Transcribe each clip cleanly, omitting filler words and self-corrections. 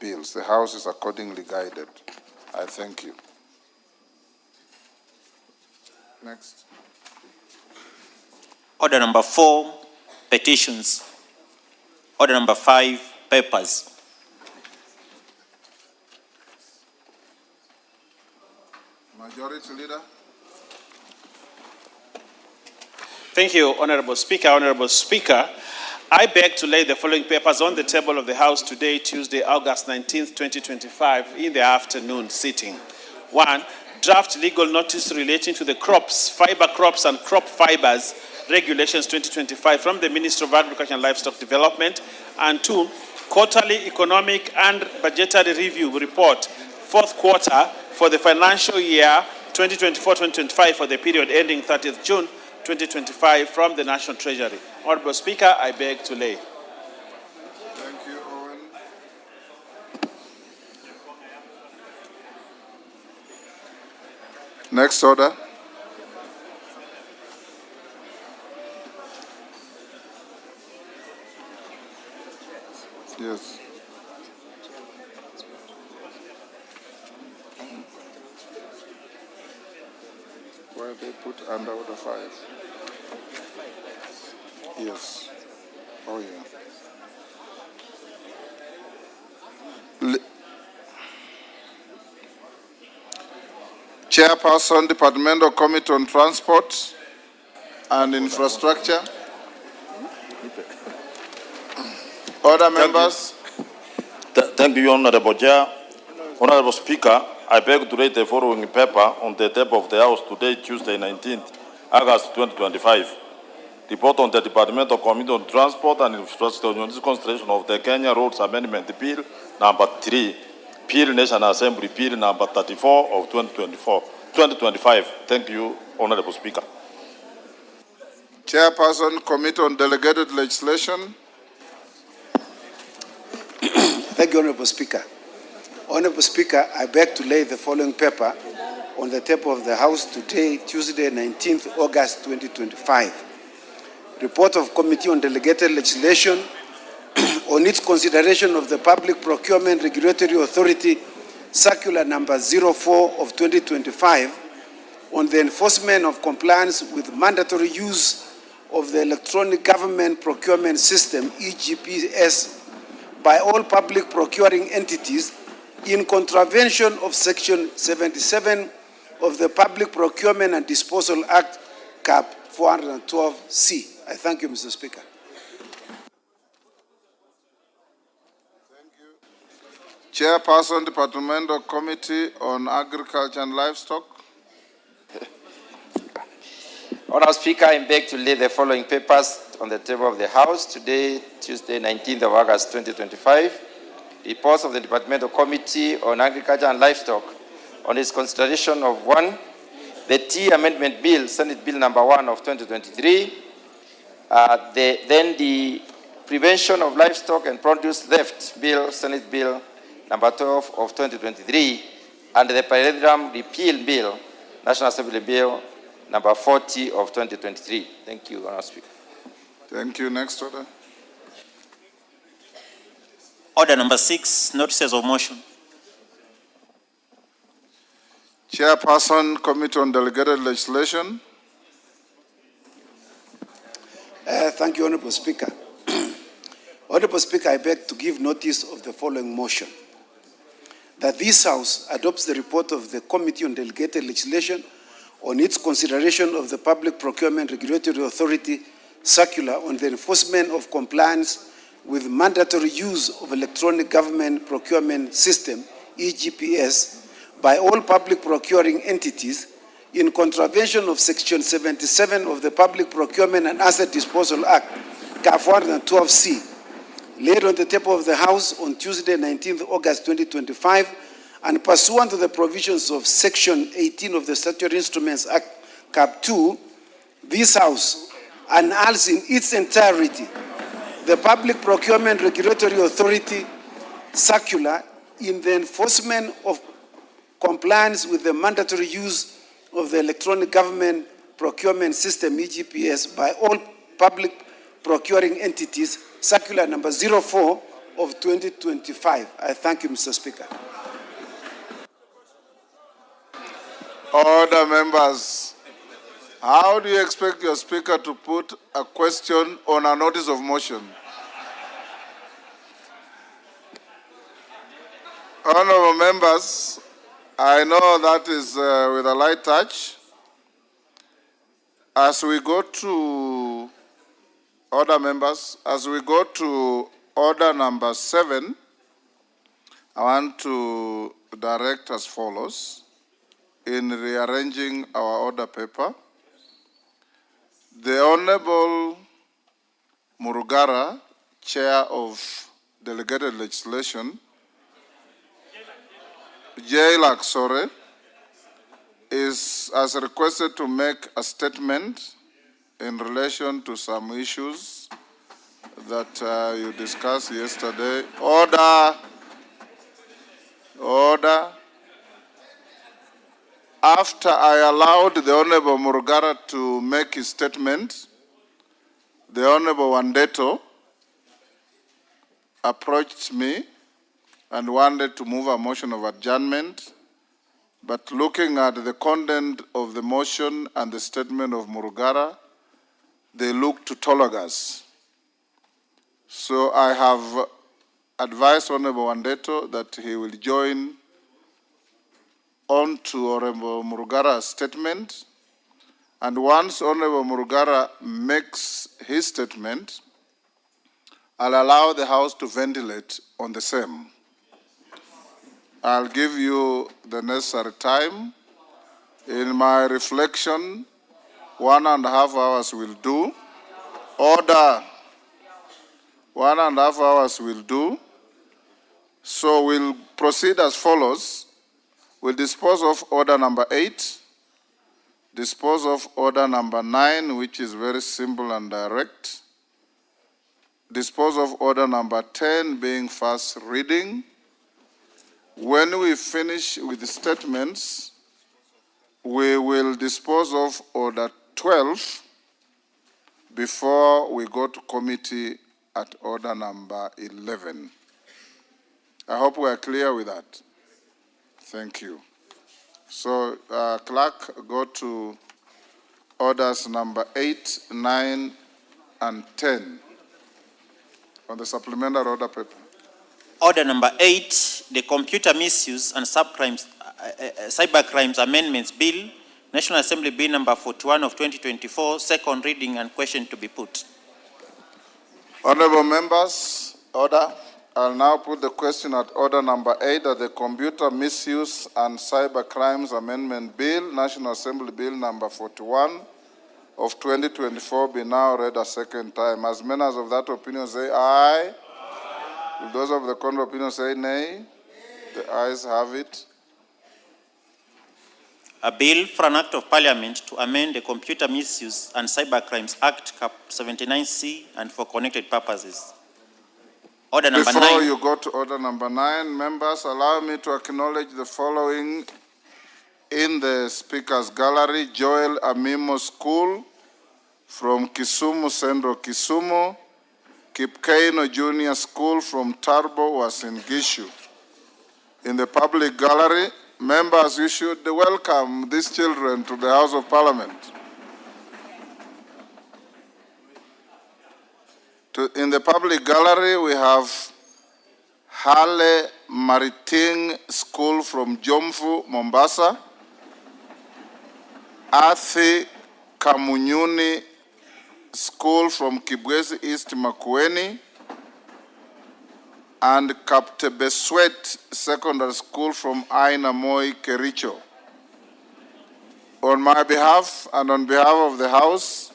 bills. The House is accordingly guided. I thank you. Next. Order number 4, petitions. Order number 5, papers. Majority Leader. Thank you, Honorable Speaker. Honorable Speaker, I beg to lay the following papers on the table of the House today, Tuesday, August 19th, 2025, in the afternoon sitting. 1, draft legal notice relating to the crops, fiber crops and crop fibers regulations 2025 from the Ministry of Agriculture and Livestock Development. And 2, quarterly economic and budgetary review report, fourth quarter for the financial year 2024-2025 for the period ending 30th June 2025 from the National Treasury. Honorable Speaker, I beg to lay. Thank you, Owen. Next order. Yes. Where they put under order 5. Yes. Oh, yeah. Chairperson, Departmental Committee on Transport and Infrastructure. Order members. Thank you, Honorable Chair. Honorable Speaker, I beg to lay the following paper on the table of the House today, Tuesday, 19th August 2025. Report on the Departmental Committee on Transport and Infrastructure on this consideration of the Kenya Roads Amendment Bill number 3, Bill National Assembly Bill number 34 of 2025. Thank you, Honorable Speaker. Chairperson, Committee on Delegated Legislation. Thank you, Honorable Speaker. Honorable Speaker, I beg to lay the following paper on the table of the House today, Tuesday, 19th August 2025. Report of Committee on Delegated Legislation on its consideration of the Public Procurement Regulatory Authority Circular number 04 of 2025 on the enforcement of compliance with mandatory use of the Electronic Government Procurement System, EGPS, by all public procuring entities in contravention of Section 77 of the Public Procurement and Disposal Act, Cap 412C. I thank you, Mr. Speaker. Thank you. Chairperson, Departmental Committee on Agriculture and Livestock. Honorable Speaker, I beg to lay the following papers on the table of the House today, Tuesday, 19th of August 2025. Reports of the Departmental Committee on Agriculture and Livestock on its consideration of 1, the Tea Amendment Bill, Senate Bill number 1 of 2023, then the Prevention of Livestock and Produce Theft Bill, Senate Bill number 12 of 2023, and the Paradigm Repeal Bill, National Assembly Bill number 40 of 2023. Thank you, Honorable Speaker. Thank you. Next order. Order number 6, notices of motion. Chairperson, Committee on Delegated Legislation. Thank you, Honorable Speaker. Honorable Speaker, I beg to give notice of the following motion. That this House adopts the report of the Committee on Delegated Legislation on its consideration of the Public Procurement Regulatory Authority Circular on the enforcement of compliance with mandatory use of Electronic Government Procurement System, EGPS, by all public procuring entities in contravention of Section 77 of the Public Procurement and Asset Disposal Act, Cap 412C, laid on the table of the House on Tuesday, 19th August 2025, and pursuant to the provisions of Section 18 of the Statutory Instruments Act, Cap 2, this House annuls in its entirety the Public Procurement Regulatory Authority Circular in the enforcement of compliance with the mandatory use of the Electronic Government Procurement System, EGPS, by all public procuring entities, Circular number 04 of 2025. I thank you, Mr. Speaker. Order, members. How do you expect your speaker to put a question on a notice of motion? Honorable members, I know that is with a light touch. As we go to order, members, as we go to order number 7, I want to direct as follows in rearranging our order paper. The Honorable Murugara, Chair of Delegated Legislation, Jailak Sore, has requested to make a statement in relation to some issues that you discussed yesterday. Order. Order. After I allowed the Honorable Murugara to make his statement, the Honorable Wandeto approached me and wanted to move a motion of adjournment, but looking at the content of the motion and the statement of Murugara, they looked tologous. So I have advised Honorable Wandeto that he will join on to Honorable Murugara's statement, and once Honorable Murugara makes his statement, I'll allow the House to ventilate on the same. I'll give you the necessary time. In my reflection, 1.5 hours will do. Order. 1.5 hours will do. So we'll proceed as follows. We'll dispose of order number 8, dispose of order number 9, which is very simple and direct, dispose of order number 10 being first reading. When we finish with the statements, we will dispose of order 12 before we go to committee at order number 11. I hope we are clear with that. Thank you. So, clerk, go to orders number 8, 9, and 10 on the supplementary order paper. Order number 8, the Computer Misuse and Cybercrimes Amendments Bill, National Assembly Bill number 41 of 2024, second reading and question to be put. Honorable members, order. I'll now put the question at order number 8 that the Computer Misuse and Cybercrimes Amendment Bill, National Assembly Bill number 41 of 2024 be now read a second time. As many as of that opinion say aye. Will those of the contrary opinion say nay? The ayes have it. A bill for an act of parliament to amend the Computer Misuse and Cybercrimes Act, Cap 79C, and for connected purposes. Order number 9. Before you go to order number 9, members, allow me to acknowledge the following in the Speaker's Gallery: Joel Amimo School from Kisumu Central, Kisumu; Kipkeino Junior School from Tarbo, Uasin Gishu. In the public gallery, members, you should welcome these children to the House of Parliament. In the public gallery, we have Hale Mariting School from Jomvu, Mombasa; Athi Kamunyuni School from Kibwezi East, Makueni; and Kaptebeswet Secondary School from Aina Moi, Kericho. On my behalf and on behalf of the House,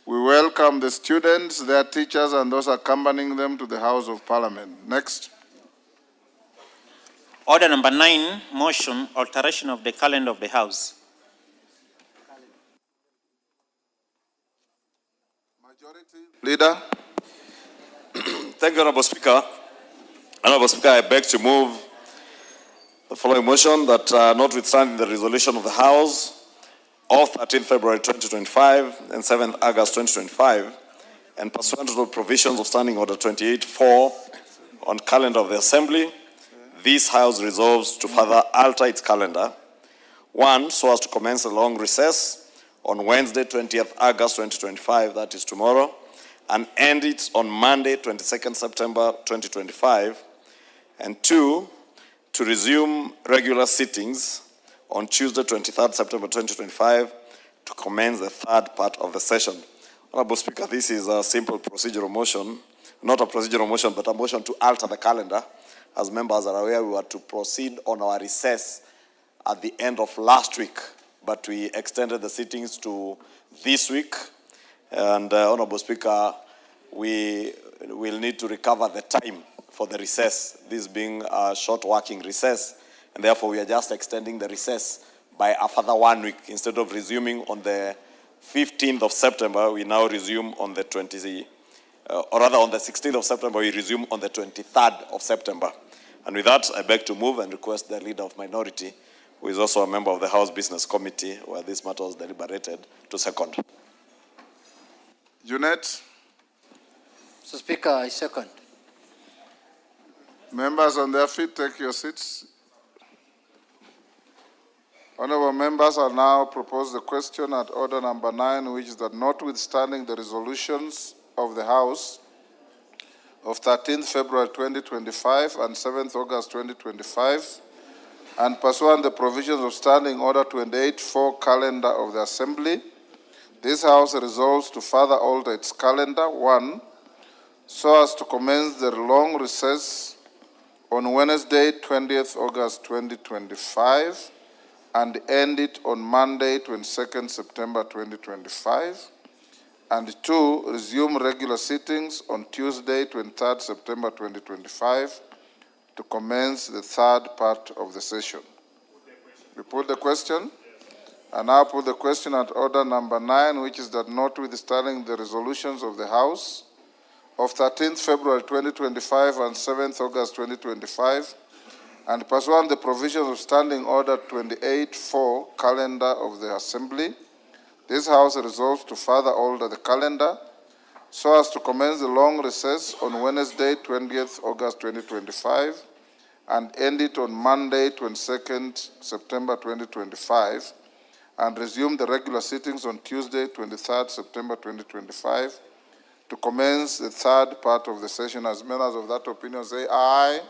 we welcome the students, their teachers, and those accompanying them to the House of Parliament. Next. Order number 9, motion, alteration of the calendar of the House. Majority Leader. Thank you, Honorable Speaker. Honorable Speaker, I beg to move the following motion that notwithstanding the resolution of the House of 13 February 2025 and 7 August 2025, and pursuant to the provisions of Standing Order 28.4 on calendar of the Assembly, this House resolves to further alter its calendar. 1, so as to commence a long recess on Wednesday, 20th August 2025, that is tomorrow, and end it on Monday, 22nd September 2025. And 2, to resume regular sittings on Tuesday, 23rd September 2025, to commence the third part of the session. Honorable Speaker, this is a simple procedural motion, not a procedural motion, but a motion to alter the calendar. As members are aware, we were to proceed on our recess at the end of last week, but we extended the sittings to this week. And Honorable Speaker, we will need to recover the time for the recess, this being a short working recess, and therefore we are just extending the recess by a further 1 week. Instead of resuming on the 15th of September, we now resume on the on the 16th of September, we resume on the 23rd of September. And with that, I beg to move and request the Leader of Minority, who is also a member of the House Business Committee, where this matter was deliberated, to second. Junet, Mr. Speaker, I second. members on their feet, take your seats. Honorable members, I now propose the question at order number 9, which is that notwithstanding the resolutions of the House of 13th February 2025 and 7th August 2025, and pursuant the provisions of Standing Order 28-4 calendar of the Assembly, this House resolves to further alter its calendar. 1, so as to commence the long recess on Wednesday, 20th August 2025, and end it on Monday, 22nd September 2025. And 2, resume regular sittings on Tuesday, 23rd September 2025, to commence the third part of the session. We put the question. I now put the question at order number 9, which is that notwithstanding the resolutions of the House of 13th February 2025 and 7th August 2025, and pursuant the provisions of Standing Order 28-4 calendar of the Assembly, this House resolves to further alter the calendar so as to commence the long recess on Wednesday, 20th August 2025, and end it on Monday, 22nd September 2025, and resume the regular sittings on Tuesday, 23rd September 2025, to commence the third part of the session. As members of that opinion say aye.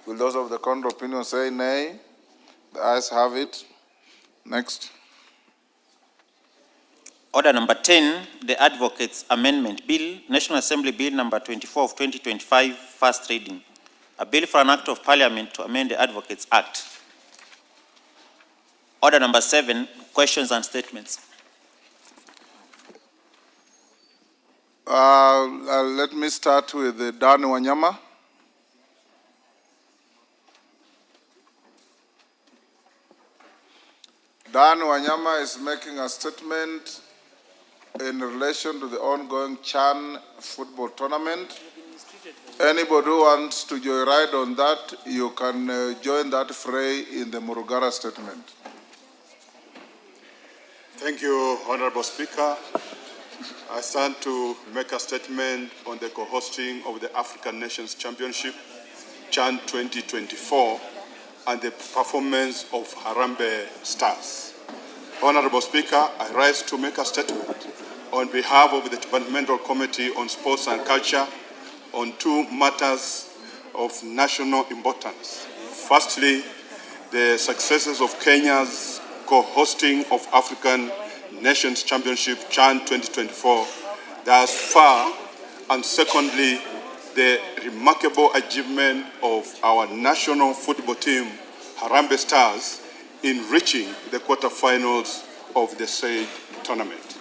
Will those of the contrary opinion say nay? The ayes have it. Next. Order number 10, the Advocates Amendment Bill, National Assembly Bill number 24 of 2025, first reading. A bill for an act of parliament to amend the Advocates Act. Order number 7, questions and statements. Let me start with Dan Wanyama. Dan Wanyama is making a statement in relation to the ongoing CHAN football tournament. Anybody who wants to joyride on that, you can join that fray in the Murugara statement. Thank you, Honorable Speaker. I stand to make a statement on the co-hosting of the African Nations Championship, CHAN 2024, and the performance of Harambee Stars. Honorable Speaker, I rise to make a statement on behalf of the Departmental Committee on Sports and Culture on 2 matters of national importance. Firstly, the successes of Kenya's co-hosting of African Nations Championship CHAN 2024 thus far, and secondly, the remarkable achievement of our national football team, Harambee Stars, in reaching the quarterfinals of the said tournament.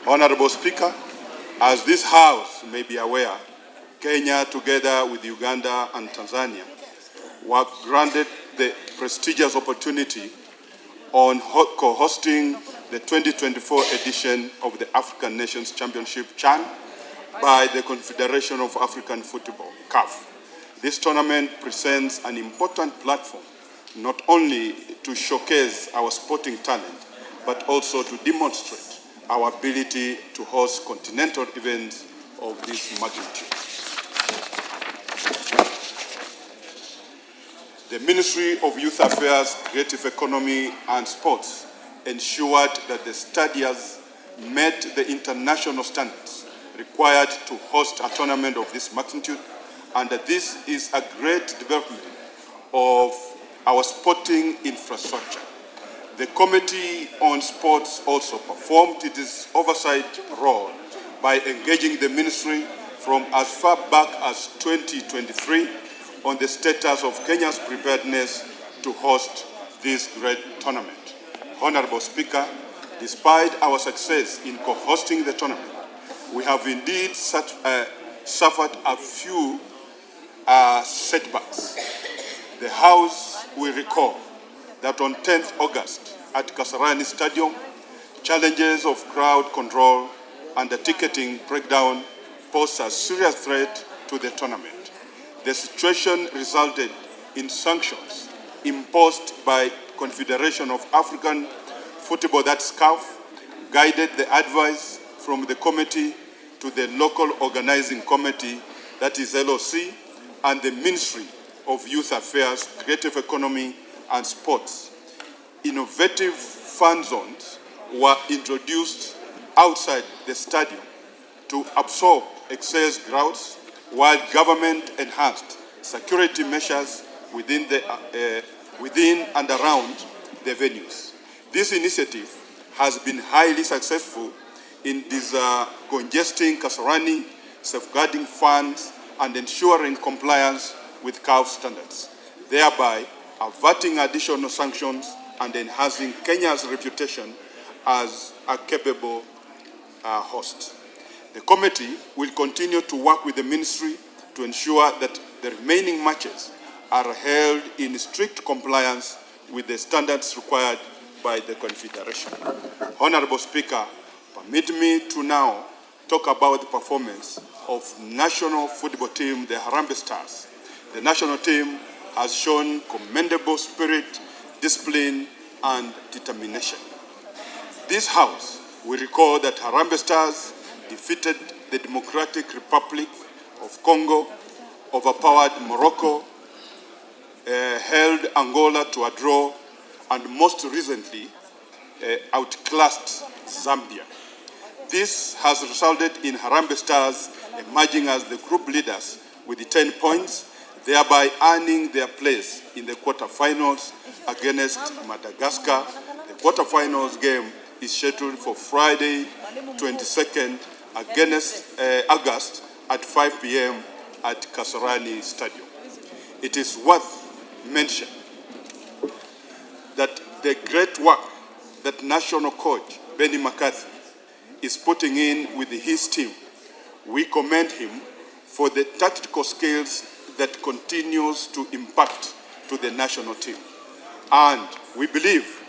Honorable Speaker, as this House may be aware, Kenya, together with Uganda and Tanzania, were granted the prestigious opportunity on co-hosting the 2024 edition of the African Nations Championship CHAN by the Confederation of African Football, CAF. This tournament presents an important platform not only to showcase our sporting talent, but also to demonstrate our ability to host continental events of this magnitude. The Ministry of Youth Affairs, Creative Economy and Sports ensured that the stadiums met the international standards required to host a tournament of this magnitude, and that this is a great development of our sporting infrastructure. The Committee on Sports also performed its oversight role by engaging the ministry from as far back as 2023 on the status of Kenya's preparedness to host this great tournament. Honorable Speaker, despite our success in co-hosting the tournament, we have indeed suffered a few setbacks. The House will recall that on 10th August at Kasarani Stadium, challenges of crowd control and the ticketing breakdown posed a serious threat to the tournament. The situation resulted in sanctions imposed by Confederation of African Football, that's CAF, guided the advice from the committee to the local organizing committee, that is LOC, and the Ministry of Youth Affairs, Creative Economy and Sports. Innovative fan zones were introduced outside the stadium to absorb excess crowds, while government enhanced security measures within and around the venues. This initiative has been highly successful in congesting Kasarani, safeguarding funds, and ensuring compliance with CAF standards, thereby averting additional sanctions and enhancing Kenya's reputation as a capable host. The committee will continue to work with the ministry to ensure that the remaining matches are held in strict compliance with the standards required by the Confederation. Honorable Speaker, permit me to now talk about the performance of national football team, the Harambee Stars. The national team has shown commendable spirit, discipline, and determination. This House will recall that Harambee Stars defeated the Democratic Republic of Congo, overpowered Morocco, held Angola to a draw, and most recently outclassed Zambia. This has resulted in Harambee Stars emerging as the group leaders with the 10 points, thereby earning their place in the quarterfinals against Madagascar. The quarterfinals game is scheduled for Friday, 22nd August at 5 p.m. at Kasarani Stadium. It is worth mentioning that the great work that national coach Benny McCarthy is putting in with his team, we commend him for the tactical skills that continues to impact to the national team. And we believe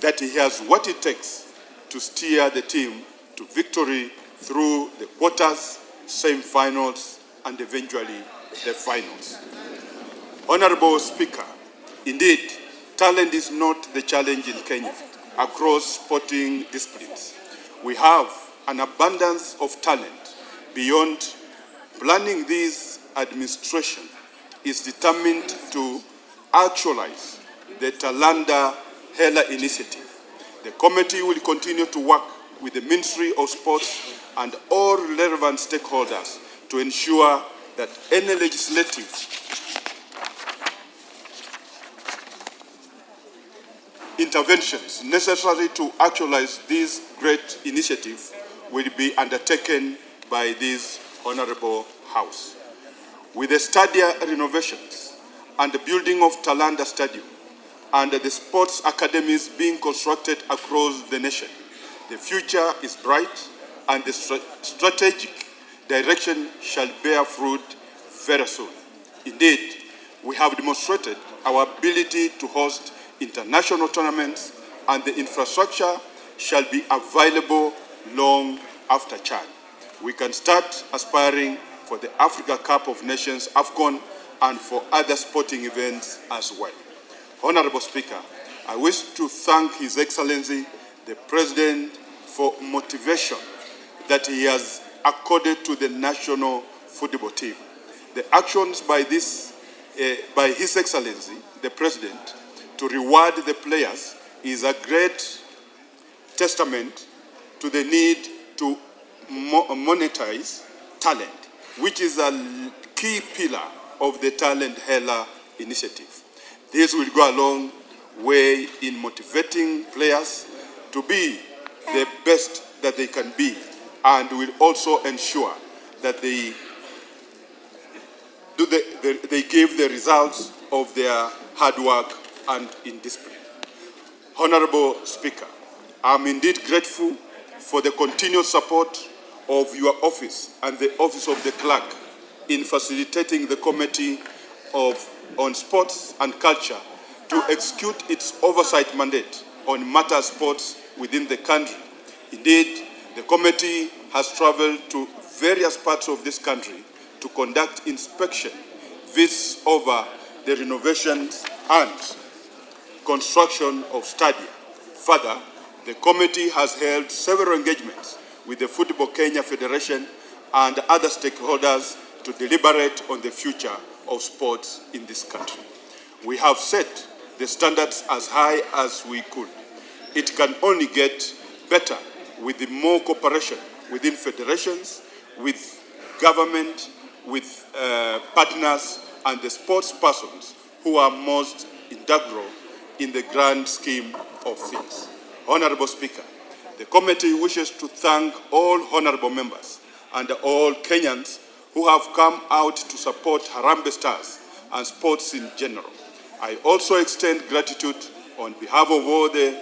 that he has what it takes to steer the team to victory through the quarters, semi-finals, and eventually the finals. Honorable Speaker, indeed, talent is not the challenge in Kenya across sporting disciplines. We have an abundance of talent beyond planning. This administration is determined to actualize the Talanda Hela initiative. The committee will continue to work with the Ministry of Sports and all relevant stakeholders to ensure that any legislative interventions necessary to actualize this great initiative will be undertaken by this Honorable House. With the stadium renovations and the building of Talanda Stadium and the sports academies being constructed across the nation, the future is bright and the strategic direction shall bear fruit very soon. Indeed, we have demonstrated our ability to host international tournaments, and the infrastructure shall be available long after Chad. We can start aspiring for the Africa Cup of Nations, AFCON, and for other sporting events as well. Honorable Speaker, I wish to thank His Excellency, the President, for motivation that he has accorded to the national football team. The actions by this by His Excellency, the President, to reward the players is a great testament to the need to monetize talent, which is a key pillar of the Talent Hela initiative. This will go a long way in motivating players to be the best that they can be, and will also ensure that they give the results of their hard work and in discipline. Honorable Speaker, I'm indeed grateful for the continued support of your office and the office of the clerk in facilitating the Committee on Sports and Culture to execute its oversight mandate on matter sports within the country. Indeed, the committee has traveled to various parts of this country to conduct inspection visits over the renovations and construction of stadia. Further, the committee has held several engagements with the Football Kenya Federation and other stakeholders to deliberate on the future of sports in this country. We have set the standards as high as we could. It can only get better with the more cooperation within federations, with government, with partners, and the sports persons who are most integral in the grand scheme of things. Honorable Speaker, the committee wishes to thank all honorable members and all Kenyans who have come out to support Harambee Stars and sports in general. I also extend gratitude on behalf of all the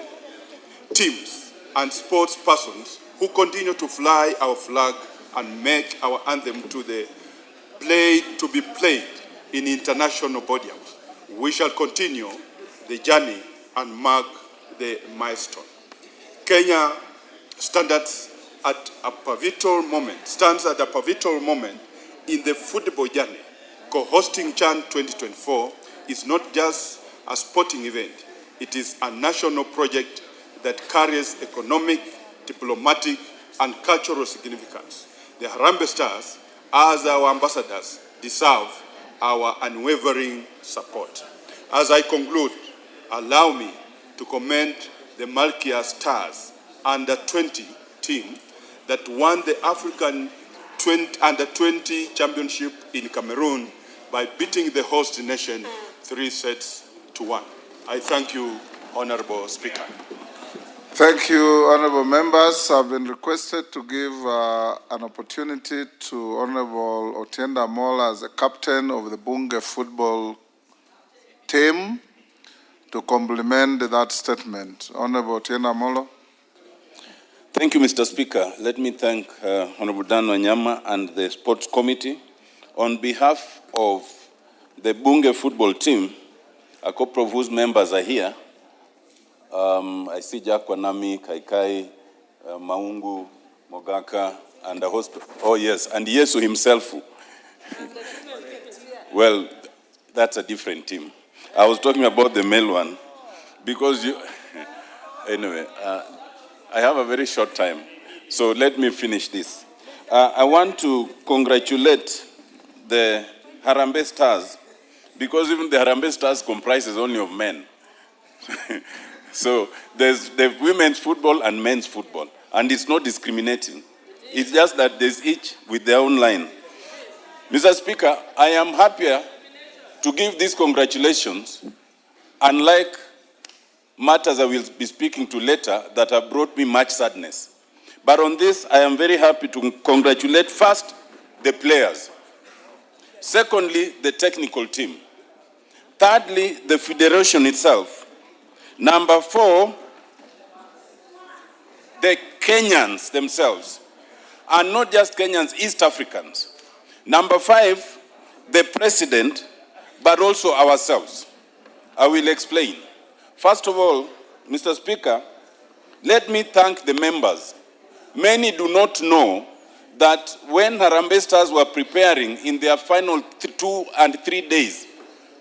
teams and sports persons who continue to fly our flag and make our anthem to be played in international podiums. We shall continue the journey and mark the milestone. Kenya stands at a pivotal moment in the football journey. Co-hosting CHAN 2024 is not just a sporting event. It is a national project that carries economic, diplomatic, and cultural significance. The Harambee Stars, as our ambassadors, deserve our unwavering support. As I conclude, allow me to commend the Malkia Stars Under-20 team that won the African Under-20 Championship in Cameroon by beating the host nation 3-1. I thank you, Honorable Speaker. Thank you, honorable members. I've been requested to give an opportunity to Honorable Otienda Mola as the captain of the Bunge football team to complement that statement. Honorable Otienda Mola. Thank you, Mr. Speaker. Let me thank Honorable Dan Wanyama and the Sports Committee. On behalf of the Bunge football team, a couple of whose members are here, I see Jack Wanami, Kaikai, Maungu, Mogaka, and a host. Oh, yes, and Yesu himself. Well, that's a different team. I was talking about the male one because you. Anyway, I have a very short time, so let me finish this. I want to congratulate the Harambee Stars because even the Harambee Stars comprises only of men. So there's the women's football and men's football, and it's not discriminating. It's just that there's each with their own line. Mr. Speaker, I am happier to give these congratulations, unlike matters I will be speaking to later that have brought me much sadness. But on this, I am very happy to congratulate first the players. Secondly, the technical team. Thirdly, the federation itself. Number 4, the Kenyans themselves. And not just Kenyans, East Africans. Number 5, the president, but also ourselves. I will explain. First of all, Mr. Speaker, let me thank the members. Many do not know that when Harambee Stars were preparing in their final 2 and 3 days,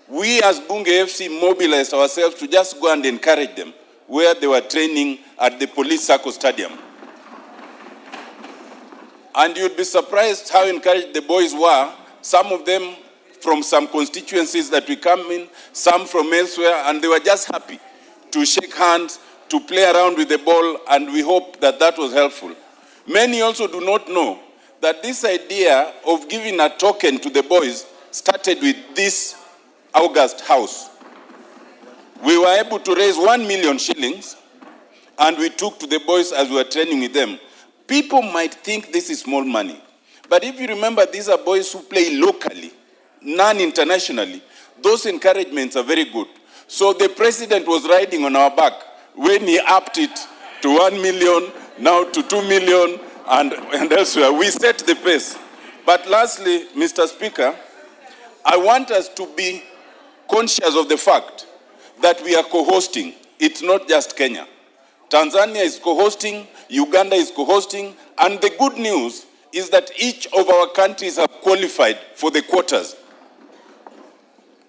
we as Bunge FC mobilized ourselves to just go and encourage them where they were training at the Police Circle Stadium. And you'd be surprised how encouraged the boys were. Some of them from some constituencies that we come in, some from elsewhere, and they were just happy to shake hands, to play around with the ball, and we hope that that was helpful. Many also do not know that this idea of giving a token to the boys started with this August house. We were able to raise 1 million shillings, and we took to the boys as we were training with them. People might think this is small money, but if you remember, these are boys who play locally, non-internationally. Those encouragements are very good. So the president was riding on our back when he upped it to 1 million, now to 2 million, and elsewhere. We set the pace. But lastly, Mr. Speaker, I want us to be conscious of the fact that we are co-hosting. It's not just Kenya. Tanzania is co-hosting, Uganda is co-hosting, and the good news is that each of our countries have qualified for the quarters.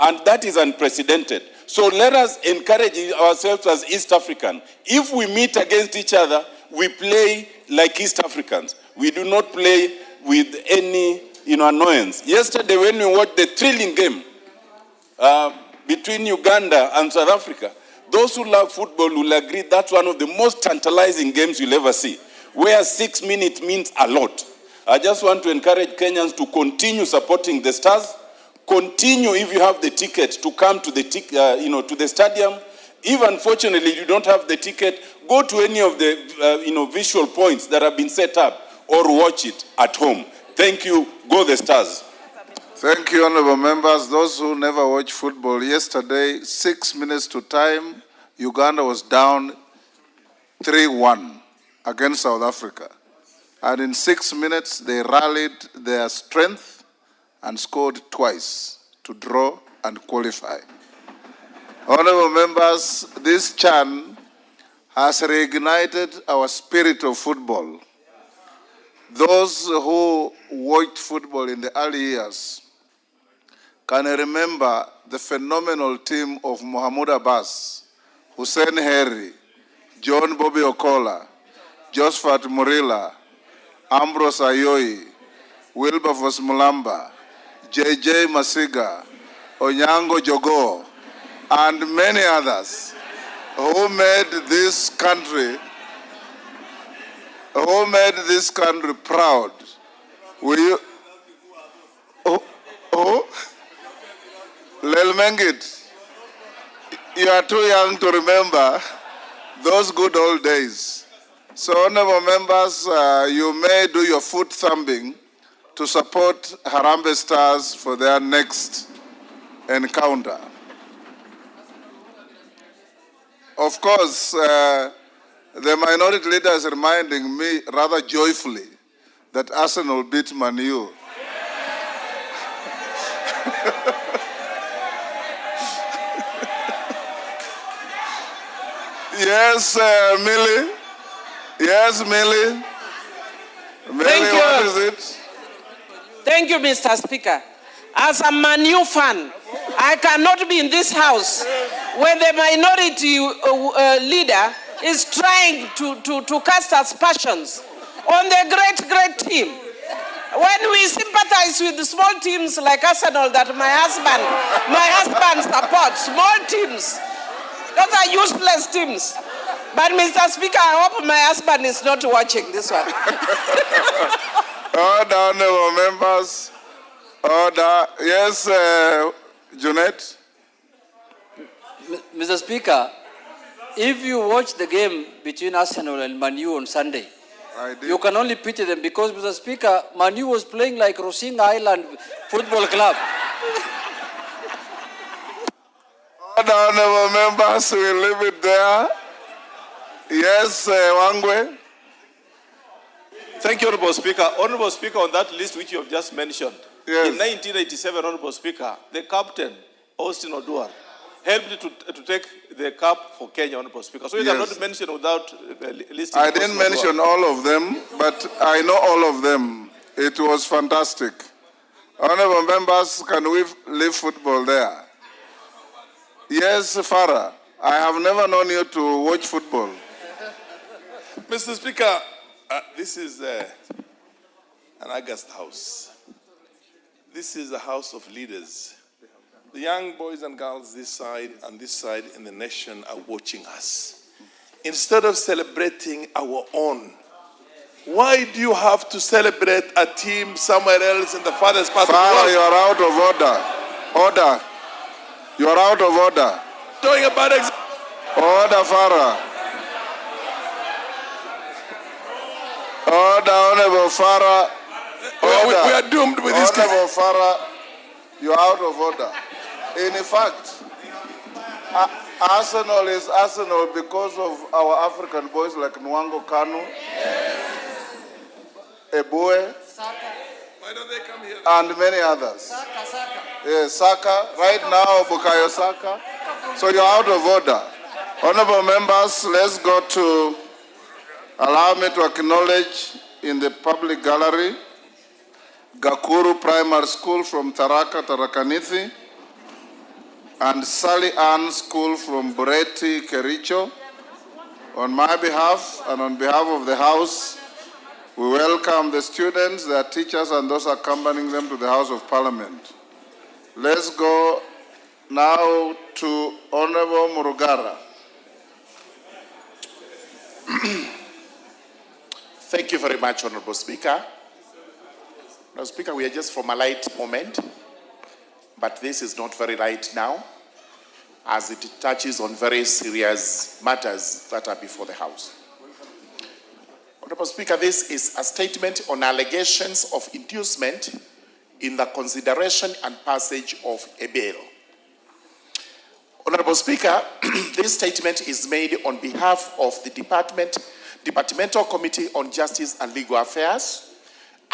And that is unprecedented. So let us encourage ourselves as East African. If we meet against each other, we play like East Africans. We do not play with any annoyance. Yesterday when we watched the thrilling game between Uganda and South Africa, those who love football will agree that's one of the most tantalizing games you'll ever see, where 6 minutes means a lot. I just want to encourage Kenyans to continue supporting the Stars. Continue, if you have the ticket, to come to the to the stadium. If unfortunately you don't have the ticket, go to any of the visual points that have been set up, or watch it at home. Thank you. Go the Stars. Thank you, honorable members. Those who never watch football, yesterday, 6 minutes to time, Uganda was down 3-1 against South Africa. And in 6 minutes, they rallied their strength and scored twice to draw and qualify. Honorable members, this CHAN has reignited our spirit of football. Those who watched football in the early years can remember the phenomenal team of Mohamed Abbas, Hussein Harry, John Bobby Okola, Josephat Murila, Ambrose Ayoyi, Wilberforce Mulamba, JJ Masiga, Onyango Jogo, and many others who made this country proud. Will you? Lelmengit, you are too young to remember those good old days. So, honorable members, you may do your foot thumping to support Harambee Stars for their next encounter. Of course, the minority leader is reminding me rather joyfully that Arsenal beat Man U. Yes, Millie. Yes, Millie. Millie, what is it? Thank you, Mr. Speaker. As a Man U fan, I cannot be in this house when the minority leader is trying to cast aspersions on the great team. When we sympathize with small teams like Arsenal that my husband supports, small teams, those are useless teams. But Mr. Speaker, I hope my husband is not watching this one. Order, honorable members. Order. Yes, Junet. Mr. Speaker, if you watch the game between Arsenal and Man U on Sunday, you can only pity them because, Mr. Speaker, Man U was playing like Rosing Island Football Club. Order, honorable members, we leave it there. Yes, Wangwe. Thank you, Honorable Speaker. Honorable Speaker, on that list which you have just mentioned, yes. In 1987, Honorable Speaker, the captain, Austin Oduor, helped to take the cup for Kenya, Honorable Speaker. So you cannot mention without listing. I didn't mention all of them, but I know all of them. It was fantastic. Honorable members, can we leave football there? Yes, Farah, I have never known you to watch football. Mr. Speaker, this is an August house. This is a house of leaders. The young boys and girls this side and this side in the nation are watching us. Instead of celebrating our own, why do you have to celebrate a team somewhere else in the farthest part of the Farah, world? you are out of order. Order. You are out of order. Talking about Order, Farah. Order, Honorable Farah. Order. we are doomed with this guy. Honorable Farah, you are out of order. In fact, Arsenal is Arsenal because of our African boys like Nwango Kanu, Ebue, Why don't they come here? and many others. Yes, Saka, right now, Bukayo Saka. So you're out of order. Honorable members, let's go to, allow me to acknowledge in the public gallery, Gakuru Primary School from Taraka, Tarakanithi, and Sally Ann School from Bureti, Kericho. On my behalf and on behalf of the House, we welcome the students, their teachers, and those accompanying them to the House of Parliament. Let's go now to Honorable Murugara. Thank you very much, Honorable Speaker. Honorable Speaker, we are just from a light moment, but this is not very light now, as it touches on very serious matters that are before the House. Honorable Speaker, this is a statement on allegations of inducement in the consideration and passage of a bill. Honorable Speaker, this statement is made on behalf of the Departmental Committee on Justice and Legal Affairs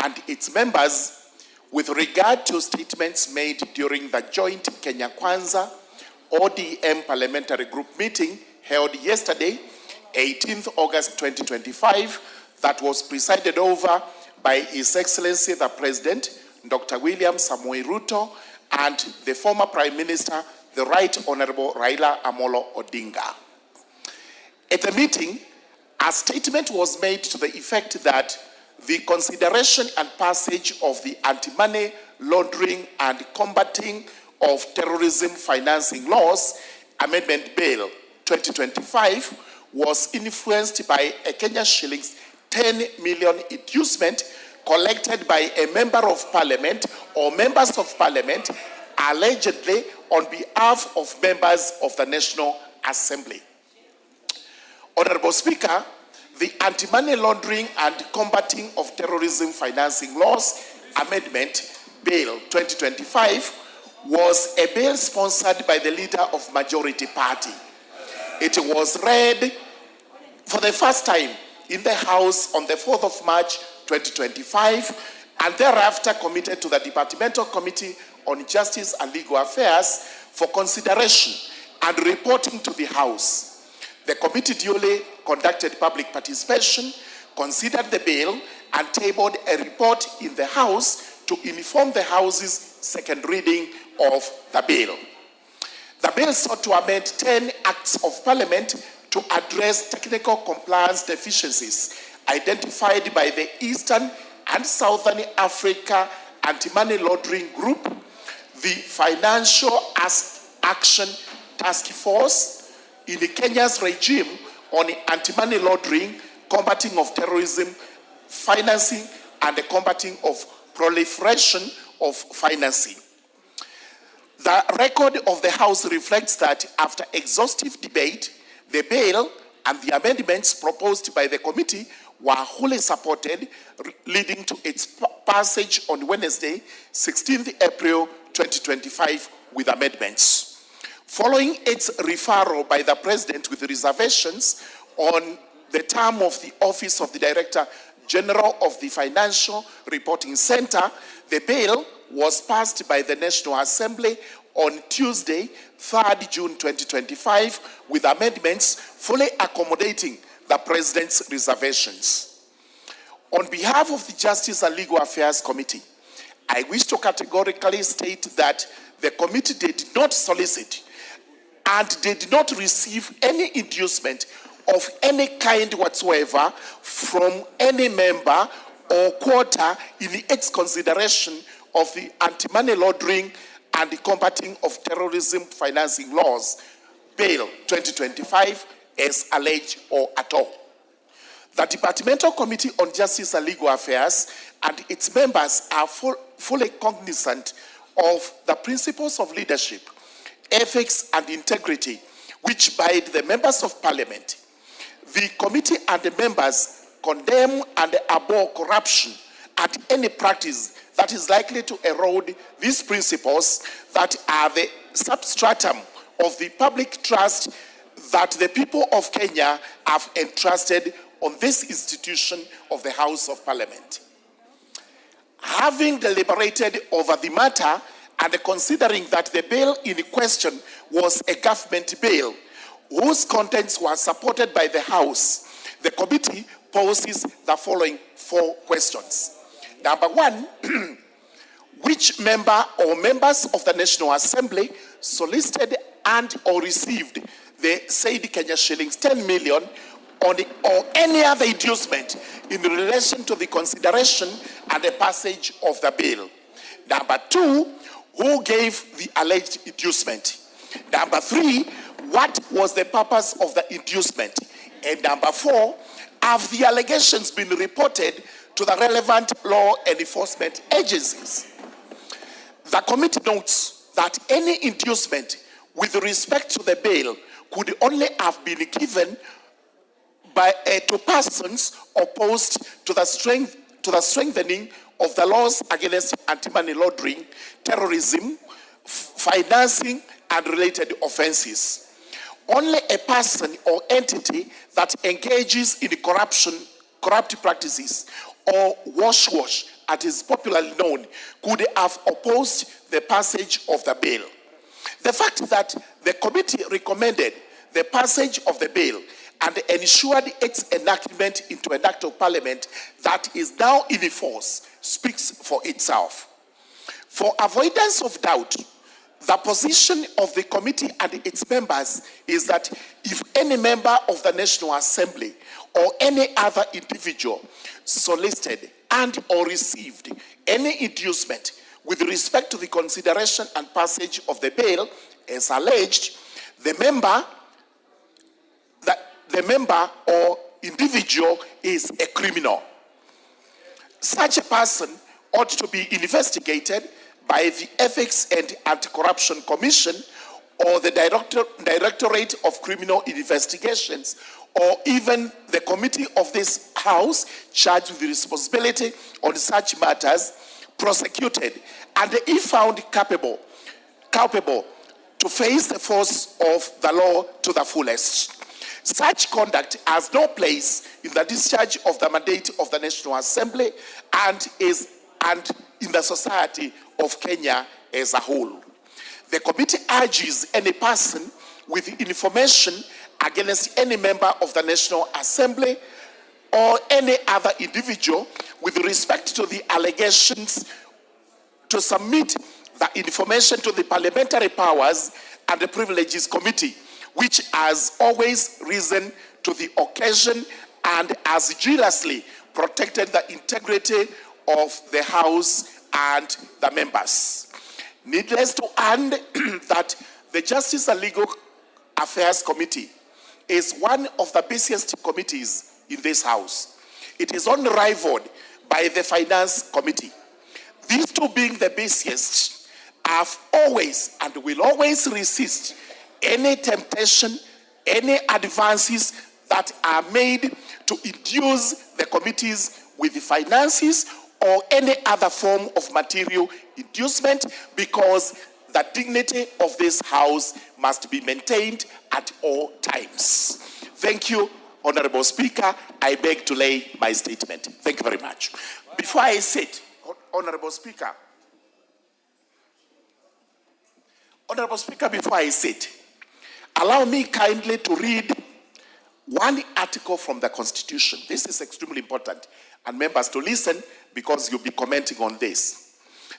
and its members with regard to statements made during the joint Kenya Kwanza ODM Parliamentary Group meeting held yesterday, 18th August 2025, that was presided over by His Excellency the President, Dr. William Samoei Ruto, and the former Prime Minister, the Right Honorable Raila Amolo Odinga. At the meeting, a statement was made to the effect that the consideration and passage of the Anti-Money Laundering and Combating of Terrorism Financing Laws Amendment Bill 2025 was influenced by a Kenya shillings 10 million inducement collected by a member of parliament or members of parliament allegedly on behalf of members of the National Assembly. Honorable Speaker, the Anti-Money Laundering and Combating of Terrorism Financing Laws Amendment Bill 2025 was a bill sponsored by the leader of majority party. It was read for the first time in the House on the 4th of March 2025 and thereafter committed to the Departmental Committee on Justice and Legal Affairs for consideration and reporting to the House. The committee duly conducted public participation, considered the bill, and tabled a report in the House to inform the House's second reading of the bill. The bill sought to amend 10 acts of Parliament to address technical compliance deficiencies identified by the Eastern and Southern Africa Anti-Money Laundering Group, the Financial Action Task Force, in Kenya's regime on anti-money laundering, combating of terrorism, financing, and the combating of proliferation of financing. The record of the House reflects that after exhaustive debate, the bill and the amendments proposed by the committee were wholly supported, leading to its passage on Wednesday, 16th April 2025, with amendments. Following its referral by the President with reservations on the term of the office of the Director General of the Financial Reporting Center, the bill was passed by the National Assembly on Tuesday, 3rd June 2025, with amendments fully accommodating the President's reservations. On behalf of the Justice and Legal Affairs Committee, I wish to categorically state that the committee did not solicit and did not receive any inducement of any kind whatsoever from any member or quarter in its consideration of the Anti-Money Laundering and the Combating of Terrorism Financing Laws, Bill 2025, as alleged or at all. The Departmental Committee on Justice and Legal Affairs and its members are fully cognizant of the principles of leadership, ethics, and integrity which bind the members of Parliament. The committee and the members condemn and abhor corruption and any practice that is likely to erode these principles that are the substratum of the public trust that the people of Kenya have entrusted on this institution of the House of Parliament. Having deliberated over the matter and considering that the bill in question was a government bill whose contents were supported by the House, the committee poses the following 4 questions. Number 1, which member or members of the National Assembly solicited and or received the said Kenya shillings 10 million or any other inducement in relation to the consideration and the passage of the bill? Number 2, who gave the alleged inducement? Number 3, what was the purpose of the inducement? And number 4, have the allegations been reported to the relevant law enforcement agencies? The committee notes that any inducement with respect to the bill could only have been given to persons opposed to the strengthening of the laws against anti-money laundering, terrorism, financing, and related offenses. Only a person or entity that engages in corrupt practices, or wash, as is popularly known, could have opposed the passage of the bill. The fact that the committee recommended the passage of the bill and ensured its enactment into an act of parliament that is now in force speaks for itself. For avoidance of doubt, the position of the committee and its members is that if any member of the National Assembly or any other individual solicited and or received any inducement with respect to the consideration and passage of the bill as alleged, the member or individual is a criminal. Such a person ought to be investigated by the Ethics and Anti-Corruption Commission or the Directorate of Criminal Investigations, or even the committee of this House charged with the responsibility on such matters, prosecuted, and if found culpable to face the force of the law to the fullest. Such conduct has no place in the discharge of the mandate of the National Assembly and in the society of Kenya as a whole. The committee urges any person with information against any member of the National Assembly or any other individual with respect to the allegations to submit the information to the Parliamentary Powers and the Privileges Committee, which has always risen to the occasion and has jealously protected the integrity of the House and the members. Needless to add that the Justice and Legal Affairs Committee is one of the busiest committees in this House. It is only rivaled by the Finance Committee. These two being the busiest have always and will always resist any temptation, any advances that are made to induce the committees with the finances or any other form of material inducement, because the dignity of this House must be maintained at all times. Thank you, Honorable Speaker. I beg to lay my statement. Thank you very much. Before I sit, Honorable Speaker, before I sit, allow me kindly to read one article from the Constitution. This is extremely important, and members to listen because you'll be commenting on this.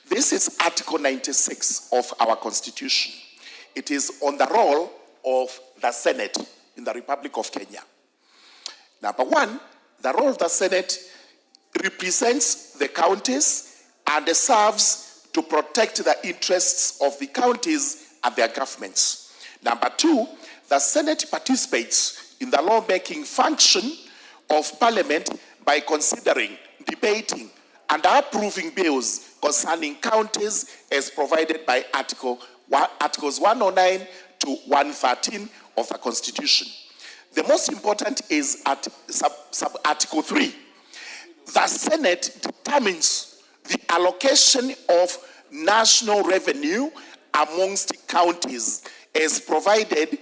This is Article 96 of our Constitution. It is on the role of the Senate in the Republic of Kenya. Number 1, the role of the Senate represents the counties and serves to protect the interests of the counties and their governments. Number two, the Senate participates in the lawmaking function of Parliament by considering, debating, and approving bills concerning counties as provided by Articles 109 to 113 of the Constitution. The most important is at sub-Article 3. The Senate determines the allocation of national revenue amongst counties as provided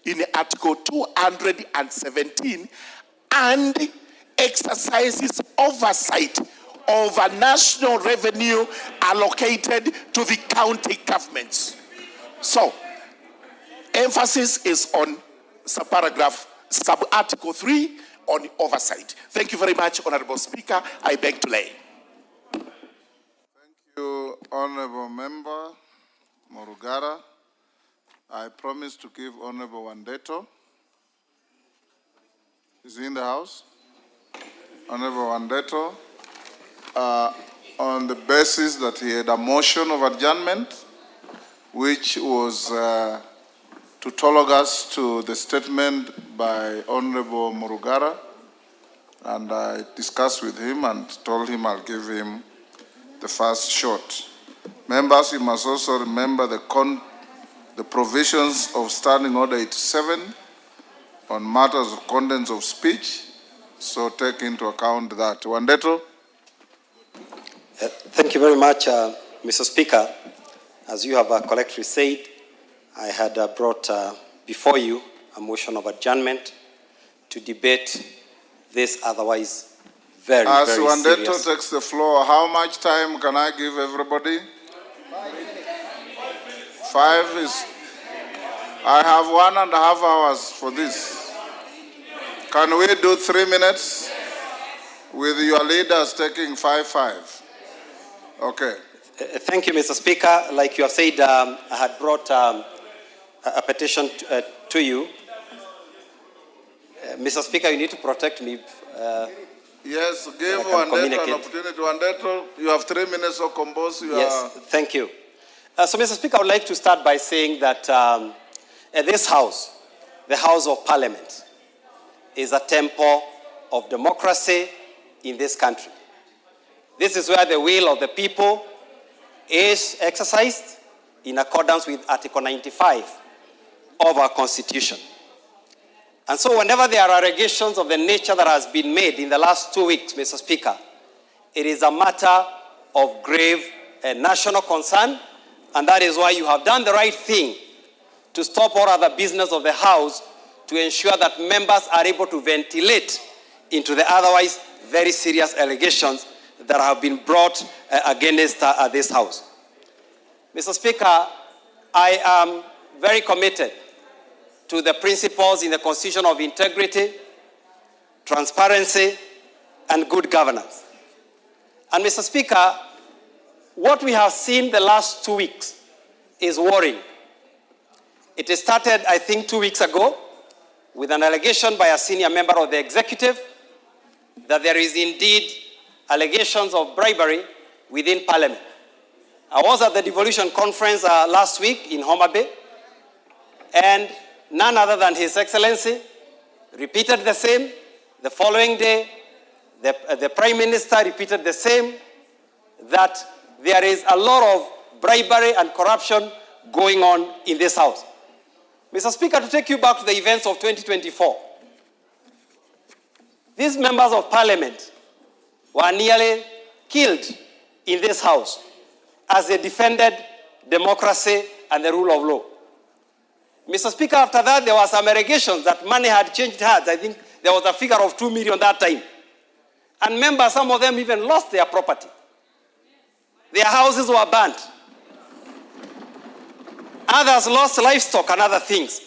in Article 217 and exercises oversight over national revenue allocated to the county governments. So, emphasis is on sub-Article 3 on oversight. Thank you very much, Honorable Speaker. I beg to lay. Thank you, Honorable Member Murugara. I promise to give Honorable Wandeto. Is he in the House? Honorable Wandeto, on the basis that he had a motion of adjournment, which was to talk us to the statement by Honorable Murugara, and I discussed with him and told him I'll give him the first shot. Members, you must also remember the provisions of Standing Order 87 on matters of contents of speech, so take into account that. Wandeto? Thank you very much, Mr. Speaker. As you have correctly said, I had brought before you a motion of adjournment to debate this otherwise very, As very Wandeto serious. takes the floor, how much time can I give everybody? 5 is... I have 1.5 hours for this. Can we do 3 minutes? With your leaders taking 5. Okay. Thank you, Mr. Speaker. Like you have said, I had brought a petition to you. Mr. Speaker, you need to protect me. Yes, give Wandeto an opportunity. Wandeto, you have 3 minutes to compose your... Yes, thank you. So, Mr. Speaker, I would like to start by saying that this House, the House of Parliament, is a temple of democracy in this country. This is where the will of the people is exercised in accordance with Article 95 of our Constitution. And so whenever there are allegations of the nature that has been made in the last 2 weeks, Mr. Speaker, it is a matter of grave national concern, and that is why you have done the right thing to stop all other business of the House to ensure that members are able to ventilate into the otherwise very serious allegations that have been brought against this House. Mr. Speaker, I am very committed to the principles in the Constitution of integrity, transparency, and good governance. And Mr. Speaker, what we have seen the last 2 weeks is worrying. It started, I think, 2 weeks ago with an allegation by a senior member of the executive that there is indeed allegations of bribery within Parliament. I was at the devolution conference last week in Homa Bay, and none other than His Excellency repeated the same. The following day, the Prime Minister repeated the same, that there is a lot of bribery and corruption going on in this House. Mr. Speaker, to take you back to the events of 2024, these members of Parliament were nearly killed in this House as they defended democracy and the rule of law. Mr. Speaker, after that, there were some allegations that money had changed hands. I think there was a figure of 2 million that time. And members, some of them even lost their property. Their houses were burnt. Others lost livestock and other things.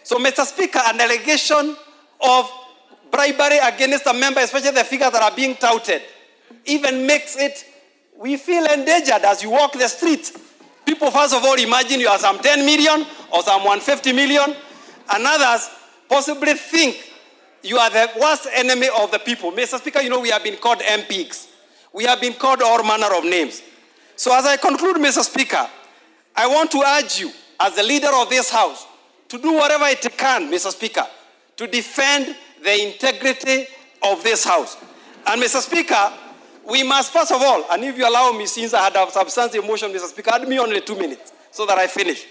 So, Mr. Speaker, an allegation of bribery against a member, especially the figures that are being touted, even makes it, we feel endangered as you walk the street. People, first of all, imagine you are some 10 million or some 150 million, and others possibly think you are the worst enemy of the people. Mr. Speaker, you know we have been called MPs. We have been called all manner of names. So as I conclude, Mr. Speaker, I want to urge you, as the leader of this House, to do whatever it can, Mr. Speaker, to defend the integrity of this House. And Mr. Speaker, we must first of all, and if you allow me, since I had a substantive motion, Mr. Speaker, add me only 2 minutes so that I finish.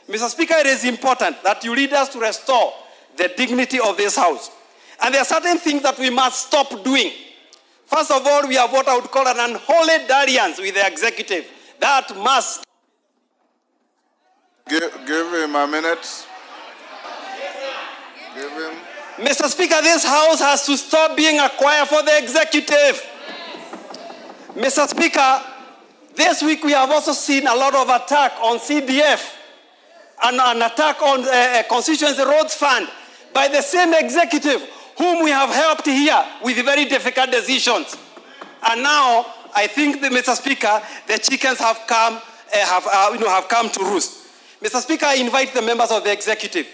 Mr. Speaker, it is important that you lead us to restore the dignity of this House. And there are certain things that we must stop doing. First of all, we have what I would call an unholy dalliance with the executive. That must. Give him a minute. Give him. Mr. Speaker, this House has to stop being a choir for the executive. Mr. Speaker, this week we have also seen a lot of attack on CDF and an attack on Constituency Roads Fund by the same executive whom we have helped here with very difficult decisions. And now, I think, Mr. Speaker, the chickens have come to roost. Mr. Speaker, I invite the members of the executive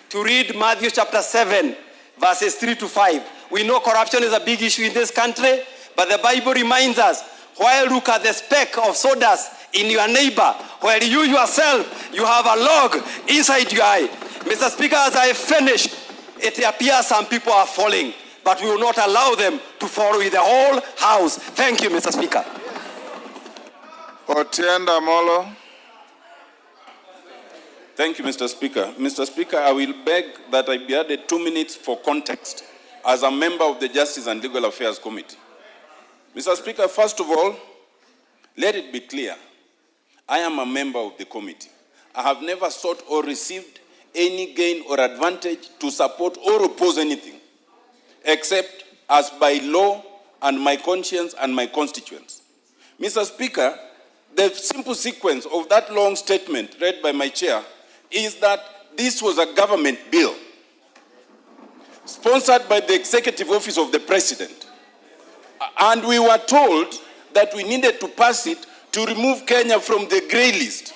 to read Matthew chapter 7, verses 3 to 5. We know corruption is a big issue in this country, but the Bible reminds us, while look at the speck of sawdust in your neighbor, while you yourself, you have a log inside your eye. Mr. Speaker, as I finish, it appears some people are falling, but we will not allow them to fall with the whole House. Thank you, Mr. Speaker. Otienda Molo. Thank you, Mr. Speaker. Mr. Speaker, I will beg that I be added 2 minutes for context as a member of the Justice and Legal Affairs Committee. Mr. Speaker, first of all, let it be clear, I am a member of the committee. I have never sought or received any gain or advantage to support or oppose anything, except as by law and my conscience and my constituents. Mr. Speaker, the simple sequence of that long statement read by my chair is that this was a government bill sponsored by the Executive Office of the President. And we were told that we needed to pass it to remove Kenya from the grey list.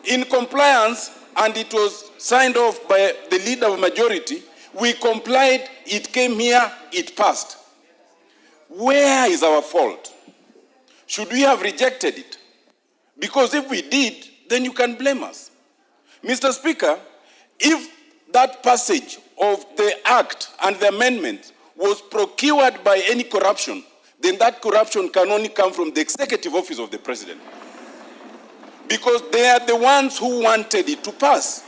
In compliance, and it was signed off by the leader of majority, we complied, it came here, it passed. Where is our fault? Should we have rejected it? Because if we did, then you can blame us. Mr. Speaker, if that passage of the act and the amendment was procured by any corruption, then that corruption can only come from the Executive Office of the President. Because they are the ones who wanted it to pass.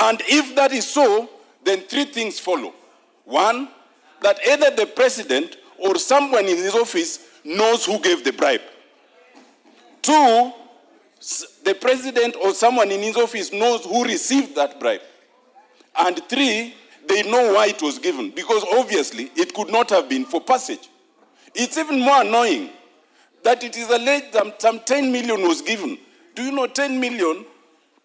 And if that is so, then 3 things follow. 1, that either the President or someone in his office knows who gave the bribe. 2, the President or someone in his office knows who received that bribe. And 3, they know why it was given, because obviously it could not have been for passage. It's even more annoying that it is alleged that some 10 million was given. Do you know 10 million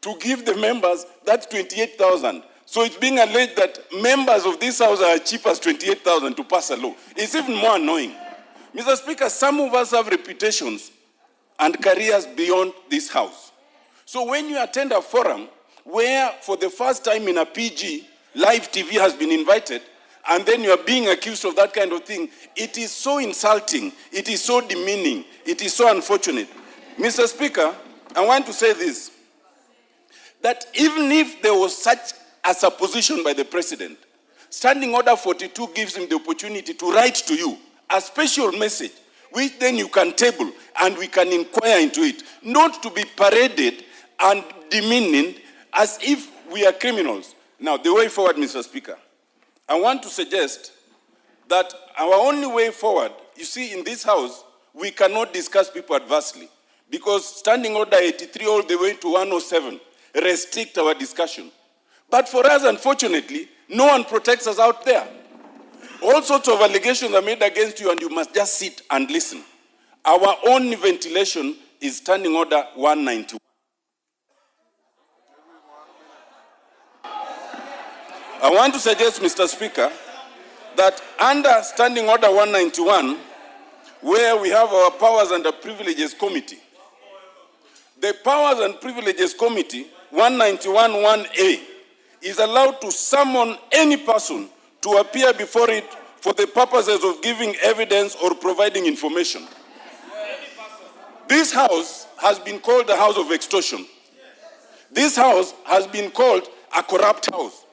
to give the members, that's 28,000. So it's being alleged that members of this House are cheap as 28,000 to pass a law. It's even more annoying. Mr. Speaker, some of us have reputations and careers beyond this House. So when you attend a forum where for the first time in a PG, live TV has been invited, and then you are being accused of that kind of thing, it is so insulting, it is so demeaning, it is so unfortunate. Mr. Speaker, I want to say this, that even if there was such a supposition by the President, Standing Order 42 gives him the opportunity to write to you a special message, which then you can table and we can inquire into it, not to be paraded and demeaning as if we are criminals. Now, the way forward, Mr. Speaker, I want to suggest that our only way forward, you see, in this House, we cannot discuss people adversely, because Standing Order 83 all the way to 107 restrict our discussion. But for us, unfortunately, no one protects us out there. All sorts of allegations are made against you, and you must just sit and listen. Our only ventilation is Standing Order 191. I want to suggest, Mr. Speaker, that under Standing Order 191, where we have our Powers and Privileges Committee, the Powers and Privileges Committee, 191(1)(a), is allowed to summon any person to appear before it for the purposes of giving evidence or providing information. This house has been called the house of extortion. This house has been called a corrupt house.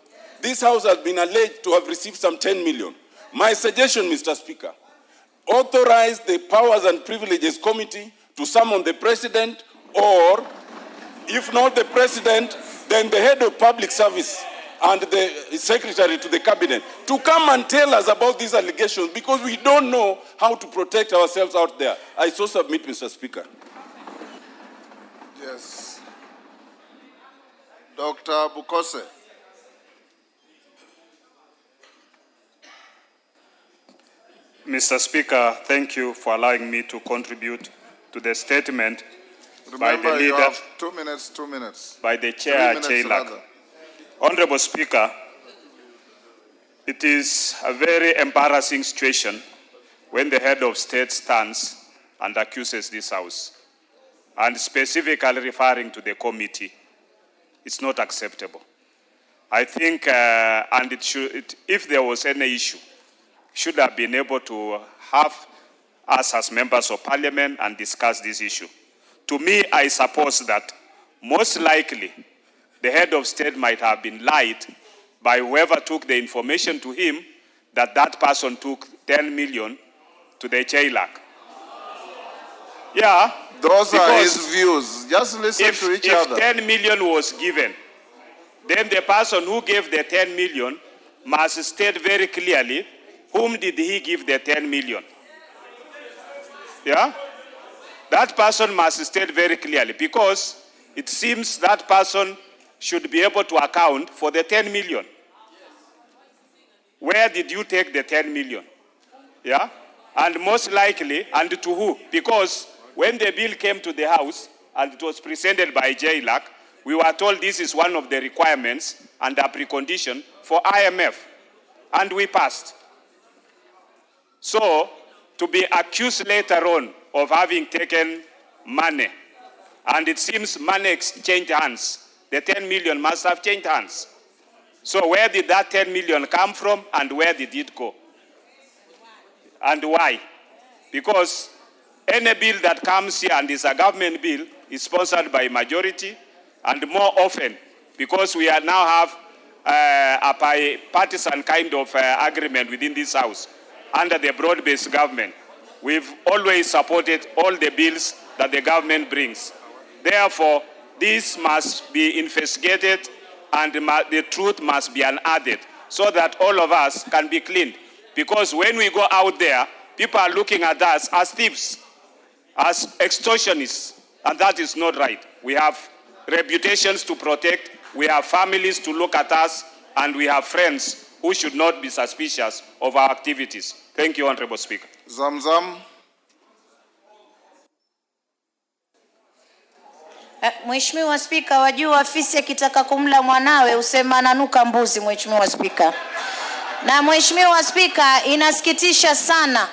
This house has been alleged to have received some 10 million. My suggestion, Mr. Speaker, authorize the Powers and Privileges Committee to summon the President, or if not the President, then the head of public service and the secretary to the cabinet to come and tell us about these allegations, because we don't know how to protect ourselves out there. I so submit, Mr. Speaker. Yes. Dr. Bukose. Mr. Speaker, thank you for allowing me to contribute to the statement by the Remember, you leader, have 2 minutes, 2 minutes. by the chair, 3 minutes Chailak. rather. Honorable Speaker, it is a very embarrassing situation when the head of state stands and accuses this House, and specifically referring to the committee. It's not acceptable. I think, and if there was any issue, should have been able to have us as members of parliament and discuss this issue. To me, I suppose that most likely the head of state might have been lied by whoever took the information to him that that person took 10 million to the Chailak. Yeah. Those are his views. Just listen to each other. If 10 million was given, then the person who gave the 10 million must state very clearly whom did he give the 10 million. Yeah? That person must state very clearly, because it seems that person should be able to account for the 10 million. Where did you take the 10 million? Yeah? And most likely, and to who? Because when the bill came to the House and it was presented by JLAC, we were told this is one of the requirements and a precondition for IMF. And we passed. So, to be accused later on of having taken money, and it seems money exchanged hands, the 10 million must have changed hands. So where did that 10 million come from, and where did it go? And why? Because any bill that comes here and is a government bill is sponsored by majority, and more often, because we are now have a bipartisan kind of agreement within this House, under the broad-based government, we've always supported all the bills that the government brings. Therefore, this must be investigated, and the truth must be unearthed, so that all of us can be cleaned. Because when we go out there, people are looking at us as thieves, as extortionists, and that is not right. We have reputations to protect, we have families to look at us, and we have friends who should not be suspicious of our activities. Thank you, Honorable Speaker. Zamzam. Mheshimiwa Spika, wajua afisi akitaka kumla mwanawe usema ananuka mbuzi, Mheshimiwa Spika. Na Mheshimiwa Spika, inasikitisha sana.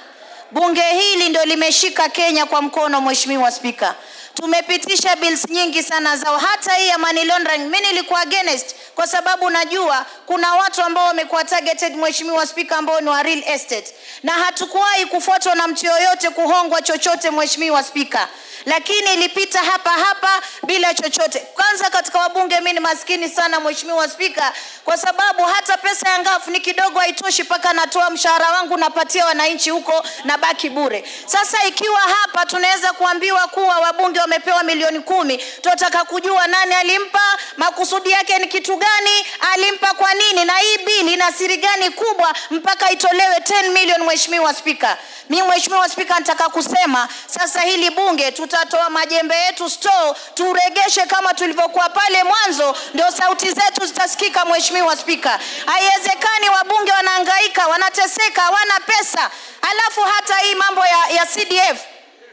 Bunge hili ndio limeshika Kenya kwa mkono, Mheshimiwa Spika. Tumepitisha bills nyingi sana zao, hata hii ya money laundering. Mimi nilikuwa against kwa sababu najua kuna watu ambao wamekuwa targeted, Mheshimiwa Spika, ambao ni wa real estate. Na hatukuwahi kufuatwa na mtu yoyote kuhongwa chochote, Mheshimiwa Spika. Lakini ilipita hapa bila chochote. Kwanza katika wabunge mimi ni maskini sana, Mheshimiwa Spika, kwa sababu hata pesa ya ngafu ni kidogo, haitoshi paka natoa mshahara wangu napatia wananchi huko na baki bure. Sasa ikiwa hapa tunaweza kuambiwa kuwa wabunge wamepewa milioni 10, tunataka kujua nani alimpa, makusudi yake ni kitu gani, alimpa kwa nini, na hii bili ina siri gani kubwa mpaka itolewe 10 million, Mheshimiwa Spika. Mimi Mheshimiwa Spika nataka kusema sasa hili bunge tutatoa majembe yetu store, turegeshe kama tulivyokuwa pale mwanzo, ndio sauti zetu zitasikika, Mheshimiwa Spika. Haiwezekani wabunge wanahangaika, wanateseka, hawana pesa. Alafu hata hii mambo ya CDF,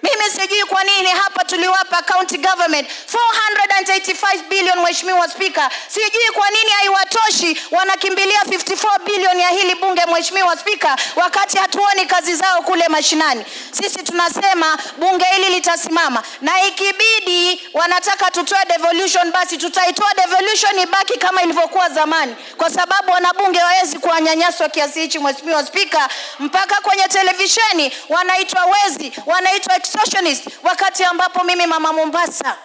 mimi sijui kwa nini hapa tuliwapa county government 485 billion, Mheshimiwa Spika. Sijui kwa nini haiwatoshi haitoshi, wanakimbilia 54 bilioni ya hili bunge, Mheshimiwa Spika, wakati hatuoni kazi zao kule mashinani. Sisi tunasema bunge hili litasimama, na ikibidi wanataka tutoe devolution, basi tutaitoa devolution ibaki kama ilivyokuwa zamani, kwa sababu wanabunge hawezi kuwanyanyaswa kiasi hichi, Mheshimiwa Spika, mpaka kwenye televisheni wanaitwa wezi, wanaitwa extortionist, wakati ambapo mimi mama Mombasa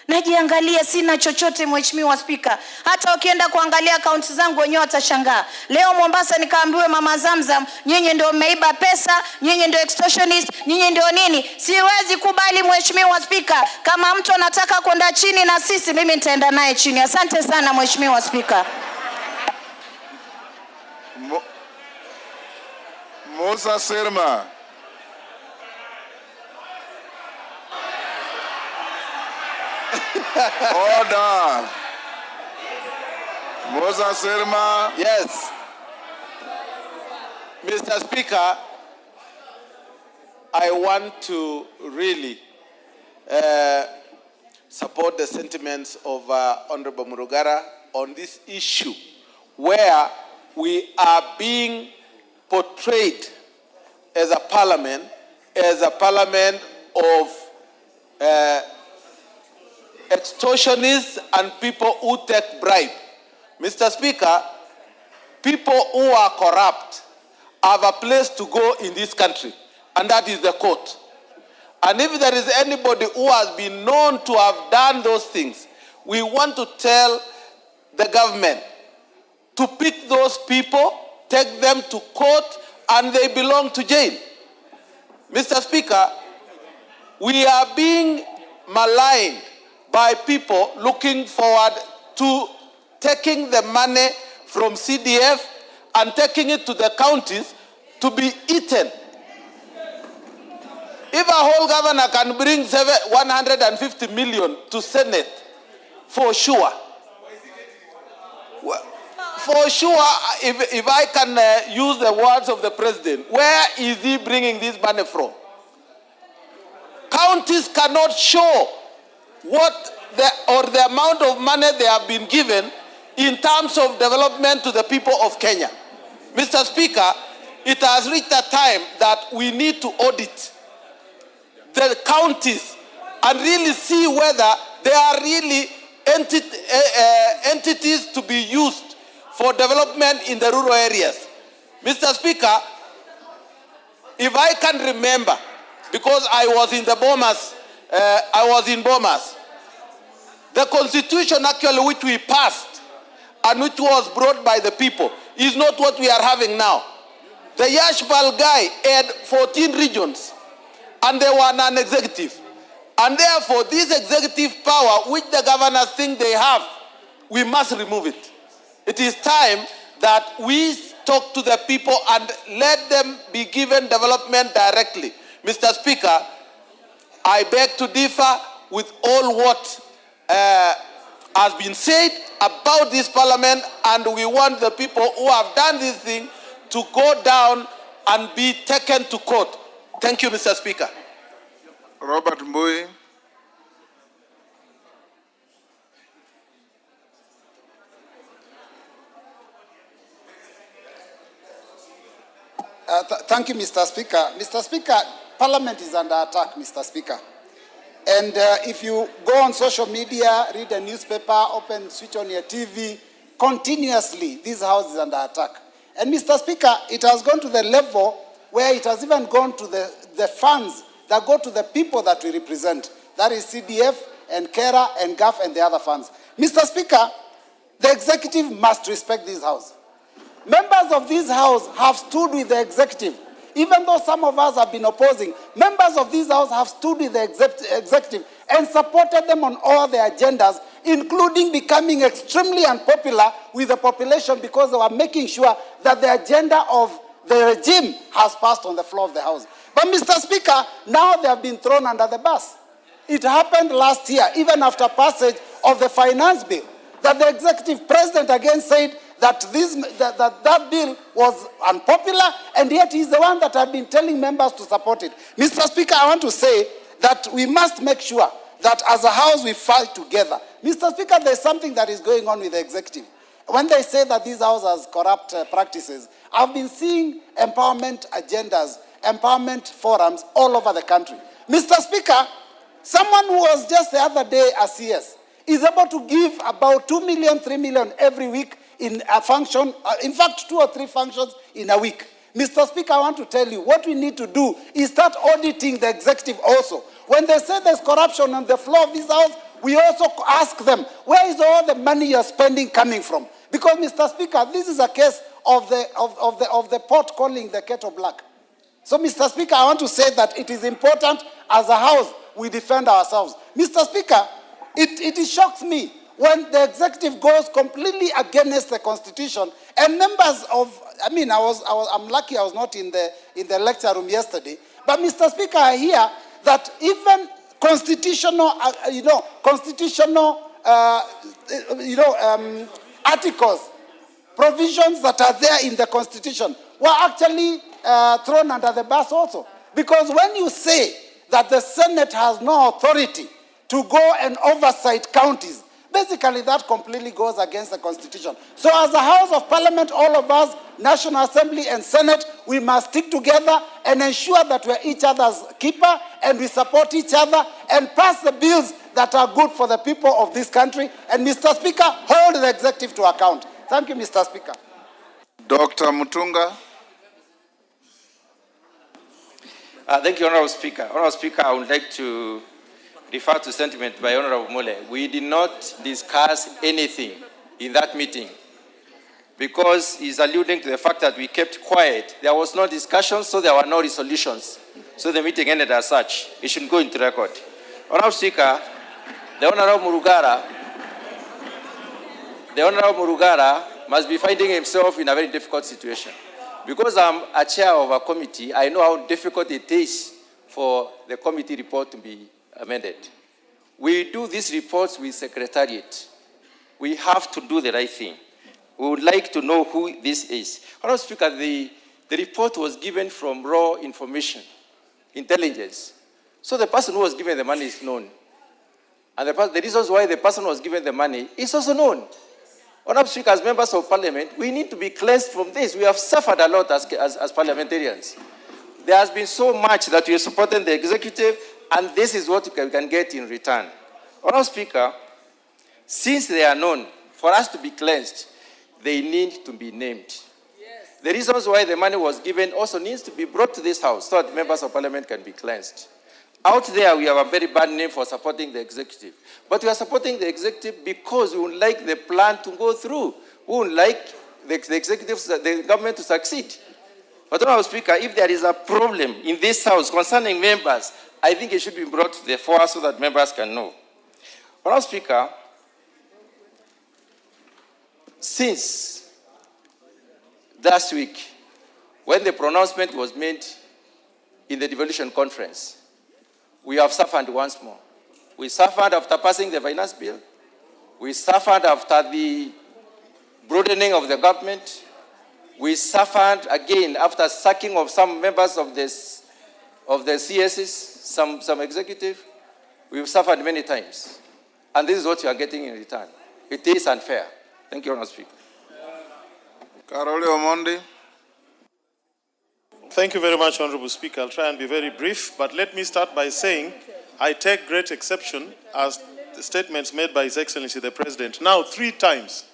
najiangalia sina chochote, Mheshimiwa Spika. Hata ukienda kuangalia akaunti zangu wenyewe watashangaa. Leo Mombasa nikaambiwe mama Zamzam, nyinyi ndio mmeiba pesa, nyinyi ndio extortionist, nyinyi ndio nini. Siwezi kubali, Mheshimiwa Spika. Kama mtu anataka kwenda chini na sisi, mimi nitaenda naye chini. Asante sana Mheshimiwa Spika. Musa Sirma. Order. Musa Sirma. Yes. Mr. Speaker, I want to really support the sentiments of Honorable Murugara on this issue, where we are being portrayed as a parliament of extortionists and people who take bribe. Mr. Speaker, people who are corrupt have a place to go in this country, and that is the court. And if there is anybody who has been known to have done those things, we want to tell the government to pick those people, take them to court, and they belong to jail. Mr. Speaker, we are being maligned by people looking forward to taking the money from CDF and taking it to the counties to be eaten. If a whole governor can bring 150 million to Senate, for sure. For sure, if I can use the words of the president, where is he bringing this money from? Counties cannot show the amount of money they have been given in terms of development to the people of Kenya. Mr. Speaker, it has reached a time that we need to audit the counties and really see whether they are really entities to be used for development in the rural areas. Mr. Speaker, if I can remember, because I was in the Bomas, the constitution actually which we passed and which was brought by the people is not what we are having now. The Yashpal guy had 14 regions and they were non-executive. And therefore, this executive power which the governors think they have, we must remove it. It is time that we talk to the people and let them be given development directly. Mr. Speaker, I beg to differ with all what has been said about this parliament, and we want the people who have done this thing to go down and be taken to court. Thank you, Mr. Speaker. Robert Mbui. Thank you, Mr. Speaker. Mr. Speaker, Parliament is under attack, Mr. Speaker. And if you go on social media, read a newspaper, switch on your TV, continuously, this house is under attack. And Mr. Speaker, it has gone to the level where it has even gone to the funds that go to the people that we represent. That is CDF and KERA and GAF and the other funds. Mr. Speaker, the executive must respect this house. Members of this house have stood with the executive. Even though some of us have been opposing, members of this house have stood with the executive and supported them on all their agendas, including becoming extremely unpopular with the population because they were making sure that the agenda of the regime has passed on the floor of the house. But Mr. Speaker, now they have been thrown under the bus. It happened last year, even after passage of the finance bill, that the executive president again said that that bill was unpopular, and yet he's the one that had been telling members to support it. Mr. Speaker, I want to say that we must make sure that as a house we fight together. Mr. Speaker, there's something that is going on with the executive. when they say that this house has corrupt practices, I've been seeing empowerment agendas, empowerment forums all over the country. Mr. Speaker, someone who was just the other day a CS is able to give about 2 million, 3 million every week in a function, in fact, 2 or 3 functions in a week. Mr. Speaker, I want to tell you, what we need to do is start auditing the executive also. When they say there's corruption on the floor of this house, we also ask them, where is all the money you're spending coming from? Because, Mr. Speaker, this is a case of the pot calling the kettle black. So, Mr. Speaker, I want to say that it is important as a house we defend ourselves. Mr. Speaker, it shocks me when the executive goes completely against the Constitution and members of, I'm lucky I was not in the lecture room yesterday, but Mr. Speaker, I hear that even constitutional articles, provisions that are there in the Constitution were actually thrown under the bus also. Because when you say that the Senate has no authority to go and oversight counties, basically that completely goes against the Constitution. So as a House of Parliament, all of us, National Assembly and Senate, we must stick together and ensure that we're each other's keeper and we support each other and pass the bills that are good for the people of this country. And Mr. Speaker, hold the executive to account. Thank you, Mr. Speaker. Dr. Mutunga. Thank you, Honorable Speaker. Honorable Speaker, I would like to refer to sentiment by Honorable Mole. We did not discuss anything in that meeting because he's alluding to the fact that we kept quiet. There was no discussion, so there were no resolutions. So the meeting ended as such. It should go into record. Honorable Speaker, the Honorable Murugara must be finding himself in a very difficult situation. Because I'm a chair of a committee, I know how difficult it is for the committee report to be amended. We do these reports with Secretariat. We have to do the right thing. We would like to know who this is. Honorable Speaker, the report was given from raw information, intelligence. So the person who was given the money is known. And the reasons why the person was given the money is also known. Honorable Speaker, as members of Parliament, we need to be cleansed from this. We have suffered a lot as parliamentarians. There has been so much that we are supporting the executive, and this is what we can get in return. Honorable Speaker, since they are known, for us to be cleansed, they need to be named. Yes. The reasons why the money was given also needs to be brought to this House so that members of Parliament can be cleansed. Out there, we have a very bad name for supporting the executive. But we are supporting the executive because we would like the plan to go through. We would like the government to succeed. But, Honorable Speaker, if there is a problem in this House concerning members, I think it should be brought to the fore so that members can know. Honorable Speaker, since last week, when the pronouncement was made in the devolution conference, we have suffered once more. We suffered after passing the finance bill. We suffered after the broadening of the government. We suffered again after sacking of some members of the CSs, some executive. We've suffered many times. And this is what you are getting in return. It is unfair. Thank you, Honourable Speaker. Karoli Omondi. Thank you very much, Honourable Speaker. I'll try and be very brief, but let me start by saying I take great exception as the statements made by His Excellency the President, now 3 times,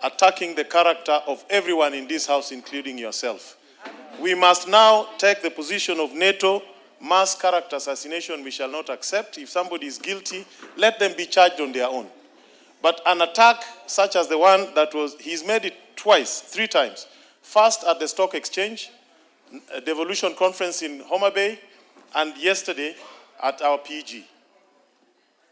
attacking the character of everyone in this House, including yourself. We must now take the position of NATO. Mass character assassination we shall not accept. If somebody is guilty, let them be charged on their own. But an attack such as the one that was, he's made it twice, 3 times. First at the stock exchange, a devolution conference in Homa Bay, and yesterday at our PG.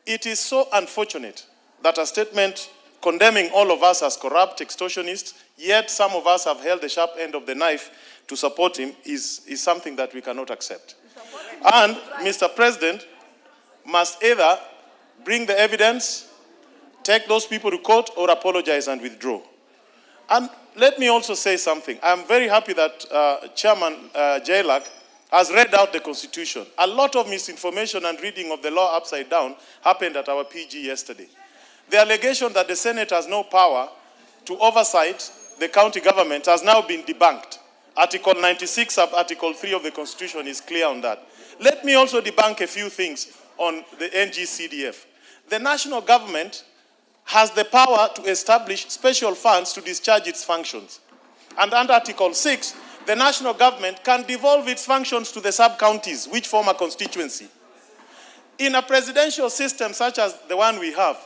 It is so unfortunate that a statement condemning all of us as corrupt extortionists, yet some of us have held the sharp end of the knife to support him, is something that we cannot accept. And Mr. President must either bring the evidence, take those people to court, or apologize and withdraw. And let me also say something. I'm very happy that Chairman Jailak has read out the Constitution. A lot of misinformation and reading of the law upside down happened at our PG yesterday. The allegation that the Senate has no power to oversight the county government has now been debunked. Article 96 of Article 3 of the Constitution is clear on that. Let me also debunk a few things on the NGCDF. The national government has the power to establish special funds to discharge its functions. And under Article 6, the national government can devolve its functions to the sub-counties, which form a constituency. In a presidential system such as the one we have,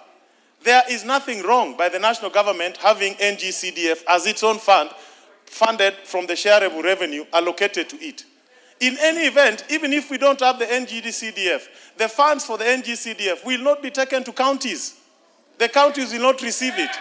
there is nothing wrong by the national government having NGCDF as its own fund, funded from the shareable revenue allocated to it. In any event, even if we don't have the NGCDF, the funds for the NGCDF will not be taken to counties. The counties will not receive it.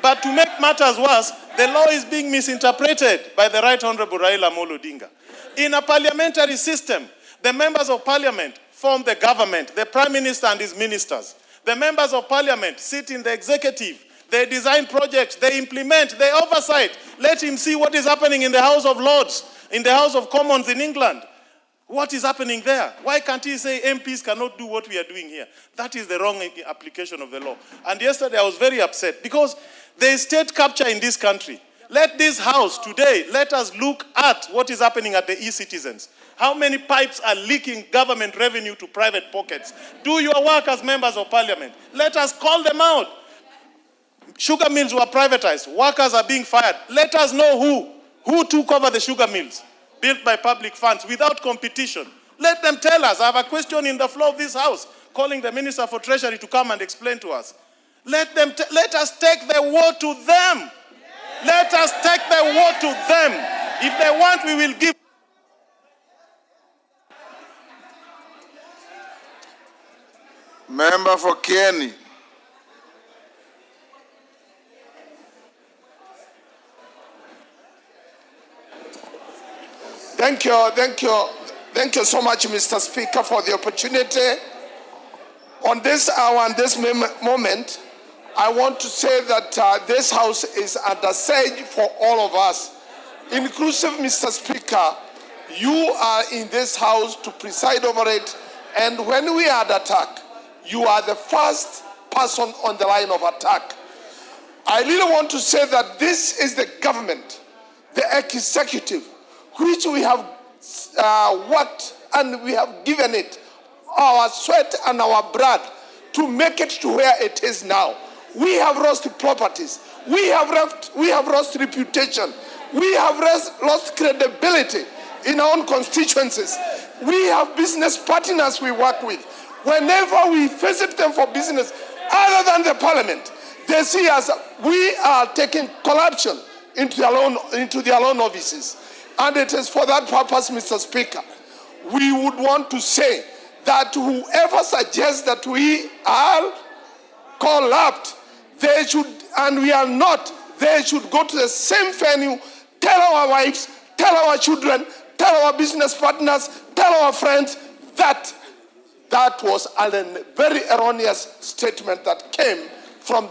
But to make matters worse, the law is being misinterpreted by the Right Honorable Raila Amolo Odinga. In a parliamentary system, the members of parliament form the government, the prime minister and his ministers. The members of parliament sit in the executive. They design projects, they implement, they oversight. Let him see what is happening in the House of Lords, in the House of Commons in England. What is happening there? Why can't he say MPs cannot do what we are doing here? That is the wrong application of the law. And yesterday I was very upset because there is state capture in this country. Let this house today, let us look at what is happening at the e-citizens. How many pipes are leaking government revenue to private pockets? Do your work as members of parliament. Let us call them out. Sugar mills were privatized. Workers are being fired. Let us know who took over the sugar mills built by public funds without competition. Let them tell us. I have a question in the floor of this house calling the Minister for Treasury to come and explain to us. Let us take the war to them. Let us take the war to them. If they want, we will give. Member for Kieni. Thank you so much, Mr. Speaker, for the opportunity. On this hour and this moment, I want to say that this House is under siege for all of us, inclusive, Mr. Speaker. You are in this House to preside over it, and when we are under attack, you are the first person on the line of attack. I really want to say that this is the government, the executive, which we have worked and we have given it our sweat and our blood to make it to where it is now. We have lost properties. We have lost reputation. We have lost credibility in our own constituencies. We have business partners we work with. Whenever we visit them for business, other than the parliament, they see us, we are taking corruption into their own offices. And it is for that purpose, Mr. Speaker, we would want to say that whoever suggests that we are corrupt, they should, and we are not, they should go to the same venue, tell our wives, tell our children, tell our business partners, tell our friends that that was a very erroneous statement that came from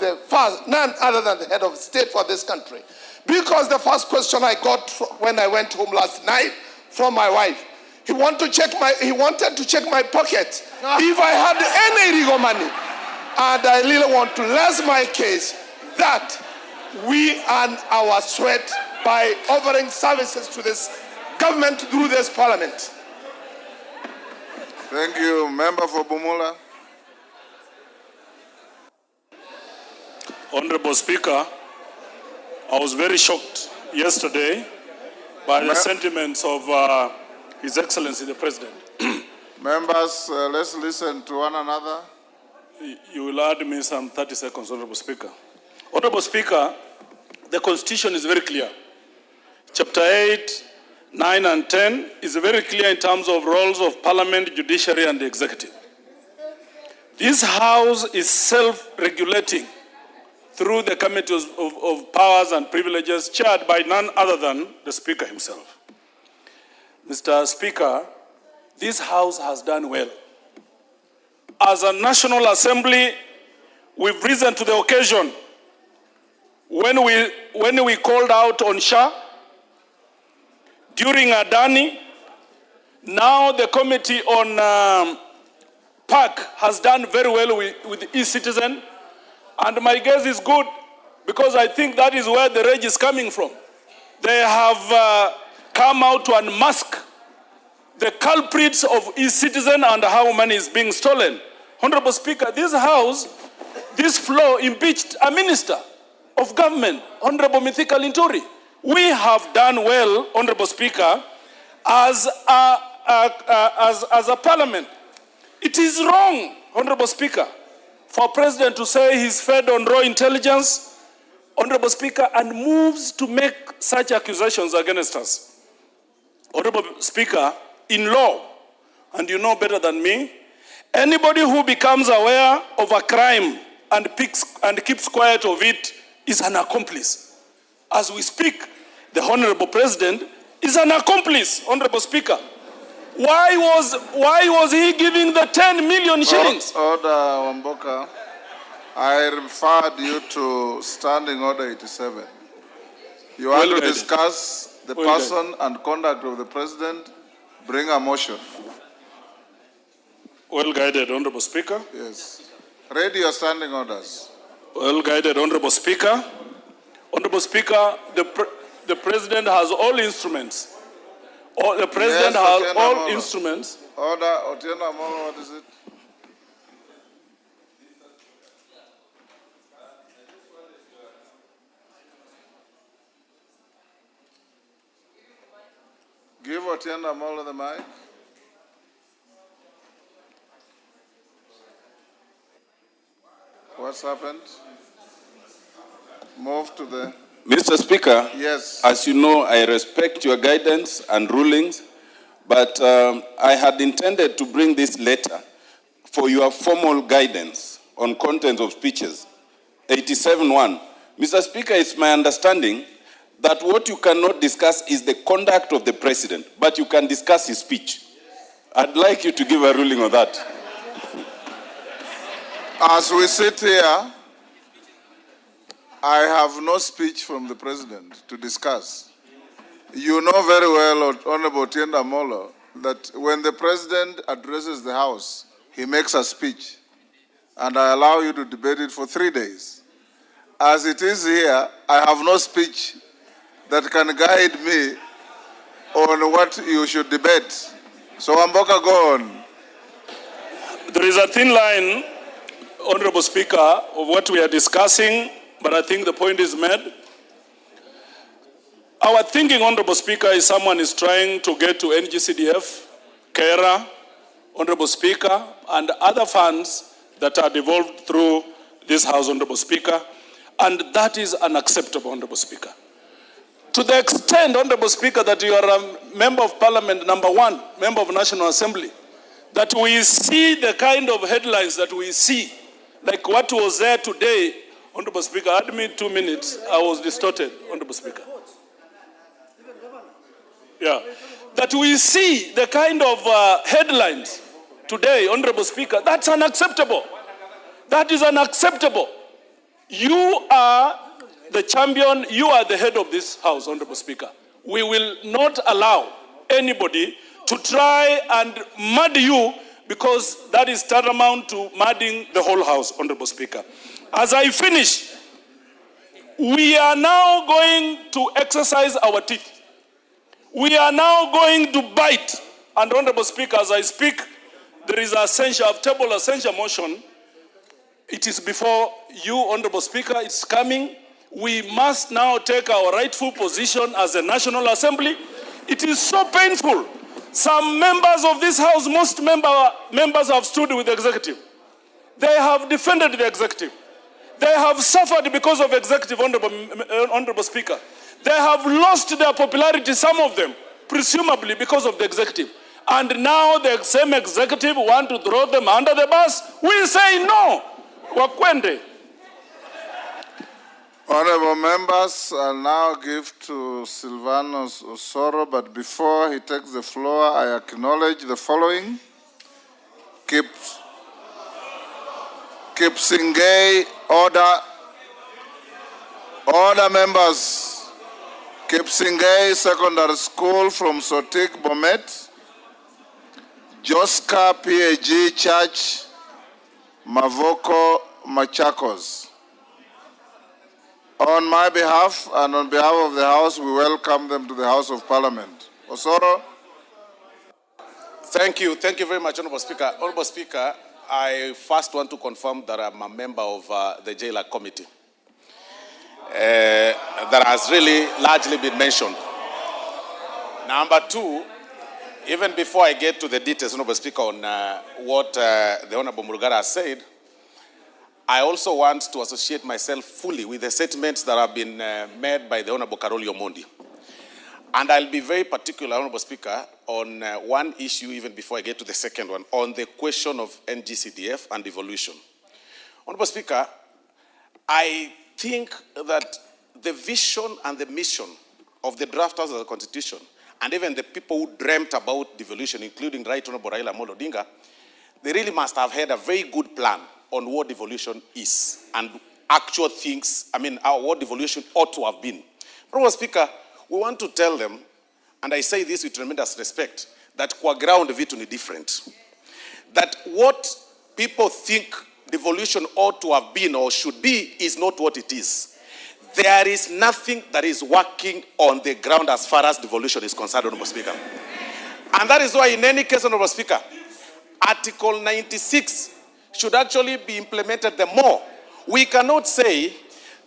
none other than the head of state for this country. Because the first question I got when I went home last night from my wife, he wanted to check my pocket if I had any illegal money. And I really want to rest my case that we earn our sweat by offering services to this government through this parliament. Thank you. Member for Bumula. Honorable Speaker, I was very shocked yesterday by the sentiments of His Excellency the President. Members, let's listen to one another. You will add me some 30 seconds, Honorable Speaker. Honorable Speaker, the Constitution is very clear. Chapter 8, 9 and 10 is very clear in terms of roles of Parliament, Judiciary and the Executive. This House is self-regulating through the committees of powers and privileges chaired by none other than the Speaker himself. Mr. Speaker, this House has done well. As a National Assembly, we've risen to the occasion. When we called out on Shah, during Adani, now the committee on PAC has done very well with e-citizen. And my guess is good. because I think that is where the rage is coming from. They have come out to unmask the culprits of e-citizen and how money is being stolen. Honorable Speaker, this House, this floor impeached a minister of government, Honorable Mithika Linturi. We have done well, Honorable Speaker, as a parliament. It is wrong, Honorable Speaker, for President to say he's fed on raw intelligence, Honorable Speaker, and moves to make such accusations against us. Honorable Speaker, in law, and you know better than me, anybody who becomes aware of a crime and keeps quiet of it is an accomplice. As we speak, the Honorable President is an accomplice, Honorable Speaker. Why was he giving the 10 million shillings? Order, Wamboka. I referred you to Standing Order 87. You want to discuss the person and conduct of the President? Bring a motion. Well guided, Honorable Speaker. Yes. Read your standing orders. Well guided, Honorable Speaker. Honorable Speaker, the President has all instruments. The President has all instruments. Order, Otieno Amolo, what is it? Give Otieno Amolo the mic. What's happened? Move to the... Mr. Speaker, yes. As you know, I respect your guidance and rulings, but I had intended to bring this letter for your formal guidance on content of speeches. 87.1. Mr. Speaker, it's my understanding that what you cannot discuss is the conduct of the President, but you can discuss his speech. I'd like you to give a ruling on that. As we sit here, I have no speech from the President to discuss. You know very well, Honorable Otieno Amolo, that when the President addresses the House, he makes a speech, and I allow you to debate it for 3 days. As it is here, I have no speech that can guide me on what you should debate. So, Amboka, go on. There is a thin line, Honorable Speaker, of what we are discussing, but I think the point is made. Our thinking, Honorable Speaker, is someone is trying to get to NGCDF, KERA, Honorable Speaker, and other funds that are devolved through this House, Honorable Speaker, and that is unacceptable, Honorable Speaker. To the extent, Honorable Speaker, that you are a member of Parliament, number one, member of National Assembly, that we see the kind of headlines that we see, like what was there today, Honorable Speaker, add me 2 minutes, I was distorted, Honorable Speaker. Yeah, that we see the kind of headlines today, Honorable Speaker, that's unacceptable. That is unacceptable. You are the champion, you are the head of this House, Honorable Speaker. We will not allow anybody to try and mud you, because that is tantamount to mudding the whole House, Honorable Speaker. As I finish, we are now going to exercise our teeth. We are now going to bite. And Honorable Speaker, as I speak, there is a table essential motion. It is before you, Honorable Speaker, it's coming. We must now take our rightful position as a National Assembly. It is so painful. Some members of this House, most members have stood with the executive. They have defended the executive. They have suffered because of executive, Honorable Speaker. They have lost their popularity, some of them, presumably because of the executive. And now the same executive want to throw them under the bus. We say no. Wakwende. Honorable members, I'll now give to Silvanus Osoro, but before he takes the floor, I acknowledge the following. Kipsingay, order. Order, members. Kipsingay Secondary School from Sotik, Bomet. Joska PAG Church, Mavoko, Machakos. On my behalf and on behalf of the House, we welcome them to the House of Parliament. Osoro. Thank you very much, Honorable Speaker. Honorable Speaker, I first want to confirm that I'm a member of the Jailer Committee. That has really largely been mentioned. Number two, even before I get to the details, Honorable Speaker, on what the Honorable Murugara has said, I also want to associate myself fully with the statements that have been made by the Honorable Karoli Omondi. And I'll be very particular, Honorable Speaker, on one issue even before I get to the second one, on the question of NGCDF and devolution. Honorable Speaker, I think that the vision and the mission of the drafters of the Constitution, and even the people who dreamt about devolution, including Right Honorable Raila Amolo Odinga, they really must have had a very good plan on what devolution is and actual things, what devolution ought to have been. Honorable Speaker, we want to tell them, and I say this with tremendous respect, that kwa ground vitu ni different. That what people think devolution ought to have been or should be is not what it is. There is nothing that is working on the ground as far as devolution is concerned, Honorable Speaker. And that is why in any case, Honorable Speaker, Article 96 should actually be implemented the more. We cannot say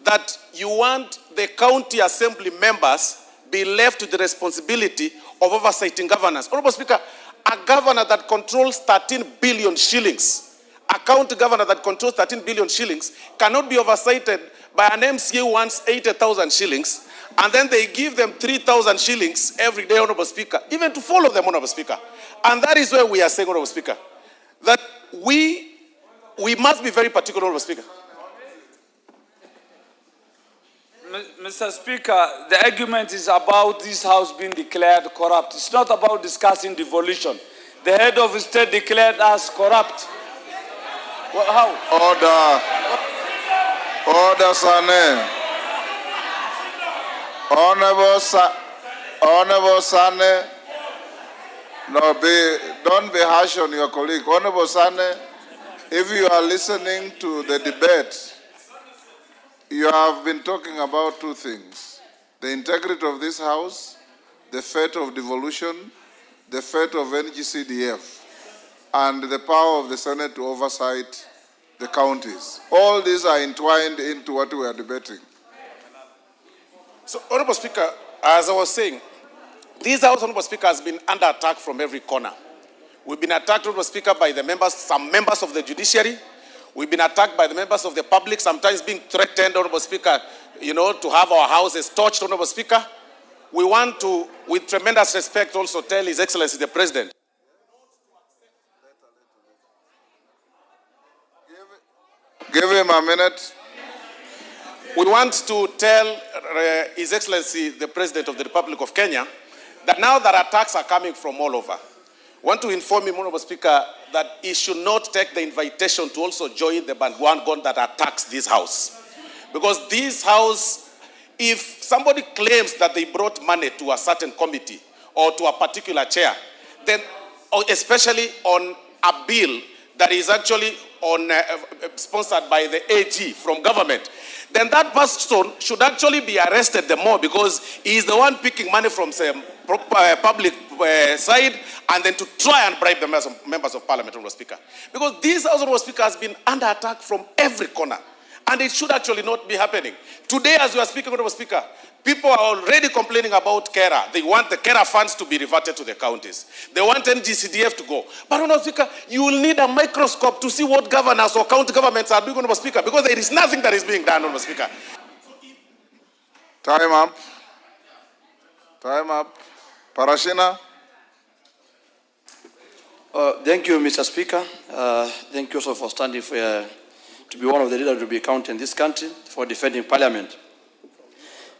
that you want the county assembly members be left with the responsibility of oversighting governance. Honorable Speaker, a governor that controls 13 billion shillings, a county governor that controls 13 billion shillings cannot be oversighted by an MCA who wants 80,000 shillings, and then they give them 3,000 shillings every day, Honorable Speaker, even to follow them, Honorable Speaker. And that is where we are saying, Honorable Speaker, that we must be very particular, Honorable Speaker. Mr. Speaker, the argument is about this house being declared corrupt. It's not about discussing devolution. The head of state declared us corrupt. Well, how? Order, Sane. Honorable Sane. No, don't be harsh on your colleague. Honorable Sane, if you are listening to the debate, you have been talking about two things: the integrity of this house, the fate of devolution, the fate of NGCDF, and the power of the Senate to oversight the counties. All these are entwined into what we are debating. So, Honorable Speaker, as I was saying, this House, Honorable Speaker, has been under attack from every corner. We've been attacked, Honorable Speaker, by the members, some members of the judiciary. We've been attacked by the members of the public, sometimes being threatened, Honorable Speaker, to have our houses torched, Honorable Speaker. We want to, with tremendous respect, also tell His Excellency the President. Give him a minute. We want to tell His Excellency the President of the Republic of Kenya that now that attacks are coming from all over, I want to inform him, Honorable Speaker, that he should not take the invitation to also join the bandwagon that attacks this house. Because this house, if somebody claims that they brought money to a certain committee or to a particular chair, then especially on a bill that is actually sponsored by the AG from government, then that person should actually be arrested the more, because he is the one picking money from some public side and then to try and bribe the members of Parliament, Honorable Speaker. Because this House, Honorable Speaker, has been under attack from every corner. And it should actually not be happening. Today, as we are speaking, Honorable Speaker, people are already complaining about KERA. They want the KERA funds to be reverted to the counties. They want NGCDF to go. But, Honorable Speaker, you will need a microscope to see what governors or county governments are doing, Honorable Speaker, because there is nothing that is being done, Honorable Speaker. Time up. Time up. Parashina. Thank you, Mr. Speaker. Thank you also for standing for to be one of the leaders to be counted in this country for defending Parliament.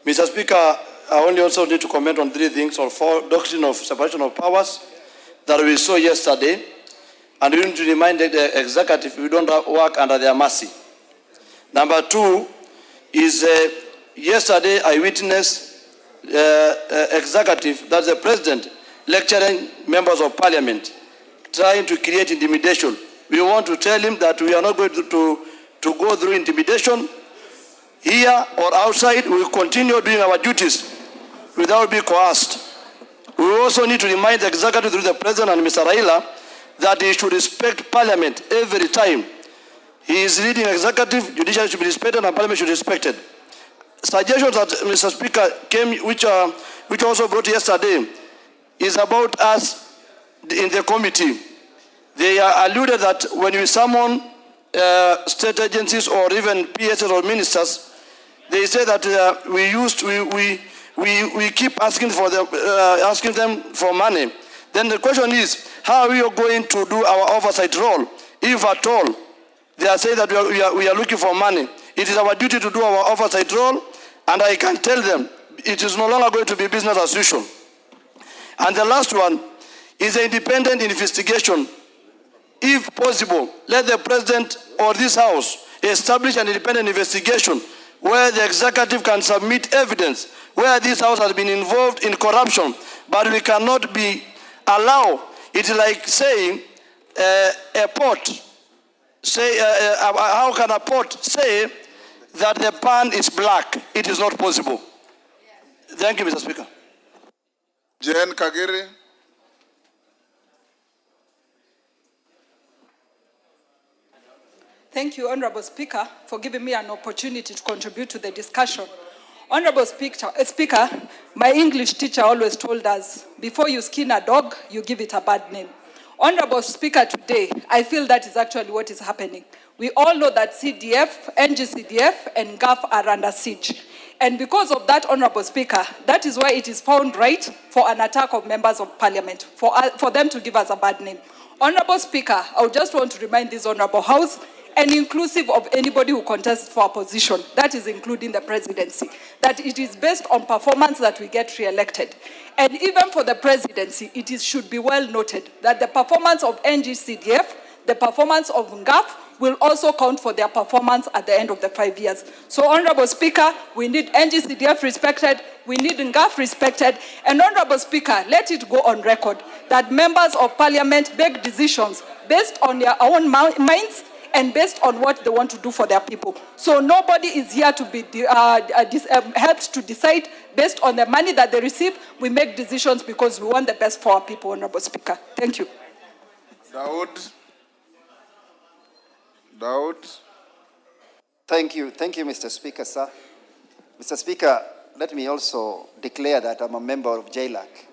Mr. Speaker, I only also need to comment on three things, or four: doctrine of separation of powers that we saw yesterday, and we need to remind the executive we don't work under their mercy. Number two is yesterday I witnessed executive, that's the president, lecturing members of Parliament, trying to create intimidation. We want to tell him that we are not going to go through intimidation. Here or outside, we will continue doing our duties without being coerced. We also need to remind the executive through the President and Mr. Raila that he should respect Parliament every time. He is leading executive, judiciary should be respected, and Parliament should be respected. Suggestions that Mr. Speaker came, which also brought yesterday, is about us in the committee. They alluded that when we summon state agencies or even PSs or ministers, they say that we keep asking them for money. Then the question is, how are we going to do our oversight role, if at all? They are saying that we are looking for money. It is our duty to do our oversight role, and I can tell them it is no longer going to be business as usual. And the last one is an independent investigation. If possible, let the President or this House establish an independent investigation where the executive can submit evidence where this House has been involved in corruption, but we cannot allow. It's like saying a pot. How can a pot say that the pan is black? It is not possible. Thank you, Mr. Speaker. Jane Kagiri. Thank you, Honorable Speaker, for giving me an opportunity to contribute to the discussion. Honorable Speaker, my English teacher always told us, before you skin a dog, you give it a bad name. Honorable Speaker, today, I feel that is actually what is happening. We all know that CDF, NGCDF, and GAF are under siege. And because of that, Honorable Speaker, that is why it is found right for an attack of members of Parliament, for them to give us a bad name. Honorable Speaker, I would just want to remind this Honorable House, and inclusive of anybody who contests for a position, that is including the presidency, that it is based on performance that we get re-elected. And even for the presidency, should be well noted that the performance of NGCDF, the performance of NGAF, will also count for their performance at the end of the 5 years. So, Honorable Speaker, we need NGCDF respected, we need NGAF respected, and Honorable Speaker, let it go on record that members of Parliament make decisions based on their own minds and based on what they want to do for their people. So nobody is here to be helped to decide based on the money that they receive. We make decisions because we want the best for our people, Honorable Speaker. Thank you. Daud. Thank you, Mr. Speaker, sir. Mr. Speaker, let me also declare that I'm a member of JLAC,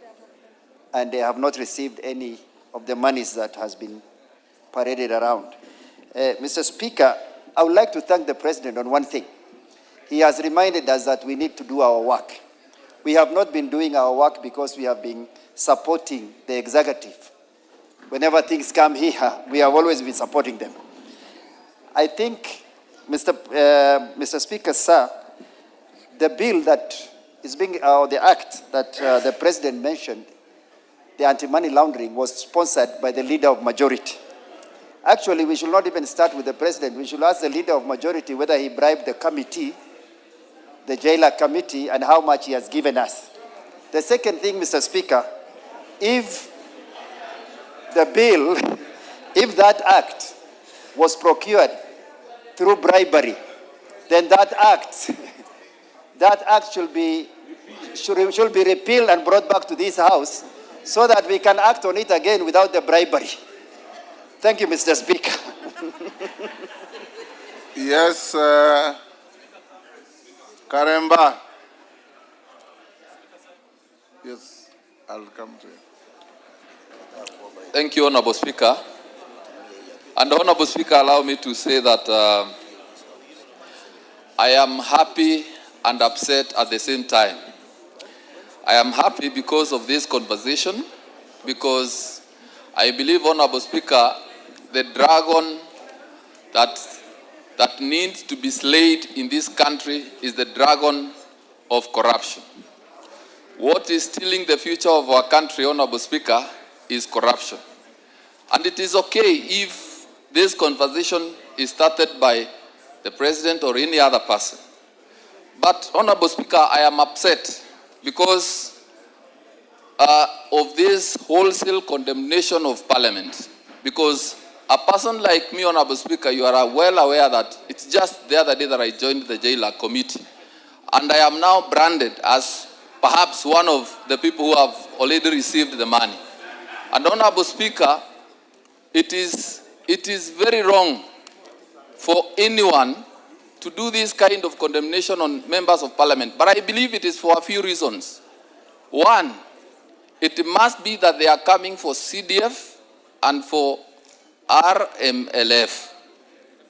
and they have not received any of the monies that has been paraded around. Mr. Speaker, I would like to thank the President on one thing. He has reminded us that we need to do our work. We have not been doing our work because we have been supporting the executive. Whenever things come here, we have always been supporting them. I think, Mr. Speaker, sir, the bill that is the act that the President mentioned, the anti-money laundering, was sponsored by the Leader of Majority. Actually, we should not even start with the President. We should ask the Leader of Majority whether he bribed the committee, the JLAC committee, and how much he has given us. The second thing, Mr. Speaker, if that act was procured through bribery, then that act should be repealed and brought back to this House so that we can act on it again without the bribery. Thank you, Mr. Speaker. Yes, Karemba. Yes, I'll come to you. Thank you, Honorable Speaker. And Honorable Speaker, allow me to say that I am happy and upset at the same time. I am happy because of this conversation, because I believe, Honorable Speaker, the dragon that needs to be slayed in this country is the dragon of corruption. What is stealing the future of our country, Honorable Speaker, is corruption. And it is okay if this conversation is started by the President or any other person. But, Honorable Speaker, I am upset because of this wholesale condemnation of Parliament. Because a person like me, Honorable Speaker, you are well aware that it's just the other day that I joined the JLAC committee. And I am now branded as perhaps one of the people who have already received the money. And Honorable Speaker, it is very wrong for anyone to do this kind of condemnation on members of parliament. But I believe it is for a few reasons. One, it must be that they are coming for CDF and for RMLF.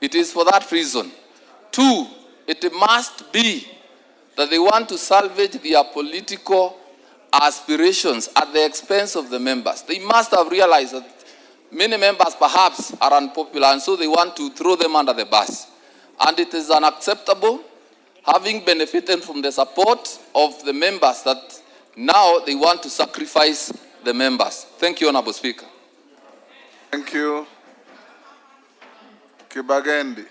It is for that reason. Two, it must be that they want to salvage their political aspirations at the expense of the members. They must have realized that many members perhaps are unpopular, and so they want to throw them under the bus. And it is unacceptable, having benefited from the support of the members, that now they want to sacrifice the members. Thank you, Honorable Speaker. Thank you. Kibagendi.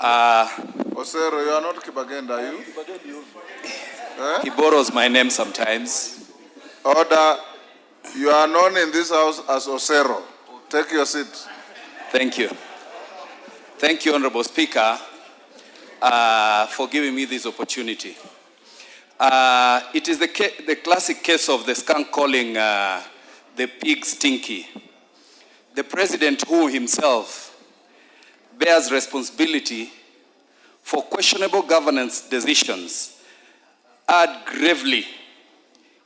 Osero, you are not Kibagendi, are you? He borrows my name sometimes. Order. You are known in this house as Osero. Take your seat. Thank you. Thank you, Honorable Speaker, for giving me this opportunity. It is the classic case of the skunk calling the pig stinky. The president, who himself bears responsibility for questionable governance decisions, erred gravely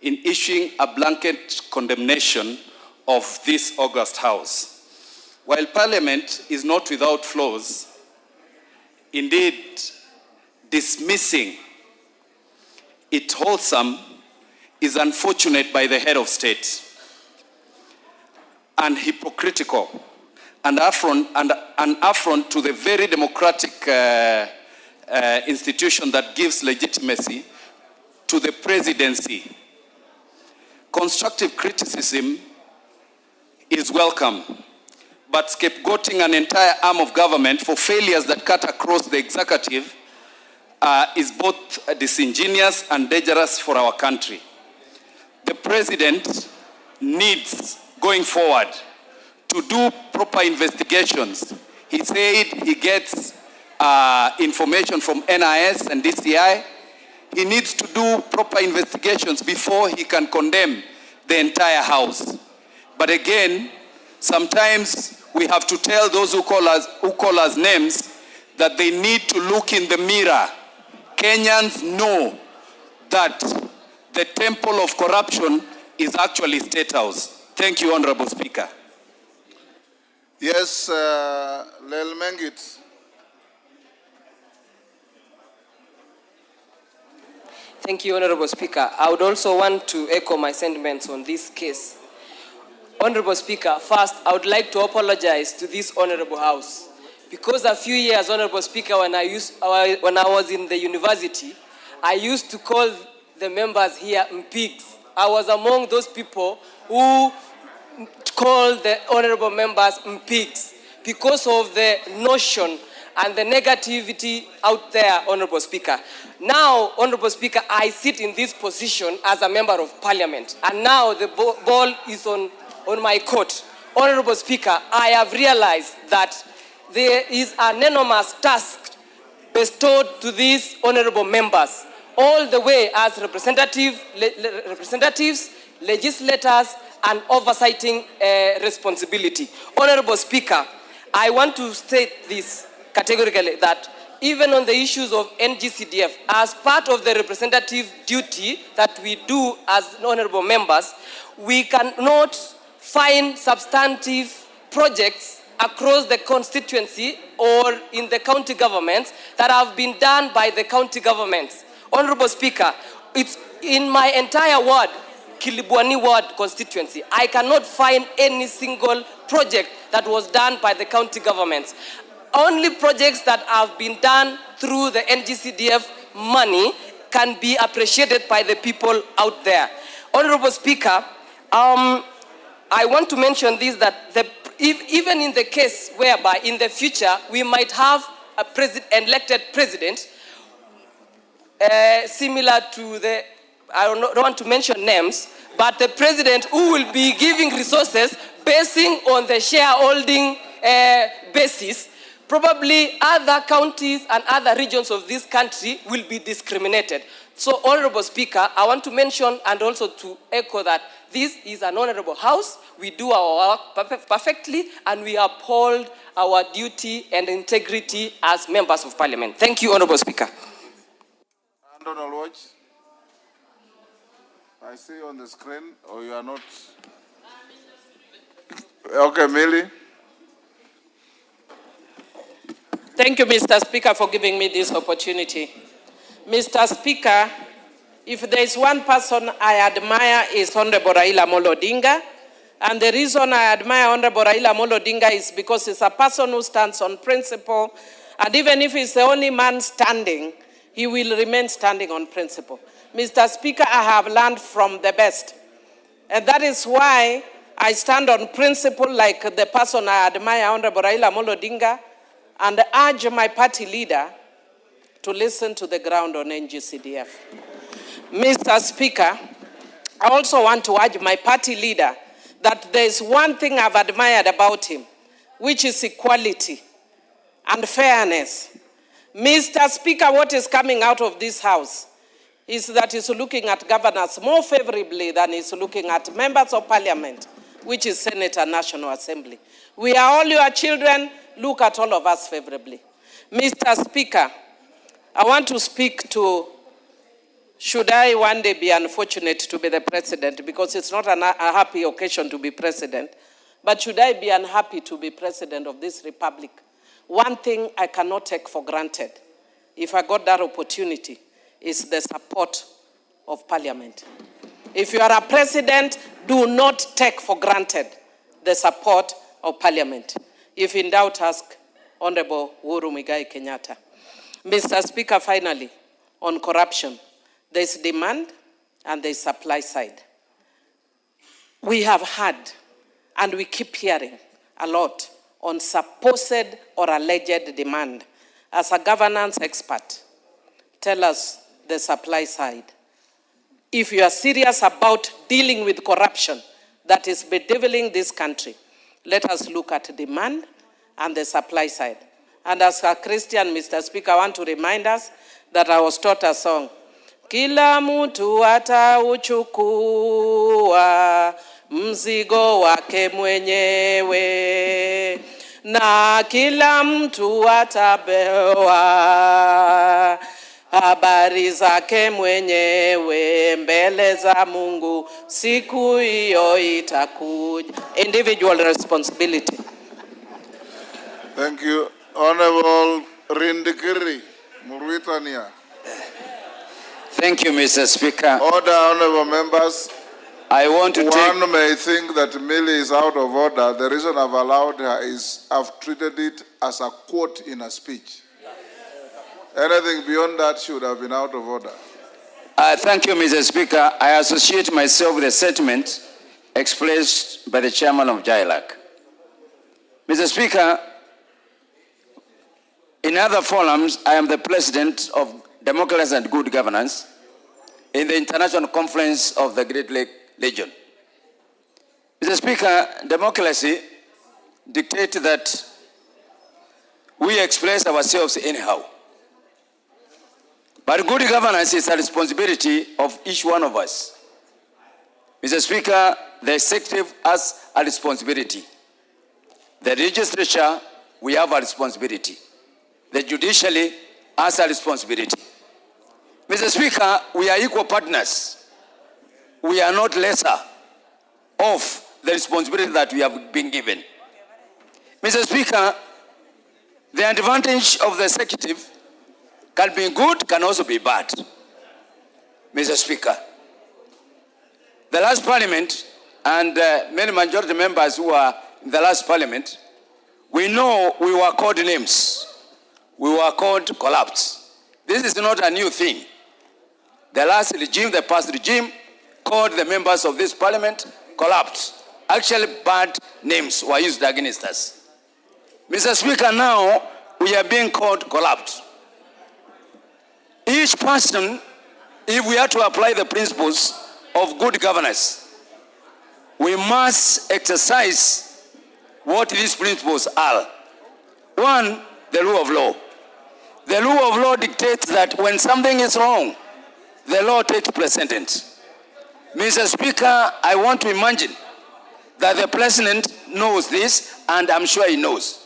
in issuing a blanket condemnation of this august House. While Parliament is not without flaws, indeed, dismissing it wholesome is unfortunate by the head of state, and hypocritical, and an affront to the very democratic institution that gives legitimacy to the presidency. Constructive criticism is welcome, but scapegoating an entire arm of government for failures that cut across the executive is both disingenuous and dangerous for our country. The president needs, going forward, to do proper investigations. He said he gets information from NIS and DCI. He needs to do proper investigations before he can condemn the entire House. But again, sometimes we have to tell those who call us names that they need to look in the mirror. Kenyans know that the temple of corruption is actually State House. Thank you, Honorable Speaker. Yes, Lel Mengit. Thank you, Honorable Speaker. I would also want to echo my sentiments on this case. Honorable Speaker, first, I would like to apologize to this Honorable House. Because a few years, Honorable Speaker, when I was in the university, I used to call the members here pigs. I was among those people who call the honorable members pigs because of the notion and the negativity out there, Honorable Speaker. Now, Honorable Speaker, I sit in this position as a member of Parliament, and now the ball is on my court. Honorable Speaker, I have realized that there is an enormous task bestowed to these honorable members, all the way as representatives, legislators, and oversighting responsibility. Honorable Speaker, I want to state this categorically, that even on the issues of NGCDF, as part of the representative duty that we do as honorable members, we cannot find substantive projects across the constituency or in the county governments that have been done by the county governments. Honorable Speaker, it's in my entire ward, Kilibwani ward constituency, I cannot find any single project that was done by the county governments. Only projects that have been done through the NGCDF money can be appreciated by the people out there. Honorable Speaker, I want to mention this, that even in the case whereby in the future we might have a elected president similar to the, I don't want to mention names, but the president who will be giving resources basing on the shareholding basis, probably other counties and other regions of this country will be discriminated. So, Honorable Speaker, I want to mention and also to echo that this is an honorable house. We do our work perfectly, and we uphold our duty and integrity as members of parliament. Thank you, Honorable Speaker. Donald Watch, I see on the screen, or you are not? Okay, Millie. Thank you, Mr. Speaker, for giving me this opportunity. Mr. Speaker, if there is one person I admire is Honorable Raila Amolo Odinga. And the reason I admire Honorable Raila Amolo Odinga is because he's a person who stands on principle. And even if he's the only man standing, he will remain standing on principle. Mr. Speaker, I have learned from the best. And that is why I stand on principle like the person I admire, Honorable Raila Amolo Odinga, and urge my party leader to listen to the ground on NGCDF. Mr. Speaker, I also want to urge my party leader that there is one thing I've admired about him, which is equality and fairness. Mr. Speaker, what is coming out of this house is that he's looking at governors more favorably than he's looking at members of parliament, which is Senate and National Assembly. We are all your children. Look at all of us favorably. Mr. Speaker, I want to speak to, should I one day be unfortunate to be the president, because it's not a happy occasion to be president, but should I be unhappy to be president of this republic, one thing I cannot take for granted, if I got that opportunity, is the support of parliament. If you are a president, do not take for granted the support of parliament. If in doubt, ask Honorable Uhuru Muigai Kenyatta. Mr. Speaker, finally, on corruption, there is demand and there is supply side. We have had, and we keep hearing a lot on supposed or alleged demand. As a governance expert, tell us the supply side. If you are serious about dealing with corruption that is bedeviling this country, let us look at demand and the supply side. And as a Christian, Mr. Speaker, I want to remind us that I was taught a song. Kila mtu atauchukua mzigo wake mwenyewe, na kila mtu atapewa habari zake mwenyewe mbele za Mungu, siku hiyo itakuja. Individual responsibility. Thank you. Honorable Rindikiri Murwitania. Thank you, Mr. Speaker. Order, honorable members. I want to One may think that Millie is out of order. The reason I've allowed her is I've treated it as a quote in a speech. Anything beyond that should have been out of order. Thank you, Mr. Speaker. I associate myself with the statement expressed by the chairman of JILAC. Mr. Speaker, in other forums, I am the president of Democracy and Good Governance in the International Conference of the Great Lake Region. Mr. Speaker, democracy dictates that we express ourselves anyhow. But good governance is a responsibility of each one of us. Mr. Speaker, the executive has a responsibility. The legislature, we have a responsibility. The judiciary has a responsibility. Mr. Speaker, we are equal partners. We are not lesser of the responsibility that we have been given. Mr. Speaker, the advantage of the executive can be good, can also be bad. Mr. Speaker, the last parliament and many majority members who are in the last parliament, we know we were called names. We were called collapse. This is not a new thing. The last regime, the past regime, called the members of this parliament collapse. Actually, bad names were used against us. Mr. Speaker, now we are being called collapse. Each person, if we are to apply the principles of good governance, we must exercise what these principles are. One, the rule of law. The rule of law dictates that when something is wrong, the law takes precedence. Mr. Speaker, I want to imagine that the President knows this, and I'm sure he knows.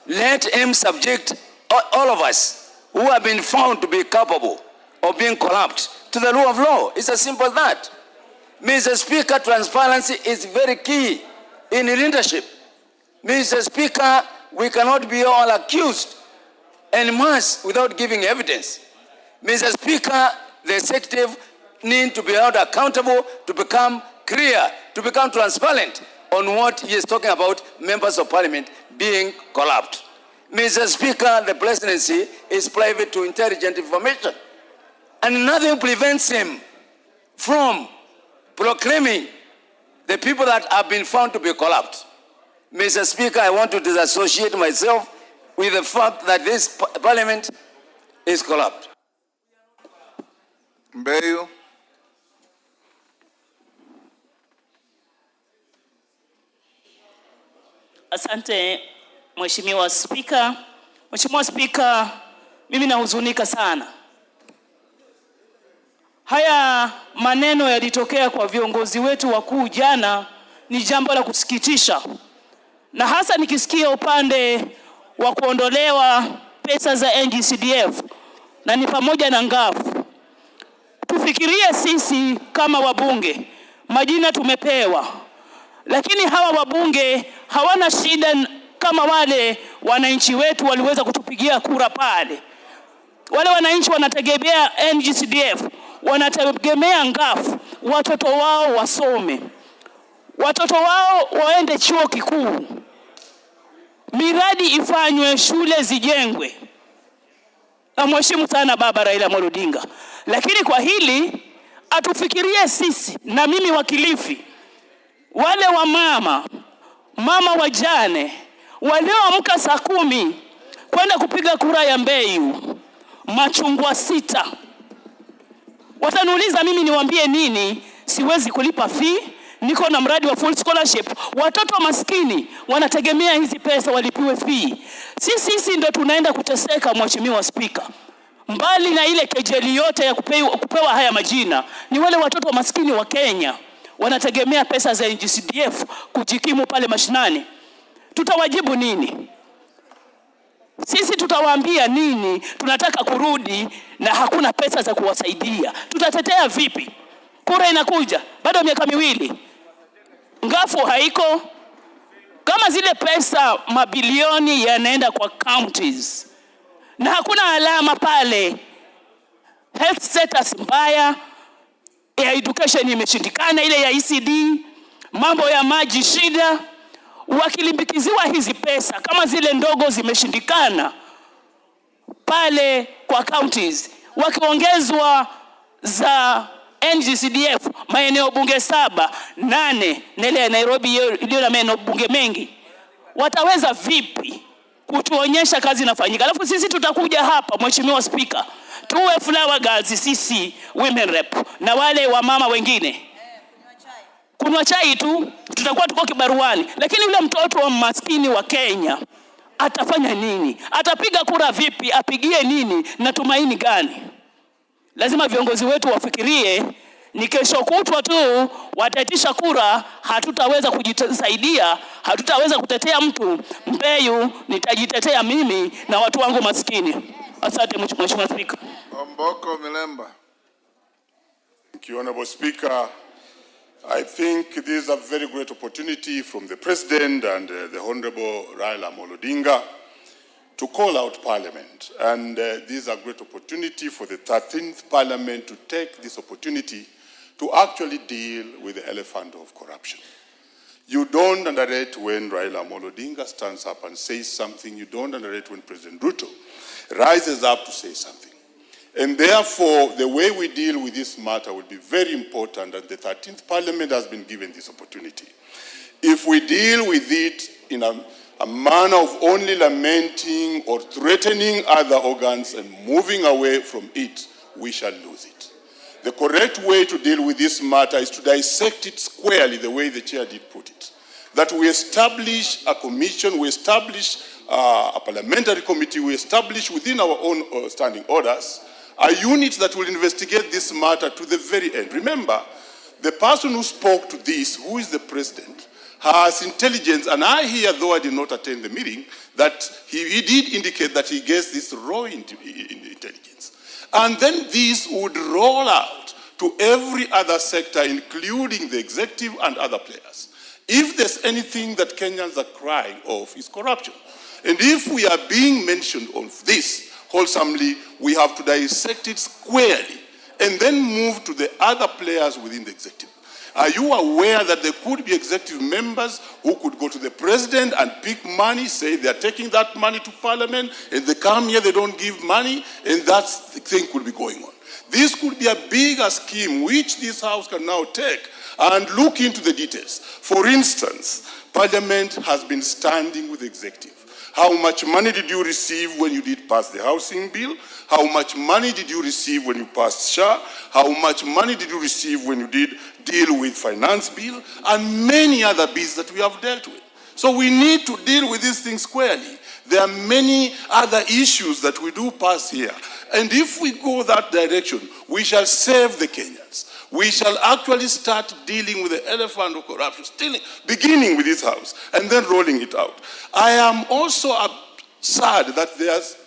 Let him subject all of us who have been found to be culpable of being corrupt to the rule of law. It's as simple as that. Mr. Speaker, transparency is very key in leadership. Mr. Speaker, we cannot be all accused en masse without giving evidence. Mr. Speaker, the executive need to be held accountable, to become clear, to become transparent on what he is talking about, members of parliament being corrupt. Mr. Speaker, the presidency is private to intelligent information, and nothing prevents him from proclaiming the people that have been found to be corrupt. Mr. Speaker, I want to disassociate myself with the fact that this parliament is corrupt. Mbeyu. Asante Mheshimiwa Spika. Mheshimiwa Spika, mimi nahuzunika sana. Haya maneno yalitokea kwa viongozi wetu wakuu jana, ni jambo la kusikitisha. Na hasa nikisikia upande wa kuondolewa pesa za NGCDF na ni pamoja na ngafu. Tufikirie sisi kama wabunge, majina tumepewa. Lakini hawa wabunge hawana shida kama wale wananchi wetu waliweza kutupigia kura pale. Wale wananchi wanategemea NGCDF, wanategemea ngafu, watoto wao wasome, watoto wao waende chuo kikuu, miradi ifanywe, shule zijengwe. Na mheshimu sana baba Raila Amolo Odinga. Lakini kwa hili atufikirie sisi, na mimi wakilifi, wale wa mama wajane, walioamka saa 10 kwenda kupiga kura ya Mbeyu, machungwa 6. Wataniuliza mimi niwaambie nini? Siwezi kulipa fee, niko na mradi wa full scholarship. Watoto maskini wanategemea hizi pesa walipiwe fee. Sisi ndio tunaenda kuteseka, Mheshimiwa Spika. Mbali na ile kejeli yote ya kupewa haya majina, ni wale watoto maskini wa Kenya wanategemea pesa za NGCDF kujikimu pale mashinani. Tutawajibu nini? Sisi tutawaambia nini? Tunataka kurudi na hakuna pesa za kuwasaidia. Tutatetea vipi? Kura inakuja, bado miaka 2. Ngafu haiko. Kama zile pesa mabilioni yanaenda kwa counties na hakuna alama pale, health status mbaya, ya education imeshindikana, ile ya ECD, mambo ya maji shida. Wakilimbikiziwa hizi pesa kama zile ndogo zimeshindikana pale kwa counties, wakiongezwa za NGCDF maeneo bunge 7, 8 na ile ya Nairobi iliyo na maeneo bunge mengi, wataweza vipi kutuonyesha kazi inafanyika? Alafu sisi tutakuja hapa, Mheshimiwa Speaker, tuwe flower girls sisi women rep na wale wa mama wengine kunywa chai tu, tutakuwa tuko kibaruani. Lakini yule mtoto wa maskini wa Kenya atafanya nini? Atapiga kura vipi? Apigie nini na tumaini gani? Lazima viongozi wetu wafikirie, ni kesho kutwa tu wataitisha kura, hatutaweza kujisaidia, hatutaweza kutetea mtu. Mbeyu nitajitetea mimi na watu wangu maskini. Asante Mheshimiwa Speaker. Omboko Milemba. Thank you, Honorable Speaker. I think this is a very great opportunity from the President and the Honorable Raila Amolo Odinga to call out Parliament. And this is a great opportunity for the 13th Parliament to take this opportunity to actually deal with the elephant of corruption. You don't underrate when Raila Amolo Odinga stands up and says something. You don't underrate when President Ruto rises up to say something. And therefore, the way we deal with this matter will be very important, and the 13th Parliament has been given this opportunity. If we deal with it in a manner of only lamenting or threatening other organs and moving away from it, we shall lose it. the correct way to deal with this matter is to dissect it squarely the way the chair did put it. That we establish a commission, we establish a parliamentary committee, we establish within our own standing orders a unit that will investigate this matter to the very end. Remember, the person who spoke to this, who is the president, has intelligence, and I hear, though I did not attend the meeting, that he did indicate that he gets this raw intelligence. And then this would roll out to every other sector, including the executive and other players. If there's anything that Kenyans are crying of, is corruption. And if we are being mentioned on this wholesomely, we have to dissect it squarely and then move to the other players within the executive. Are you aware that there could be executive members who could go to the president and pick money, say they're taking that money to parliament, and they come here, they don't give money, and that thing could be going on. This could be a bigger scheme which this house can now take and look into the details. For instance, parliament has been standing with the executive. How much money did you receive when you did pass the housing bill? How much money did you receive when you passed SHA? How much money did you receive when you did deal with finance bill? And many other bills that we have dealt with. So we need to deal with these things squarely. There are many other issues that we do pass here. And if we go that direction, we shall save the Kenyans. We shall actually start dealing with the elephant of corruption, beginning with this house, and then rolling it out. I am also sad that there's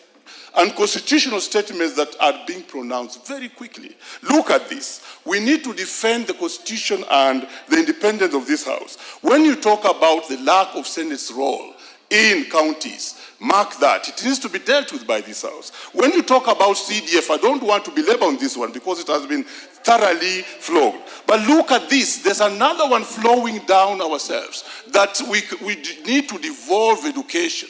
unconstitutional statements that are being pronounced very quickly. Look at this. We need to defend the Constitution and the independence of this house. When you talk about the lack of Senate's role in counties, mark that. It needs to be dealt with by this house. When you talk about CDF, I don't want to belabor on this one because it has been thoroughly flogged. But look at this. There's another one flowing down ourselves, that we need to devolve education.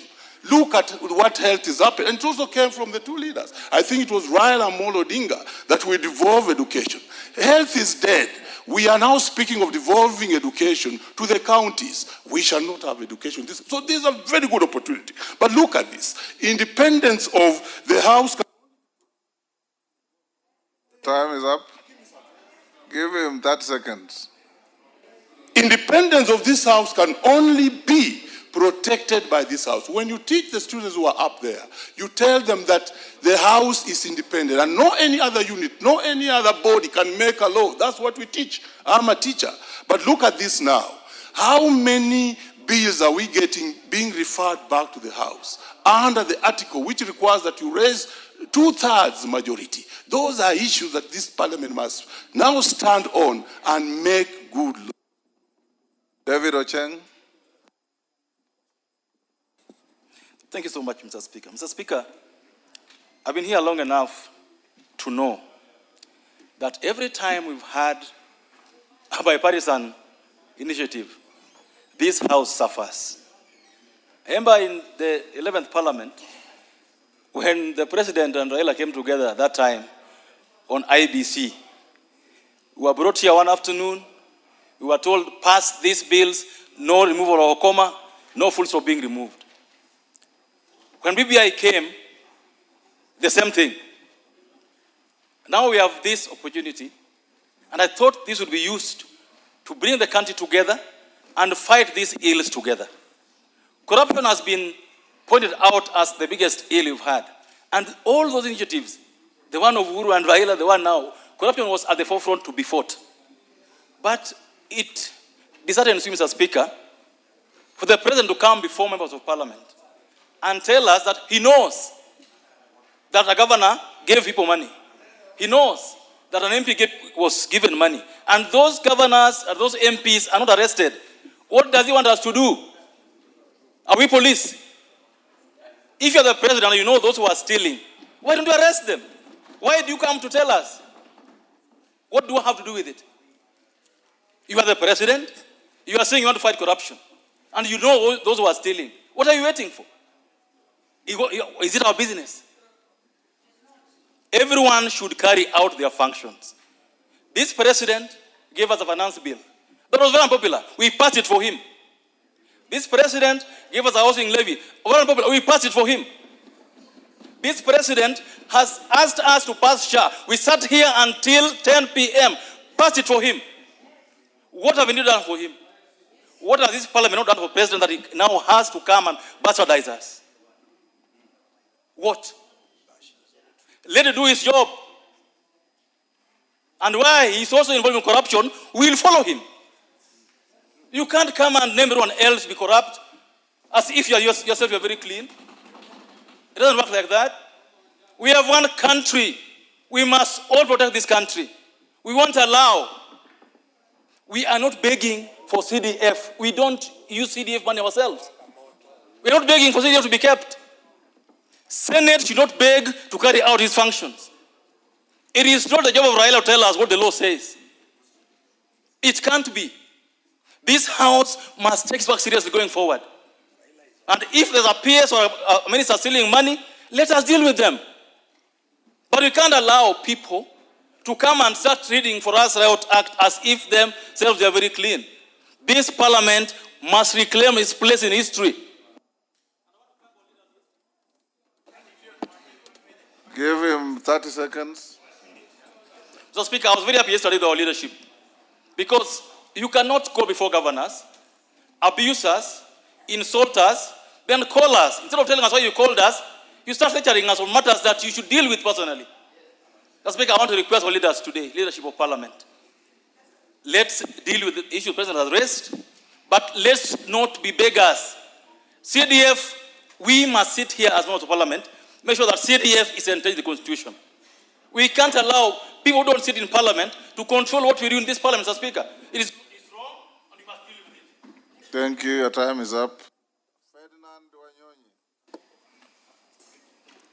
Look at what health is happening. And it also came from the two leaders. I think it was Raila Amolo Odinga that we devolve education. Health is dead. We are now speaking of devolving education to the counties. We shall not have education. So this is a very good opportunity. But look at this. Independence of the house. Time is up. Give him 30 seconds. Independence of this house can only be protected by this house. When you teach the students who are up there, you tell them that the house is independent and no any other unit, no any other body can make a law. That's what we teach. I'm a teacher. But look at this now. How many bills are we getting being referred back to the house under the article which requires that you raise 2/3 majority? Those are issues that this parliament must now stand on and make good law. David Ocheng. Thank you so much, Mr. Speaker. Mr. Speaker, I've been here long enough to know that every time we've had a bipartisan initiative, this house suffers. I remember in the 11th Parliament, when the President and Raila came together at that time on IBC, we were brought here one afternoon, we were told, pass these bills, no removal of a comma, no full stop being removed. When BBI came, the same thing. Now we have this opportunity, and I thought this would be used to bring the country together and fight these ills together. Corruption has been pointed out as the biggest ill we've had. And all those initiatives, the one of Uhuru and Raila, the one now, corruption was at the forefront to be fought. But it disheartens me, Mr. Speaker, for the President to come before members of Parliament and tell us that he knows that a governor gave people money. He knows that an MP was given money. And those governors, those MPs are not arrested. What does he want us to do? Are we police? If you're the president and you know those who are stealing, why don't you arrest them? Why do you come to tell us? What do I have to do with it? You are the president. You are saying you want to fight corruption. And you know those who are stealing. What are you waiting for? Is it our business? Everyone should carry out their functions. This president gave us a finance bill. That was very unpopular. We passed it for him. This president gave us a housing levy. Very unpopular. We passed it for him. This president has asked us to pass SHA. We sat here until 10 p.m. Passed it for him. What have we done for him? What has this parliament not done for president that he now has to come and bastardize us? What? Let him do his job. And why he's also involved in corruption, we will follow him. You can't come and name everyone else to be corrupt as if yourself you're very clean. It doesn't work like that. We have one country. We must all protect this country. We won't allow. We are not begging for CDF. We don't use CDF money ourselves. We're not begging for CDF to be kept. Senate should not beg to carry out his functions. It is not the job of Raila to tell us what the law says. It can't be. This House must take back seriously going forward. And if there's a PS or a minister stealing money, let us deal with them. But we can't allow people to come and start reading for us Riot Act as if themselves they are very clean. This parliament must reclaim its place in history. Give him 30 seconds. So, Speaker, I was very happy yesterday with our leadership. Because you cannot go before governors, abuse us, insult us, then call us. Instead of telling us why you called us, you start lecturing us on matters that you should deal with personally. Mr. Speaker, I want to request our leaders today, leadership of Parliament. Let's deal with the issue the President has raised, but let's not be beggars. CDF, we must sit here as members of Parliament, make sure that CDF is entered in the Constitution. We can't allow people who don't sit in Parliament to control what we do in this Parliament, Mr. Speaker. It's wrong, and we must deal with it. Thank you. Your time is up.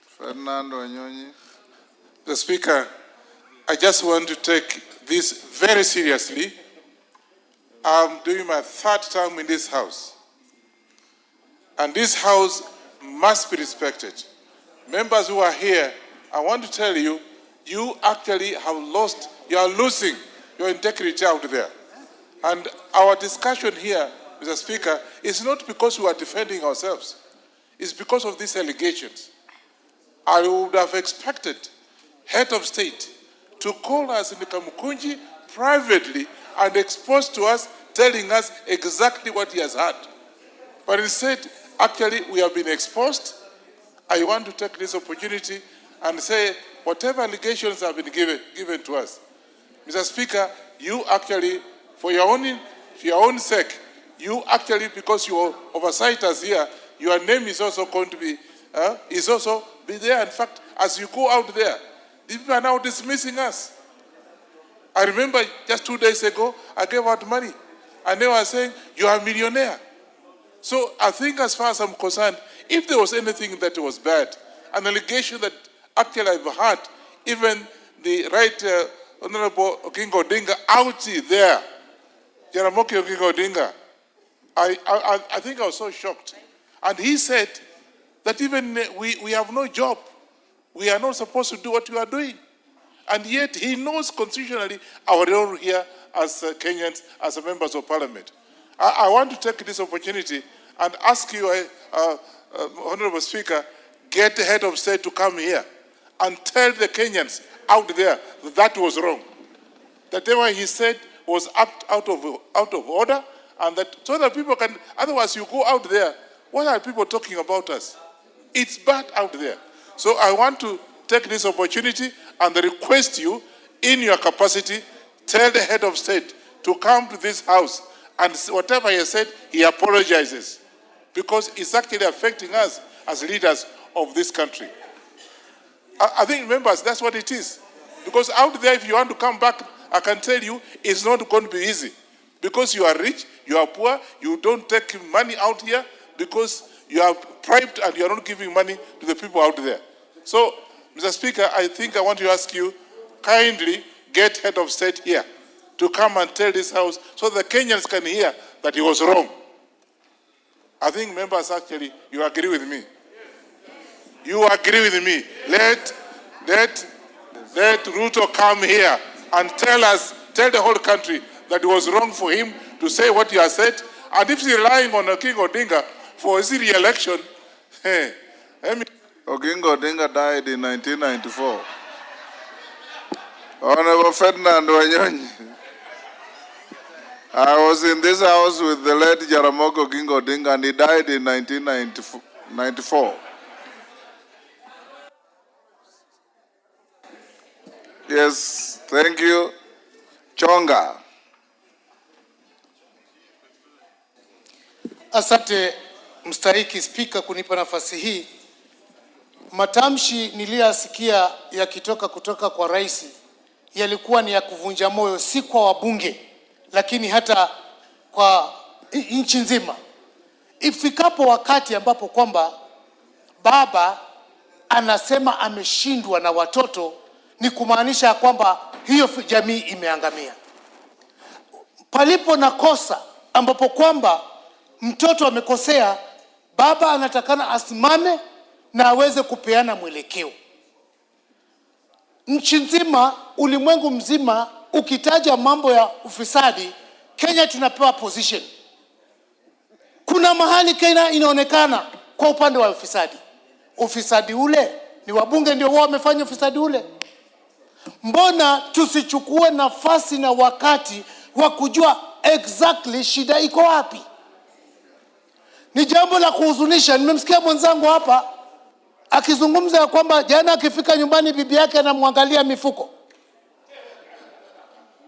Ferdinand Wanyonyi. The Speaker, I just want to take this very seriously. I'm doing my third term in this House. And this House must be respected. Members who are here, I want to tell you, you actually have lost, you are losing your integrity out there. And our discussion here, Mr. Speaker, is not because we are defending ourselves. It's because of these allegations. I would have expected head of state to call us in the Kamukunji privately and expose to us, telling us exactly what he has heard. But instead, actually, we have been exposed. I want to take this opportunity and say, whatever allegations have been given to us, Mr. Speaker, you actually, for your own sake, you actually, because you oversight us here, your name is also going to be, be there. In fact, as you go out there, the people are now dismissing us. I remember just 2 days ago, I gave out money, and they were saying, you are a millionaire. So I think as far as I'm concerned, if there was anything that was bad, an allegation that actually I've heard, even the Right Honorable Oginga Odinga out there, Jaramogi Oginga Odinga, I think I was so shocked. And he said that even we have no job. We are not supposed to do what we are doing. And yet he knows constitutionally our role here as Kenyans, as members of Parliament. I want to take this opportunity and ask you, Honorable Speaker, get the head of state to come here and tell the Kenyans out there that was wrong. That what he said was out of order, and that so that people can, otherwise you go out there, what are people talking about us? It's bad out there. So I want to take this opportunity and request you, in your capacity, tell the head of state to come to this House and whatever he said, he apologizes. Because it's actually affecting us as leaders of this country. I think, members, that's what it is. Because out there, if you want to come back, I can tell you, it's not going to be easy. Because you are rich, you are poor, you don't take money out here because you are bribed and you are not giving money to the people out there. So, Mr. Speaker, I think I want to ask you, kindly get head of state here to come and tell this House so the Kenyans can hear that he was wrong. I think, members, actually, you agree with me. You agree with me. Let Ruto come here and tell the whole country that it was wrong for him to say what he has said. And if he's relying on King Odinga for his re-election, Oginga Odinga died in 1994. Honorable Ferdinand Wanyonyi. I was in this house with the late Jaramogi Oginga Odinga, and he died in 1994. Yes, thank you. Chonga. Asante mstahiki Spika kunipa nafasi hii. Matamshi niliyasikia yakitoka kutoka kwa rais yalikuwa ni ya kuvunja moyo, si kwa wabunge lakini hata kwa nchi nzima. Ifikapo wakati ambapo kwamba baba anasema ameshindwa na watoto, ni kumaanisha kwamba hiyo jamii imeangamia. Palipo na kosa ambapo kwamba mtoto amekosea, baba anatakana asimame na aweze kupeana mwelekeo. Nchi nzima, ulimwengu mzima, ukitaja mambo ya ufisadi, Kenya tunapewa position. Kuna mahali Kenya inaonekana kwa upande wa ufisadi. Ufisadi ule ni wabunge ndio wao wamefanya ufisadi ule. Mbona tusichukue nafasi na wakati wa kujua exactly shida iko wapi? Ni jambo la kuhuzunisha. Nimemsikia mwenzangu hapa akizungumza ya kwamba jana akifika nyumbani bibi yake anamwangalia mifuko.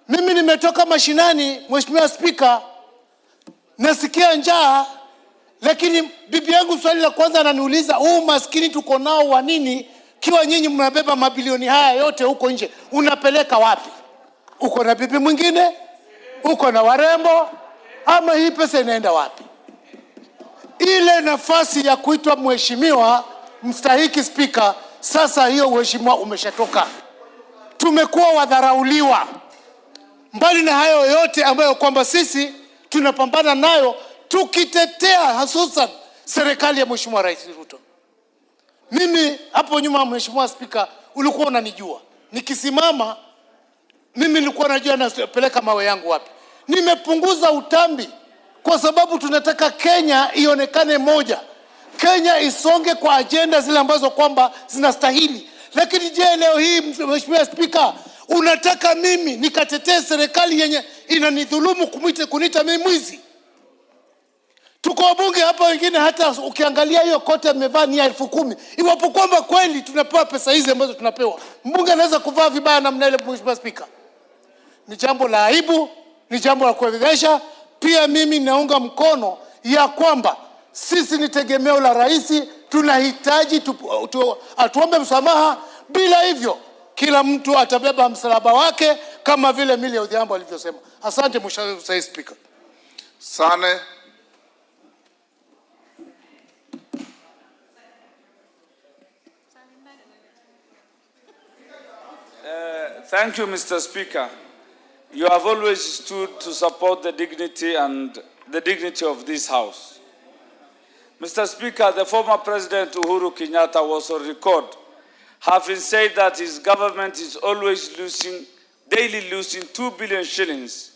Mimi nimetoka mashinani, Mheshimiwa Spika, nasikia njaa, lakini bibi yangu swali la kwanza ananiuliza, huu maskini tuko nao wa nini kiwa nyinyi mnabeba mabilioni haya yote huko nje, unapeleka wapi? Uko na bibi mwingine? Uko na warembo? Ama hii pesa inaenda wapi? Ile nafasi ya kuitwa mheshimiwa mstahiki Spika, sasa hiyo mheshimiwa umeshatoka. Tumekuwa wadharauliwa. Mbali na hayo yote ambayo kwamba sisi tunapambana nayo tukitetea hususan serikali ya Mheshimiwa Rais Ruto. Mimi hapo nyuma, Mheshimiwa Spika, ulikuwa unanijua. Nikisimama mimi nilikuwa najua napeleka mawe yangu wapi. Nimepunguza utambi kwa sababu tunataka Kenya ionekane moja. Kenya isonge kwa agenda zile ambazo kwamba zinastahili. Lakini je, leo hii Mheshimiwa Spika, unataka mimi nikatetee serikali yenye inanidhulumu kuniita mimi mwizi? Tuko wabunge hapa wengine hata ukiangalia hiyo kote amevaa ni 10,000. Iwapo kwamba kweli tunapewa pesa hizi ambazo tunapewa, mbunge anaweza kuvaa vibaya namna ile, Mheshimiwa Spika? Ni jambo la aibu, ni jambo la kuelewesha. Pia mimi naunga mkono ya kwamba sisi ni tegemeo la rais, tunahitaji atuombe msamaha. Bila hivyo kila mtu atabeba msalaba wake kama vile Millie Odhiambo alivyosema. Asante Mheshimiwa Spika. Sane. Thank you, Mr. Speaker. You have always stood to support the dignity of this House. Mr. Speaker, the former President Uhuru Kenyatta was on record having said that his government is always daily losing 2 billion shillings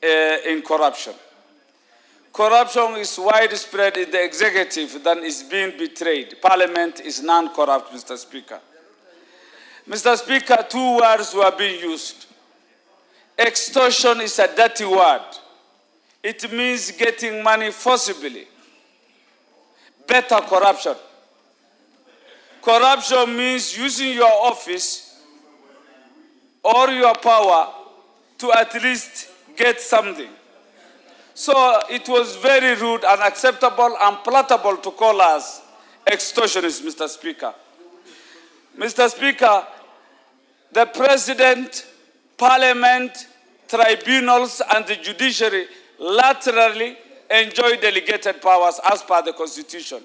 in corruption. Corruption is widespread in the executive than is being betrayed. Parliament is non-corrupt, Mr. Speaker. Mr. Speaker, 2 words were being used. Extortion is a dirty word. It means getting money forcibly. Better corruption. Corruption means using your office or your power to at least get something. So it was very rude, unacceptable, unpalatable to call us extortionists, Mr. Speaker. Mr. Speaker, the President, Parliament, tribunals, and the judiciary laterally enjoy delegated powers as per the Constitution.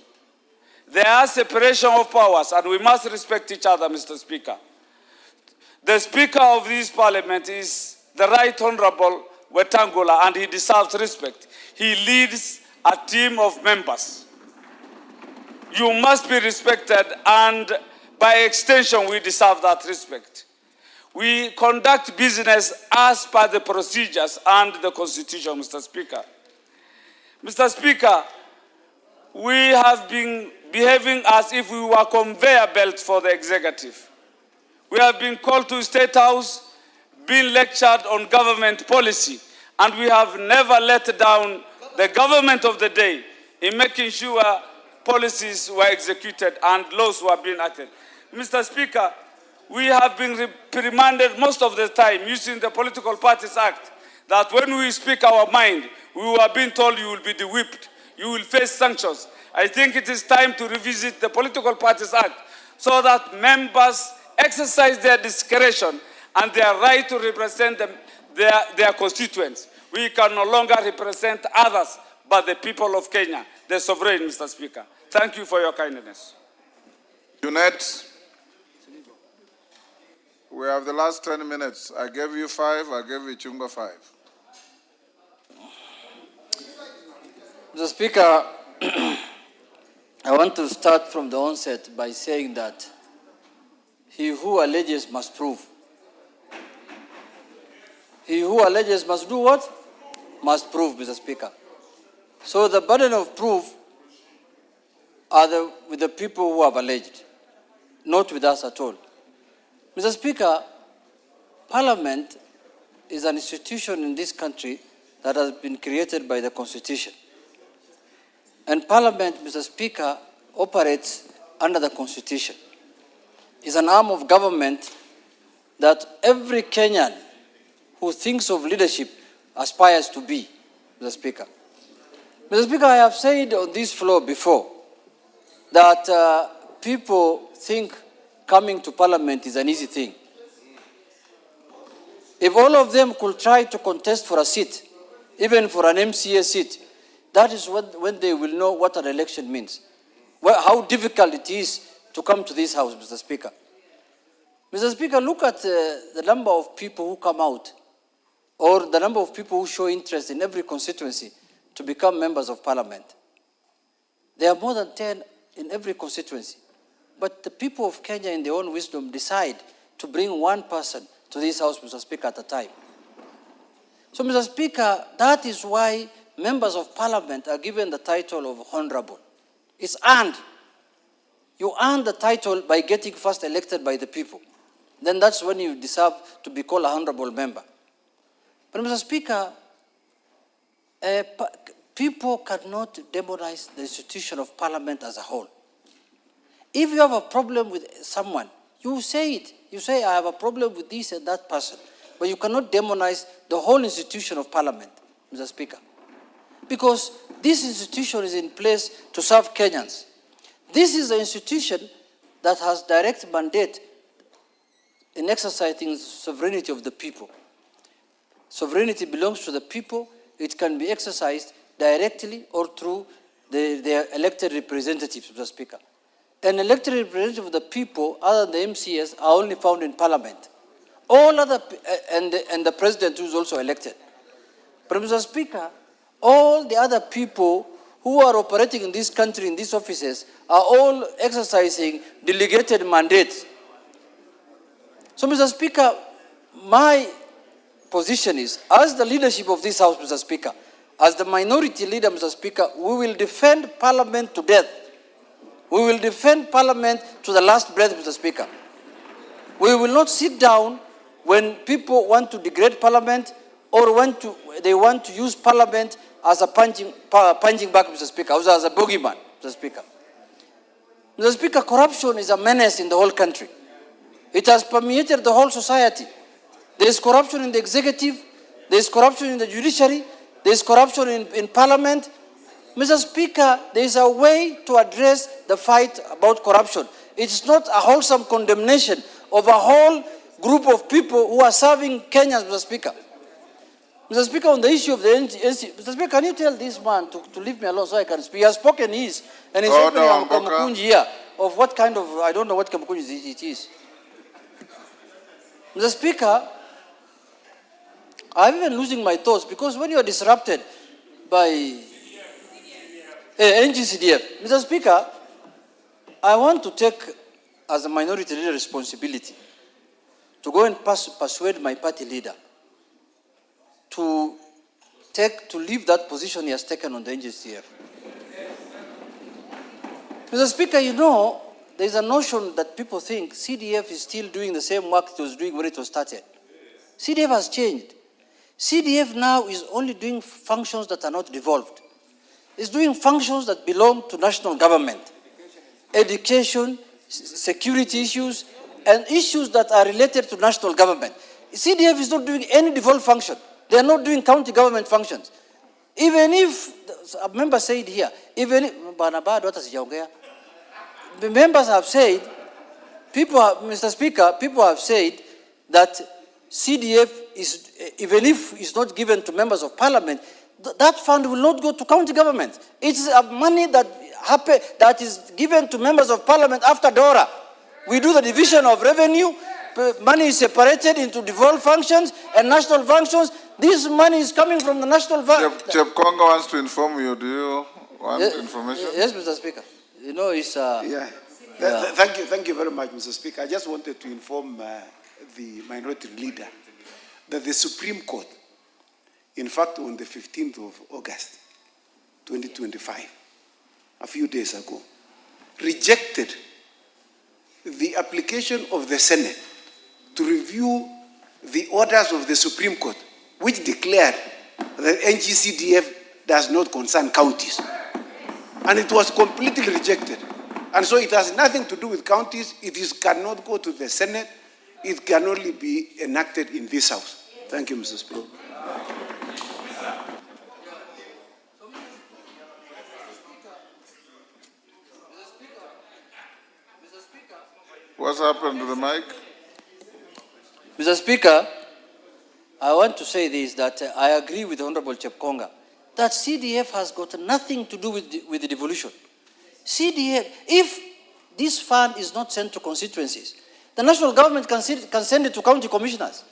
There are separation of powers, and we must respect each other, Mr. Speaker. The Speaker of this Parliament is the Right Honorable Wetangula, and he deserves respect. He leads a team of members. You must be respected, and by extension, we deserve that respect. We conduct business as per the procedures and the Constitution, Mr. Speaker. Mr. Speaker, we have been behaving as if we were conveyor belts for the executive. We have been called to State House, been lectured on government policy, and we have never let down the government of the day in making sure policies were executed and laws were being acted. Mr. Speaker, we have been reprimanded most of the time using the Political Parties Act that when we speak our mind, we were being told you will be de-whipped, you will face sanctions. I think it is time to revisit the Political Parties Act so that members exercise their discretion and their right to represent their constituents. We can no longer represent others but the people of Kenya, the sovereign, Mr. Speaker. Thank you for your kindness. Unite. We have the last 10 minutes. I gave you 5, I gave you Chumba 5. Mr. Speaker, I want to start from the onset by saying that he who alleges must prove. He who alleges must do what? Must prove, Mr. Speaker. So the burden of proof are with the people who have alleged, not with us at all. Mr. Speaker, Parliament is an institution in this country that has been created by the Constitution. And Parliament, Mr. Speaker, operates under the Constitution. It's an arm of government that every Kenyan who thinks of leadership aspires to be, Mr. Speaker. Mr. Speaker, I have said on this floor before that people think coming to Parliament is an easy thing. If all of them could try to contest for a seat, even for an MCA seat, that is when they will know what an election means. How difficult it is to come to this house, Mr. Speaker. Mr. Speaker, look at the number of people who come out, or the number of people who show interest in every constituency to become members of Parliament. There are more than 10 in every constituency. But the people of Kenya, in their own wisdom, decide to bring one person to this house, Mr. Speaker, at a time. So, Mr. Speaker, that is why members of Parliament are given the title of honorable. It's earned. You earn the title by getting first elected by the people. Then that's when you deserve to be called a honorable member. But, Mr. Speaker, people cannot demonize the institution of Parliament as a whole. If you have a problem with someone, you say it. You say, I have a problem with this and that person. But you cannot demonize the whole institution of Parliament, Mr. Speaker. Because this institution is in place to serve Kenyans. This is the institution that has direct mandate in exercising sovereignty of the people. Sovereignty belongs to the people. It can be exercised directly or through their elected representatives, Mr. Speaker. An elected representative of the people, other than the MCS, are only found in Parliament. All other, and the president who is also elected. But Mr. Speaker, all the other people who are operating in this country, in these offices, are all exercising delegated mandates. So, Mr. Speaker, my position is, as the leadership of this House, Mr. Speaker, as the minority leader, Mr. Speaker, we will defend Parliament to death. We will defend Parliament to the last breath, Mr. Speaker. We will not sit down when people want to degrade Parliament or they want to use Parliament as a punching bag, Mr. Speaker, also as a bogeyman, Mr. Speaker. Mr. Speaker, corruption is a menace in the whole country. It has permeated the whole society. There is corruption in the executive, there is corruption in the judiciary, there is corruption in Parliament. Mr. Speaker, there is a way to address the fight about corruption. It's not a wholesome condemnation of a whole group of people who are serving Kenyans, Mr. Speaker. Mr. Speaker, on the issue of the NGC, Mr. Speaker, can you tell this man to leave me alone so I can speak? He has spoken his, and he's opening a Kamukunji here of what kind of, I don't know what Kamukunji it is. Mr. Speaker, I'm even losing my thoughts because when you are disrupted by NGCDF, Mr. Speaker, I want to take as a minority leader responsibility to go and persuade my party leader to leave that position he has taken on the NGCF. Mr. Speaker, you know, there's a notion that people think CDF is still doing the same work it was doing when it was started. CDF has changed. CDF now is only doing functions that are not devolved. It's doing functions that belong to national government. Education, security issues, and issues that are related to national government. CDF is not doing any devolved function. They are not doing county government functions. Even if, a member said here, even if, the members have said, Mr. Speaker, people have said that CDF is, even if it's not given to members of parliament, that fund will not go to county government. It's money that is given to members of parliament after DORA. We do the division of revenue, money is separated into devolved functions and national functions. This money is coming from the national fund. Chep Congo wants to inform you. Do you want information? Yes, Mr. Speaker. You know, it's... Thank you very much, Mr. Speaker. I just wanted to inform the minority leader that the Supreme Court, in fact, on the 15th of August, 2025, a few days ago, rejected the application of the Senate to review the orders of the Supreme Court, which declared that NGCDF does not concern counties. And it was completely rejected. And so it has nothing to do with counties. Cannot go to the Senate. It can only be enacted in this House. Thank you, Mr. Speaker. What's happened to the mic? Mr. Speaker, I want to say this, that I agree with the Honorable Chepkonga, that CDF has got nothing to do with the devolution. CDF, if this fund is not sent to constituencies, the national government can send it to county commissioners.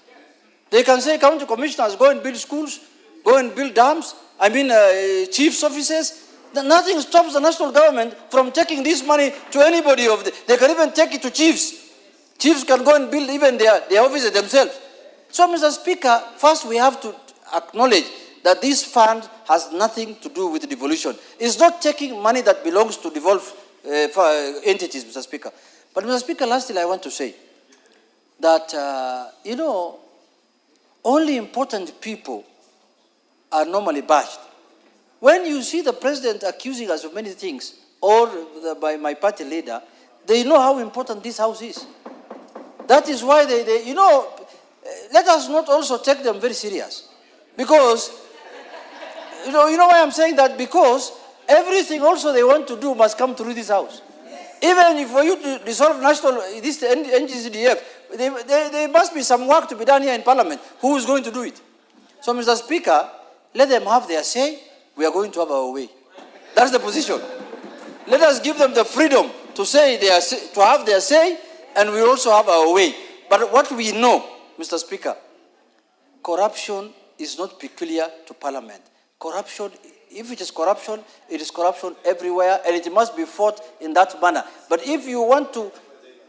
They can say, county commissioners, go and build schools, go and build dams, chief's offices. Nothing stops the national government from taking this money to anybody they can even take it to chiefs. Chiefs can go and build even their offices themselves. So, Mr. Speaker, first we have to acknowledge that this fund has nothing to do with devolution. It's not taking money that belongs to devolved entities, Mr. Speaker. But, Mr. Speaker, lastly, I want to say that, you know, only important people are normally bashed. When you see the president accusing us of many things, or by my party leader, they know how important this House is. That is why they you know, let us not also take them very serious. Because, you know why I'm saying that? Because everything also they want to do must come through this House. Even if for you to dissolve this NGCDF, there must be some work to be done here in Parliament. Who is going to do it? So, Mr. Speaker, let them have their say. We are going to have our way. That's the position. Let us give them the freedom to to have their say, and we also have our way. But what we know, Mr. Speaker, corruption is not peculiar to Parliament. Corruption, if it is corruption everywhere, and it must be fought in that manner. But if you want to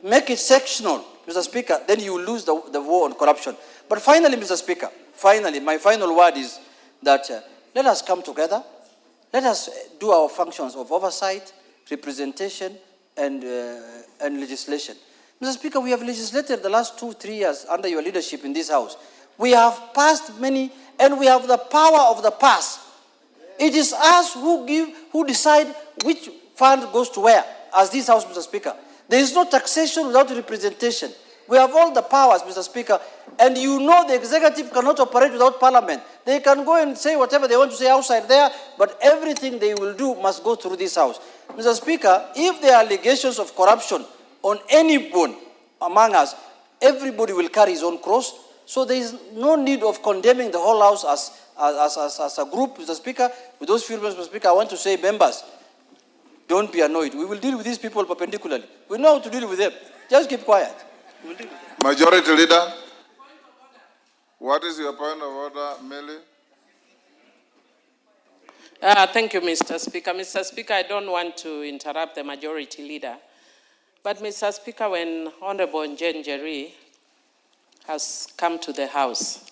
make it sectional, Mr. Speaker, then you will lose the war on corruption. But finally, Mr. Speaker, my final word is that let us come together. Let us do our functions of oversight, representation, and legislation. Mr. Speaker, we have legislated the last 2-3 years under your leadership in this House. We have passed many, and we have the power of the pass. It is us who decide which fund goes to where, as this House, Mr. Speaker. There is no taxation without representation. We have all the powers, Mr. Speaker, and you know the executive cannot operate without Parliament. They can go and say whatever they want to say outside there, but everything they will do must go through this House. Mr. Speaker, if there are allegations of corruption on anyone among us, everybody will carry his own cross. So there is no need of condemning the whole House as a group, Mr. Speaker. With those few words, Mr. Speaker, I want to say, members, don't be annoyed. We will deal with these people perpendicularly. We know how to deal with them. Just keep quiet. Majority Leader, what is your point of order, Meli? Thank you, Mr. Speaker. Mr. Speaker, I don't want to interrupt the Majority Leader. But, Mr. Speaker, when Honorable Njeri has come to the House,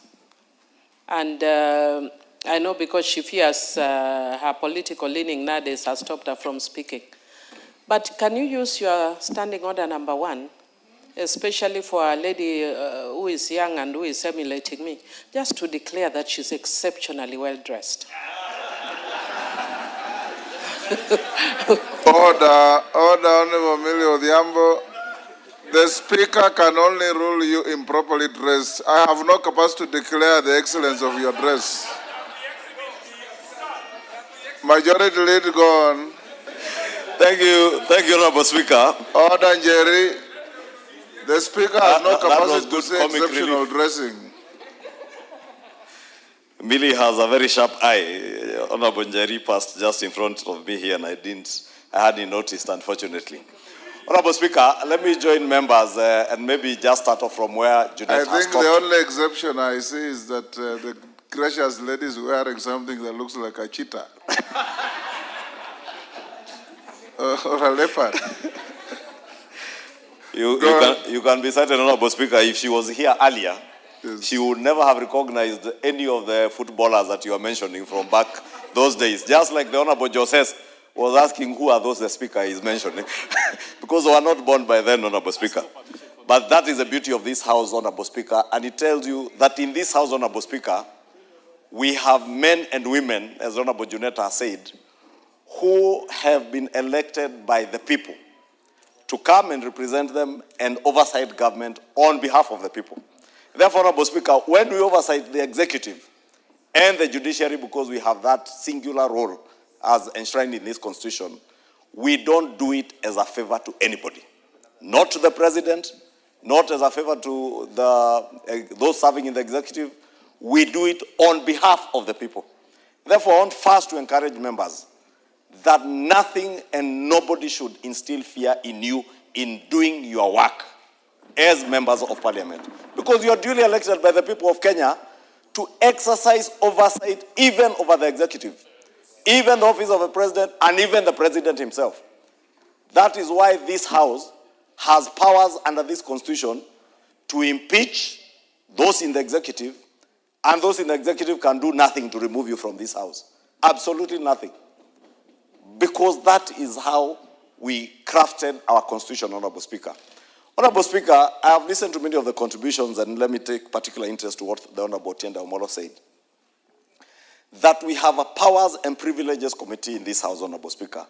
and I know because she fears her political leaning nowadays has stopped her from speaking. But can you use your standing order number 1, especially for a lady who is young and who is emulating me, just to declare that she's exceptionally well dressed? Order, Honorable Millie Odhiambo. The Speaker can only rule you improperly dressed. I have no capacity to declare the excellence of your dress. Majority Leader, go on. Thank you, Honorable Speaker. Order, Jerry. The Speaker has no capacity to say comic exceptional relief. dressing. Millie has a very sharp eye. Honorable Njeri passed just in front of me here and I hadn't noticed, unfortunately. Honorable Speaker, let me join members and maybe just start off from where Judith has I think stopped. the only exception I see is that the gracious lady is wearing something that looks like a cheetah. Or a leopard. You can be certain, Honorable Speaker, if she was here earlier, she would never have recognized any of the footballers that you are mentioning from back those days. Just like the Honorable Joseph was asking who are those the Speaker is mentioning. Because they were not born by then, Honorable Speaker. But that is the beauty of this House, Honorable Speaker. And it tells you that in this House, Honorable Speaker, we have men and women, as Honorable Juneta has said, who have been elected by the people to come and represent them and oversight government on behalf of the people. Therefore, Honorable Speaker, when we oversight the executive and the judiciary, because we have that singular role as enshrined in this constitution, we don't do it as a favor to anybody. Not to the president, not as a favor to those serving in the executive. We do it on behalf of the people. Therefore, I want first to encourage members that nothing and nobody should instill fear in you in doing your work as members of parliament. Because you are duly elected by the people of Kenya to exercise oversight even over the executive, even the office of the president, and even the president himself. That is why this House has powers under this constitution to impeach those in the executive, and those in the executive can do nothing to remove you from this House. Absolutely nothing. Because that is how we crafted our constitution, Honorable Speaker. Honorable Speaker, I have listened to many of the contributions, and let me take particular interest to what the Honorable Tienda Omolo said. That we have a Powers and Privileges Committee in this House, Honorable Speaker,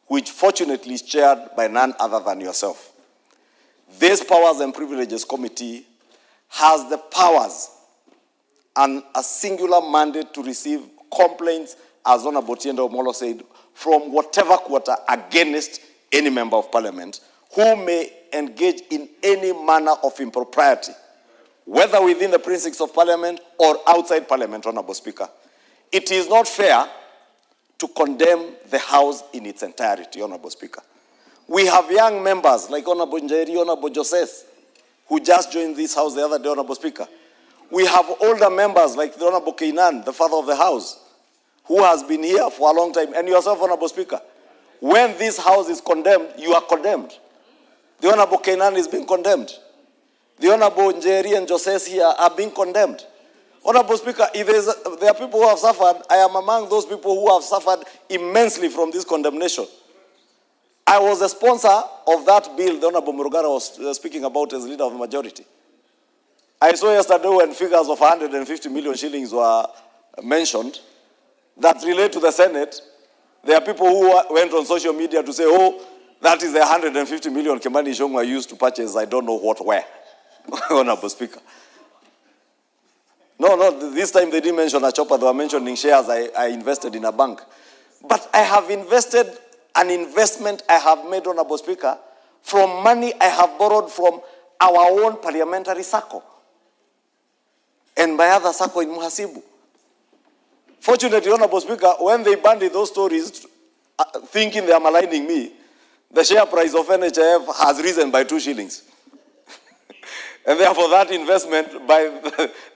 which fortunately is chaired by none other than yourself. This Powers and Privileges Committee has the powers and a singular mandate to receive complaints, as Honorable Tienda Omolo said, from whatever quarter against any member of parliament who may engage in any manner of impropriety, whether within the precincts of parliament or outside parliament, Honorable Speaker. It is not fair to condemn the House in its entirety, Honorable Speaker. We have young members like Honorable Njeri, Honorable Joseph, who just joined this House the other day, Honorable Speaker. We have older members like the Honorable Kainan, the father of the House, who has been here for a long time, and yourself, Honorable Speaker. When this House is condemned, you are condemned. The Honorable Kainan is being condemned. The Honorable Njeri and Joseph here are being condemned. Honorable Speaker, if there are people who have suffered, I am among those people who have suffered immensely from this condemnation. I was a sponsor of that bill the Honorable Murugara was speaking about as leader of the majority. I saw yesterday when figures of 150 million shillings were mentioned that relate to the Senate. There are people who went on social media to say, oh, that is the 150 million Kimani Ichung'wah used to purchase I don't know what where. Honorable Speaker. No, this time they didn't mention a chopper, they were mentioning shares I invested in a bank. But I have invested an investment I have made, Honorable Speaker, from money I have borrowed from our own parliamentary circle and my other circle in Muhasibu. Fortunately, Honorable Speaker, when they banded those stories, thinking they are maligning me, the share price of NHIF has risen by 2 shillings. And therefore that investment, by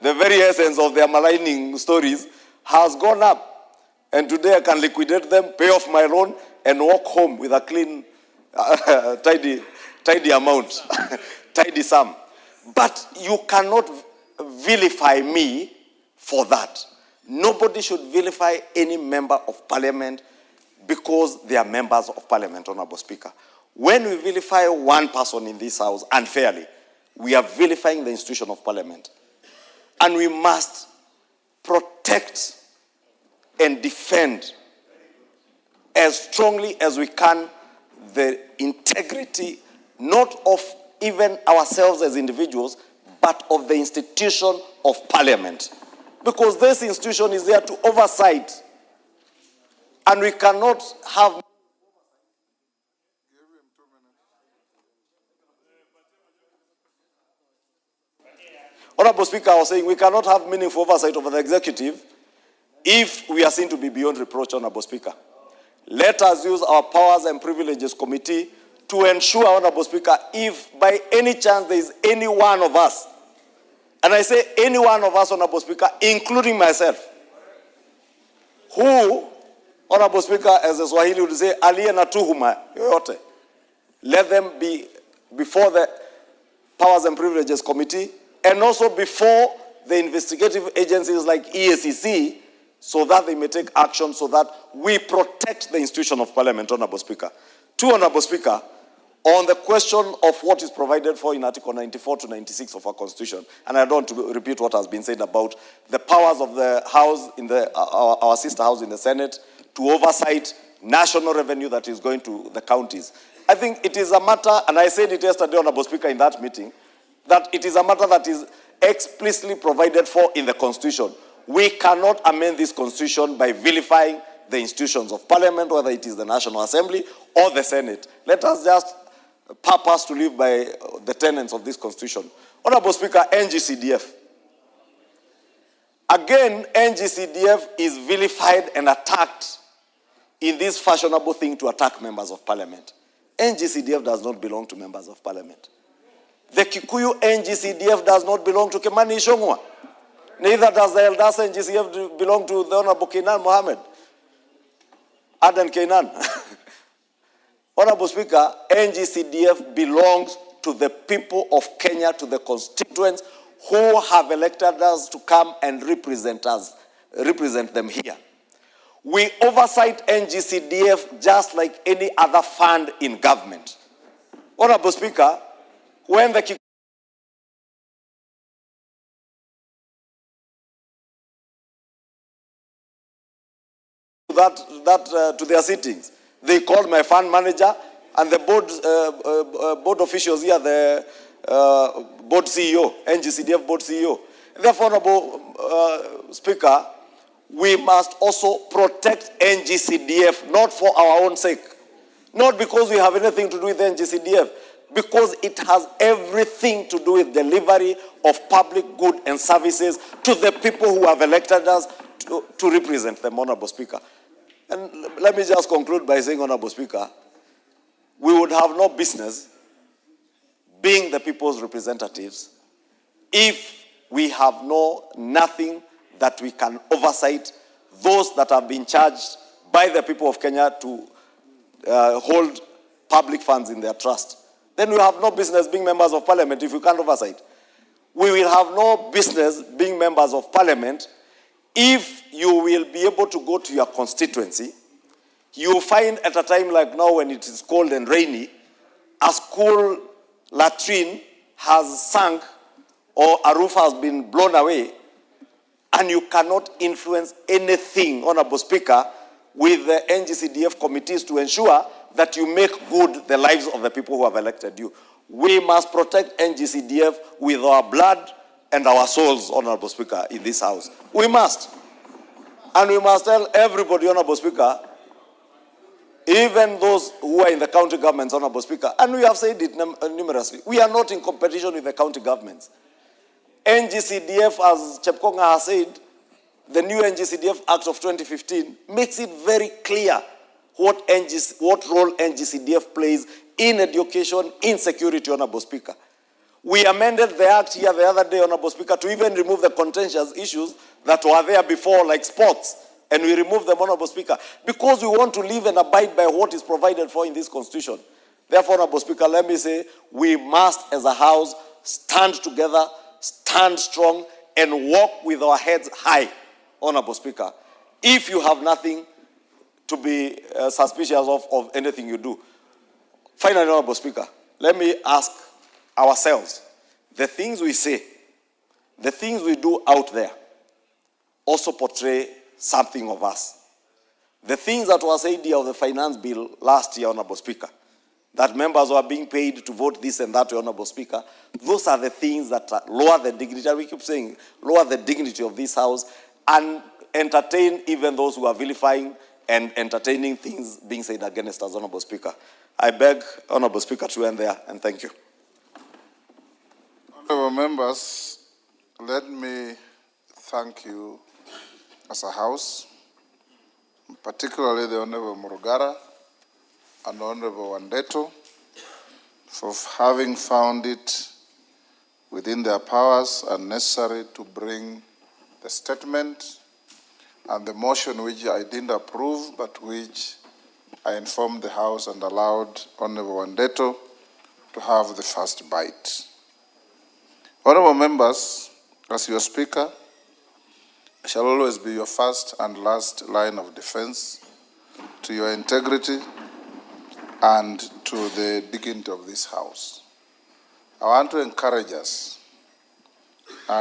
the very essence of their maligning stories, has gone up. And today I can liquidate them, pay off my loan, and walk home with a clean, tidy amount, tidy sum. But you cannot vilify me for that. Nobody should vilify any member of parliament because they are members of parliament, Honorable Speaker. When we vilify one person in this house unfairly, we are vilifying the institution of parliament. And we must protect and defend as strongly as we can the integrity, not of even ourselves as individuals, but of the institution of parliament. Because this institution is there to oversight. And we cannot have... Honorable Speaker, I was saying we cannot have meaningful oversight over the executive if we are seen to be beyond reproach, Honorable Speaker. Let us use our Powers and Privileges Committee to ensure, Honorable Speaker, if by any chance there is any one of us, and I say any one of us, Honorable Speaker, including myself, who, Honorable Speaker, as the Swahili would say, aliye na tuhuma yoyote, let them be before the Powers and Privileges Committee and also before the investigative agencies like EACC, so that they may take action, so that we protect the institution of parliament, Honorable Speaker. Two, Honorable Speaker, on the question of what is provided for in Article 94 to 96 of our Constitution, and I don't want to repeat what has been said about the powers of the House, in our sister House in the Senate, to oversight national revenue that is going to the counties. I think it is a matter, and I said it yesterday, Honorable Speaker, in that meeting, that it is a matter that is explicitly provided for in the Constitution. We cannot amend this Constitution by vilifying the institutions of parliament, whether it is the National Assembly or the Senate. Let us just purpose to live by the tenets of this Constitution. Honorable Speaker, NGCDF. Again, NGCDF is vilified and attacked in this fashionable thing to attack members of parliament. NGCDF does not belong to members of parliament. The Kikuyu NGCDF does not belong to Kimani Ichung'wah. Neither does the Eldasa NGCDF belong to the Honorable Kenan Mohammed. Aden Kenan. Honorable Speaker, NGCDF belongs to the people of Kenya, to the constituents who have elected us to come and represent them here. We oversight NGCDF just like any other fund in government. Honorable Speaker, when the to their sittings, they called my fund manager and the board officials here, the board CEO, NGCDF board CEO. Therefore, Honorable Speaker, we must also protect NGCDF, not for our own sake, not because we have anything to do with NGCDF, because it has everything to do with delivery of public good and services to the people who have elected us to represent them, Honorable Speaker. And let me just conclude by saying, Honorable Speaker, we would have no business being the people's representatives if we have nothing that we can oversight those that have been charged by the people of Kenya to hold public funds in their trust. Then we have no business being members of parliament if we can't oversight. We will have no business being members of parliament if you will be able to go to your constituency. You find at a time like now when it is cold and rainy, a school latrine has sunk or a roof has been blown away, and you cannot influence anything, Honorable Speaker, with the NGCDF committees to ensure that you make good the lives of the people who have elected you. We must protect NGCDF with our blood and our souls, Honorable Speaker, in this House. We must. And we must tell everybody, Honorable Speaker, even those who are in the county governments, Honorable Speaker, and we have said it numerously, we are not in competition with the county governments. NGCDF, as Chepkonga has said, the new NGCDF Act of 2015 makes it very clear what role NGCDF plays in education, in security, Honorable Speaker. We amended the Act here the other day, Honorable Speaker, to even remove the contentious issues that were there before, like sports. And we removed them, Honorable Speaker, because we want to live and abide by what is provided for in this Constitution. Therefore, Honorable Speaker, let me say, we must, as a House, stand together, stand strong, and walk with our heads high, Honorable Speaker, if you have nothing to be suspicious of anything you do. Finally, Honorable Speaker, let me ask ourselves, the things we say, the things we do out there also portray something of us. The things that were said here of the finance bill last year, Honorable Speaker, that members were being paid to vote this and that, Honorable Speaker, those are the things that lower the dignity, and we keep saying, lower the dignity of this House and entertain even those who are vilifying and entertaining things being said against us, Honorable Speaker. I beg, Honorable Speaker, to end there, and thank you. Honorable members, let me thank you as a House, particularly the Honorable Murugara and Honorable Wandeto, for having found it within their powers and necessary to bring the statement and the motion which I didn't approve, but which I informed the House and allowed Honorable Wandeto to have the first bite. Honorable members, as your Speaker, I shall always be your first and last line of defense to your integrity and to the dignity of this House. I want to encourage us,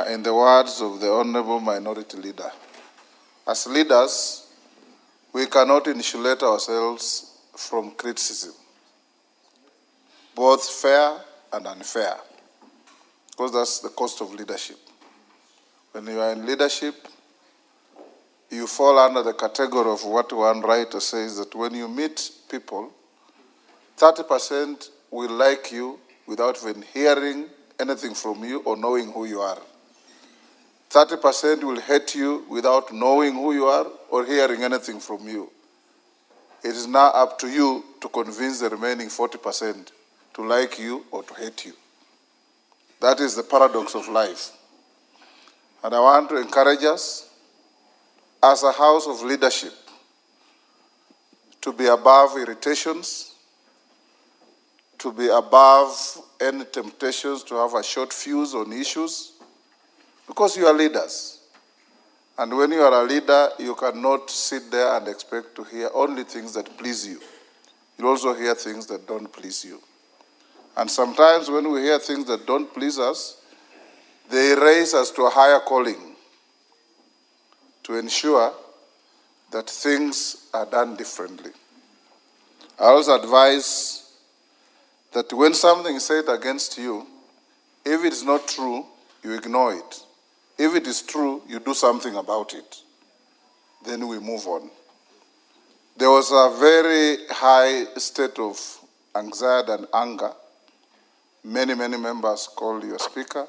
in the words of the Honorable Minority Leader, as leaders, we cannot insulate ourselves from criticism, both fair and unfair, because that's the cost of leadership. When you are in leadership, you fall under the category of what one writer says, that when you meet people, 30% will like you without even hearing anything from you or knowing who you are. 30% will hate you without knowing who you are or hearing anything from you. It is now up to you to convince the remaining 40% to like you or to hate you. That is the paradox of life. And I want to encourage us, as a House of leadership, to be above irritations, to be above any temptations to have a short fuse on issues, because you are leaders. And when you are a leader, you cannot sit there and expect to hear only things that please you. You also hear things that don't please you. And sometimes when we hear things that don't please us, they raise us to a higher calling to ensure that things are done differently. I also advise that when something is said against you, if it is not true, you ignore it. If it is true, you do something about it. Then we move on. There was a very high state of anxiety and anger. Many members called your Speaker,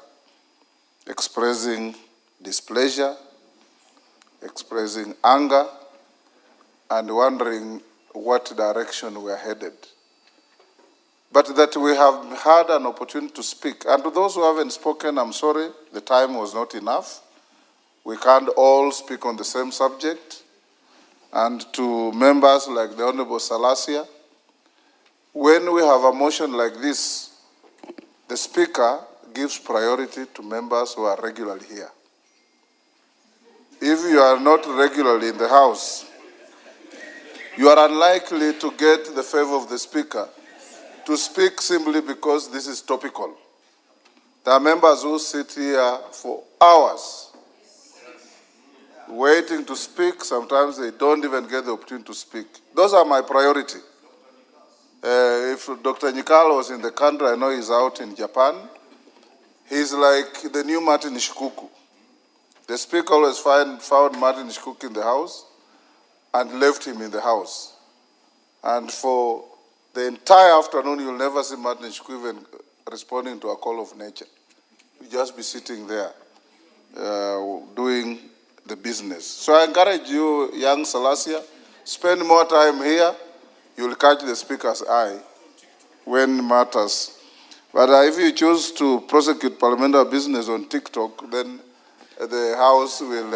expressing displeasure, expressing anger, and wondering what direction we are headed. But that we have had an opportunity to speak. And to those who haven't spoken, I'm sorry, the time was not enough. We can't all speak on the same subject. And to members like the Honorable Salasia, when we have a motion like this, the Speaker gives priority to members who are regularly here. If you are not regularly in the House, you are unlikely to get the favor of the Speaker to speak simply because this is topical. There are members who sit here for hours waiting to speak. Sometimes they don't even get the opportunity to speak. Those are my priority. If Dr. Nyikal was in the country, I know he's out in Japan. He's like the new Martin Shikuku. The Speaker always found Martin Shikuku in the House and left him in the House. And for the entire afternoon, you'll never see Martin Shikuku even responding to a call of nature. You'll just be sitting there doing the business. So I encourage you, young Salasia, spend more time here. You'll catch the Speaker's eye when matters. But if you choose to prosecute parliamentary business on TikTok, then the House will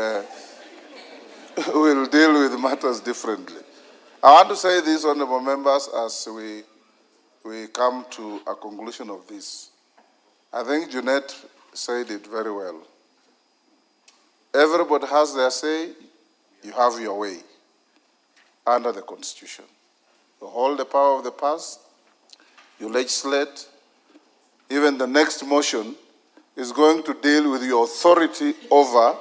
deal with matters differently. I want to say this, honorable members, as we come to a conclusion of this. I think Jeanette said it very well. Everybody has their say, you have your way under the Constitution. You hold the power of the purse, you legislate. Even the next motion is going to deal with your authority over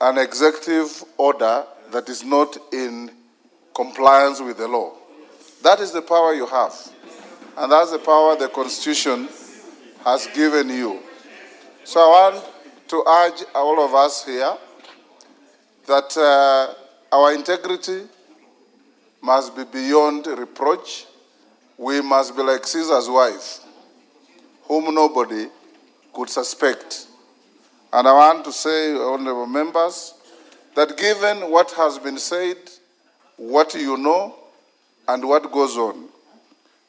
an executive order that is not in compliance with the law. That is the power you have. And that's the power the Constitution has given you. So I want to urge all of us here that our integrity must be beyond reproach. We must be like Caesar's wife, whom nobody could suspect. And I want to say, honorable members, that given what has been said, what you know, and what goes on,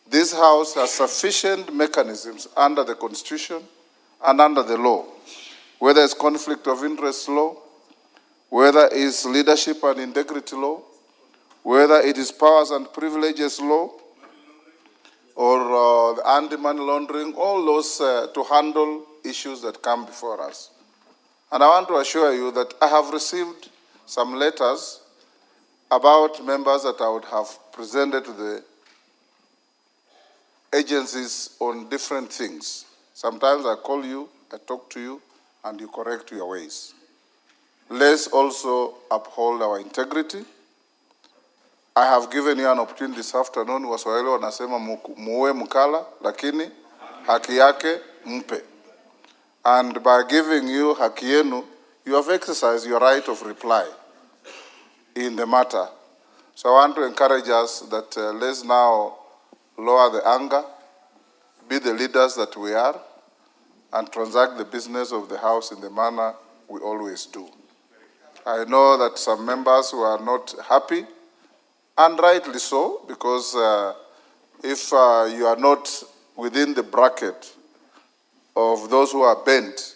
this House has sufficient mechanisms under the Constitution and under the law, whether it's conflict of interest law, whether it's leadership and integrity law, whether it is powers and privileges law, or the anti-money laundering, all those to handle issues that come before us. And I want to assure you that I have received some letters about members that I would have presented to the agencies on different things. Sometimes I call you, I talk to you, and you correct your ways. Let's also uphold our integrity. I have given you an opportunity this afternoon. Waswahili wanasema muwe mkala, lakini haki yake mpe. And by giving you haki yenu, you have exercised your right of reply in the matter. So I want to encourage us that let's now lower the anger, be the leaders that we are, and transact the business of the House in the manner we always do. I know that some members who are not happy, and rightly so, because if you are not within the bracket of those who are bent,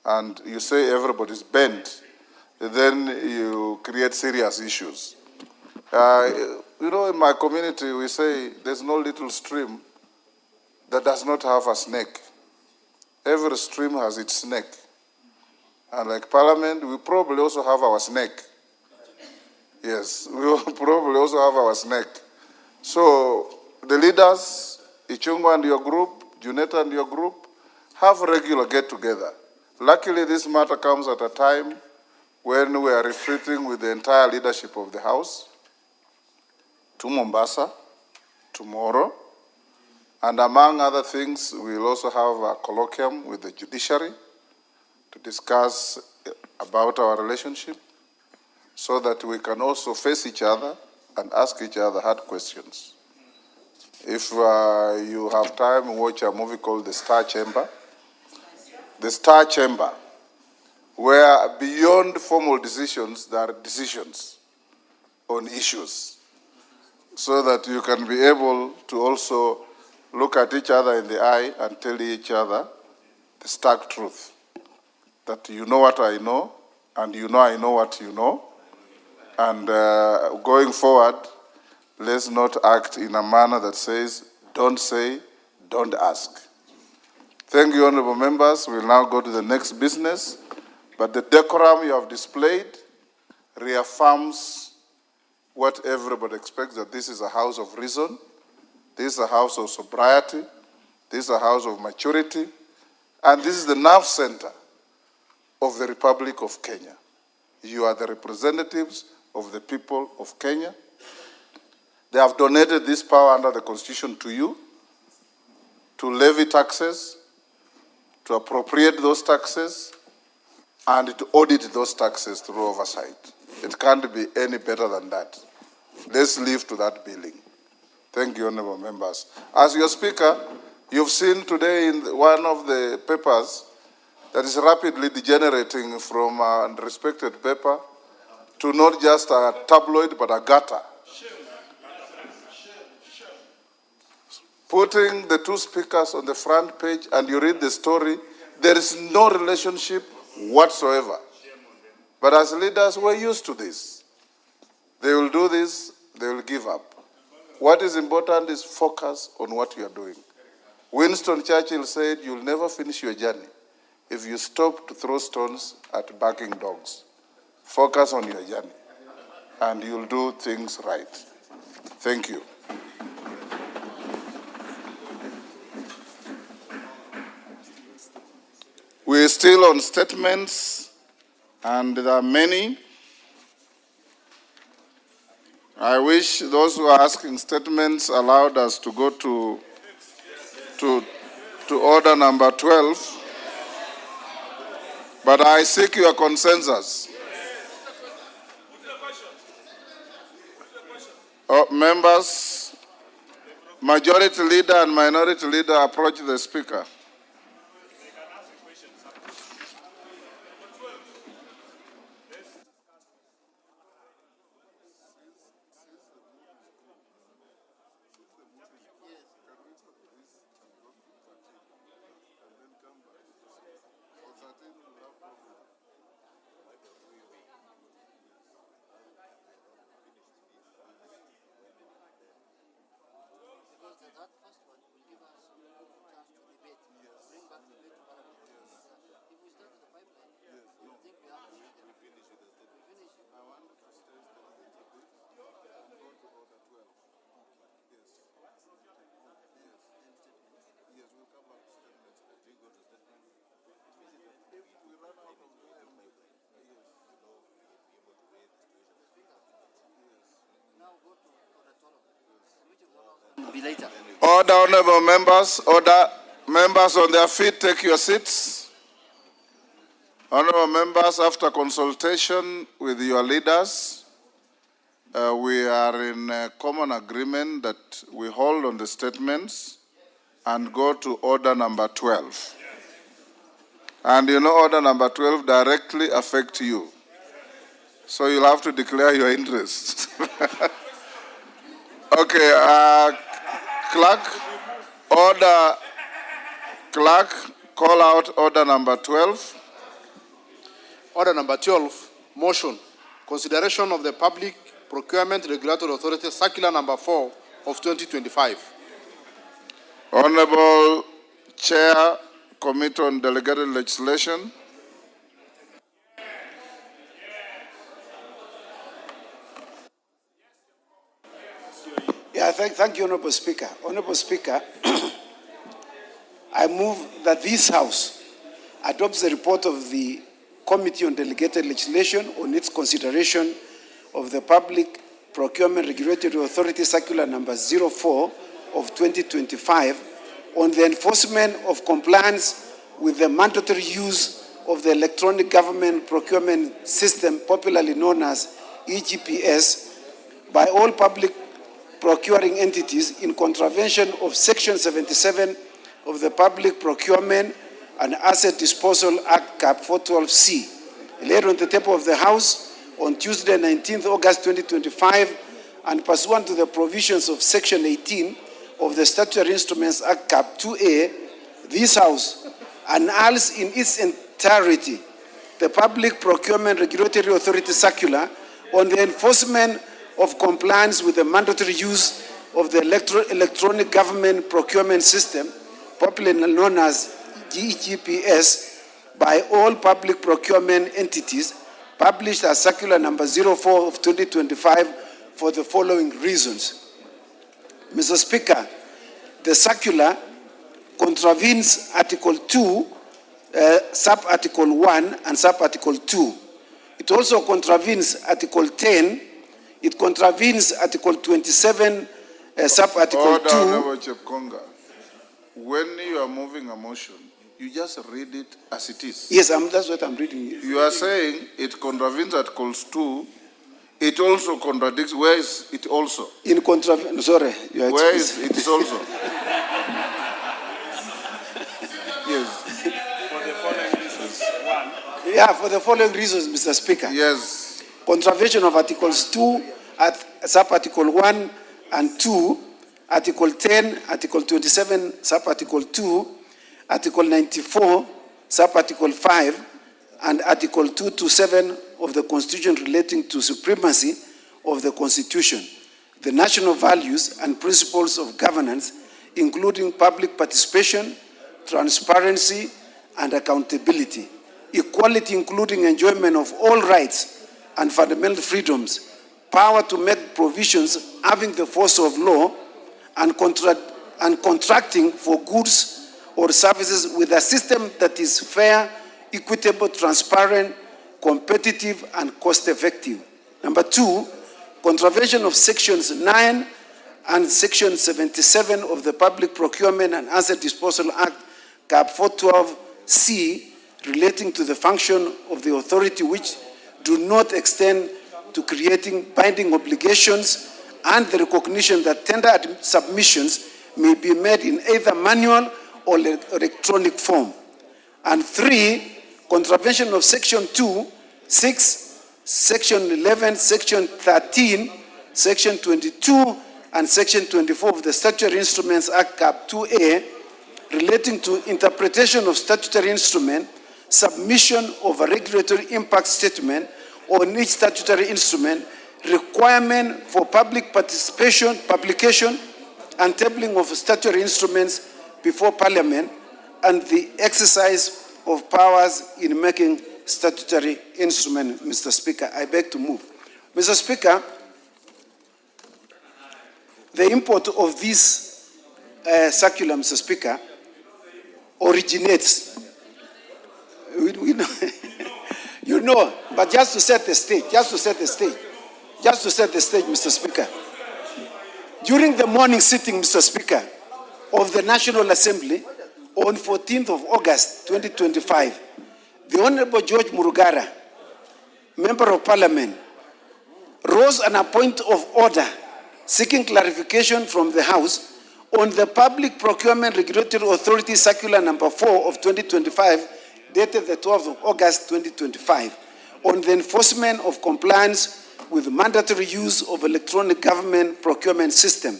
and you say everybody's bent, then you create serious issues. You know, in my community, we say there's no little stream that does not have a snake. Every stream has its snake. And like Parliament, we probably also have our snake. Yes, we will probably also have our snake. So the leaders, Ichungo and your group, Juneta and your group, have regular get-together. Luckily, this matter comes at a time when we are retreating with the entire leadership of the House to Mombasa tomorrow. And among other things, we will also have a colloquium with the judiciary to discuss about our relationship so that we can also face each other and ask each other hard questions. If you have time, watch a movie called The Star Chamber. The Star Chamber, where beyond formal decisions, there are decisions on issues, so that you can be able to also look at each other in the eye and tell each other the stark truth, that you know what I know, and you know I know what you know, and going forward, let's not act in a manner that says, don't say, don't ask. Thank you, honorable members. We'll now go to the next business, but the decorum you have displayed reaffirms what everybody expects, that this is a house of reason, this is a house of sobriety, this is a house of maturity, and this is the nerve center of the Republic of Kenya. You are the representatives of the people of Kenya. They have donated this power under the Constitution to you, to levy taxes, to appropriate those taxes, and to audit those taxes through oversight. It can't be any better than that. Let's live to that billing. Thank you, honorable members. As your speaker, you've seen today in one of the papers that is rapidly degenerating from a respected paper to not just a tabloid, but a gutter. Putting the two speakers on the front page and you read the story, there is no relationship whatsoever. But as leaders, we're used to this. They will do this, they will give up. What is important is focus on what you are doing. Winston Churchill said, you'll never finish your journey if you stop to throw stones at barking dogs. Focus on your journey, and you'll do things right. Thank you. We're still on statements, and there are many. I wish those who are asking statements allowed us to go to order number 12. But I seek your consensus. Members, majority leader and minority leader approach the speaker. Order, honorable members. Order. Members on their feet, take your seats. Honorable members, after consultation with your leaders, we are in a common agreement that we hold on the statements and go to order number 12. And you know order number 12 directly affects you. So you'll have to declare your interest. Okay, clerk, call out order number 12. Order number 12, motion. Consideration of the Public Procurement Regulatory Authority Circular number 4 of 2025. Honorable Chair, Committee on Delegated Legislation. Yeah, thank you, Honorable Speaker. Honorable Speaker, I move that this House adopts the report of the Committee on Delegated Legislation on its consideration of the Public Procurement Regulatory Authority Circular number 04 of 2025 on the enforcement of compliance with the mandatory use of the Electronic Government Procurement System, popularly known as EGPS, by all public procuring entities in contravention of Section 77 of the Public Procurement and Asset Disposal Act, Cap 412C, laid on the table of the House on Tuesday, 19th August 2025, and pursuant to the provisions of Section 18 of the Statutory Instruments Act, Cap 2A, this House annuls in its entirety the Public Procurement Regulatory Authority Circular on the enforcement of compliance with the mandatory use of the Electronic Government Procurement System, popularly known as EGPS, by all public procurement entities, published as Circular number 04 of 2025 for the following reasons. Mr. Speaker, the circular contravenes Article 2, Sub-Article 1 and Sub-Article 2. It also contravenes Article 10. It contravenes Article 27, Sub-Article 2. Order, Honorable Chepkonga. When you are moving a motion, you just read it as it is. Yes, that's what I'm reading. You are saying it contravenes Articles 2. It also contradicts. Where is it also? In contravention, sorry. Where is it also? Yes. For the following reasons. One. Yeah, for the following reasons, Mr. Speaker. Yes. Contravention of Articles 2, Sub-Article 1 and 2, Article 10, Article 27, Sub-Article 2, Article 94, Sub-Article 5, and Article 2 to 7 of the Constitution relating to supremacy of the Constitution, the national values and principles of governance, including public participation, transparency, and accountability, equality including enjoyment of all rights and fundamental freedoms, power to make provisions having the force of law, and contracting for goods or services with a system that is fair, equitable, transparent, competitive, and cost-effective. Number 2, contravention of sections 9 and section 77 of the Public Procurement and Asset Disposal Act, Cap 412C, relating to the function of the authority, which do not extend to creating binding obligations, and the recognition that tender submissions may be made in either manual or electronic form. And 3, contravention of section 2, 6, section 11, section 13, section 22, and section 24 of the Statutory Instruments Act, Cap 2A, relating to interpretation of statutory instrument, submission of a regulatory impact statement on each statutory instrument, requirement for public participation, publication, and tabling of statutory instruments before Parliament, and the exercise of powers in making statutory instrument. Mr. Speaker, I beg to move. Mr. Speaker, the import of this circular, Mr. Speaker, originates, we know, you know, but just to set the stage, Mr. Speaker. During the morning sitting, Mr. Speaker, of the National Assembly on 14th of August 2025, the Honorable George Murugara, Member of Parliament, rose on a point of order seeking clarification from the House on the Public Procurement Regulatory Authority Circular number 4 of 2025, dated the 12th of August 2025, on the enforcement of compliance with mandatory use of electronic government procurement system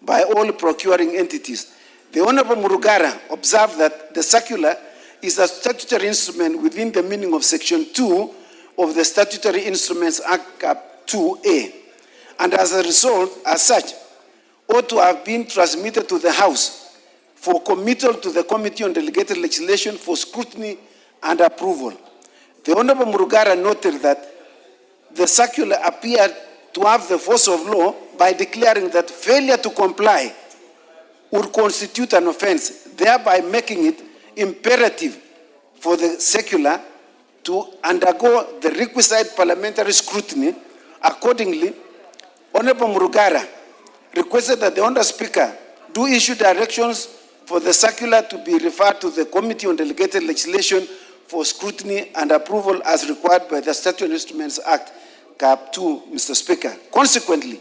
by all procuring entities. The Honorable Murugara observed that the circular is a statutory instrument within the meaning of Section 2 of the Statutory Instruments Act, Cap 2A, and as a result, as such, ought to have been transmitted to the House for committal to the Committee on Delegated Legislation for scrutiny and approval. The Honorable Murugara noted that the circular appeared to have the force of law by declaring that failure to comply would constitute an offense, thereby making it imperative for the circular to undergo the requisite parliamentary scrutiny. Accordingly, Honorable Murugara requested that the Honorable Speaker do issue directions for the circular to be referred to the Committee on Delegated Legislation for scrutiny and approval as required by the Statutory Instruments Act, Cap 2, Mr. Speaker. Consequently,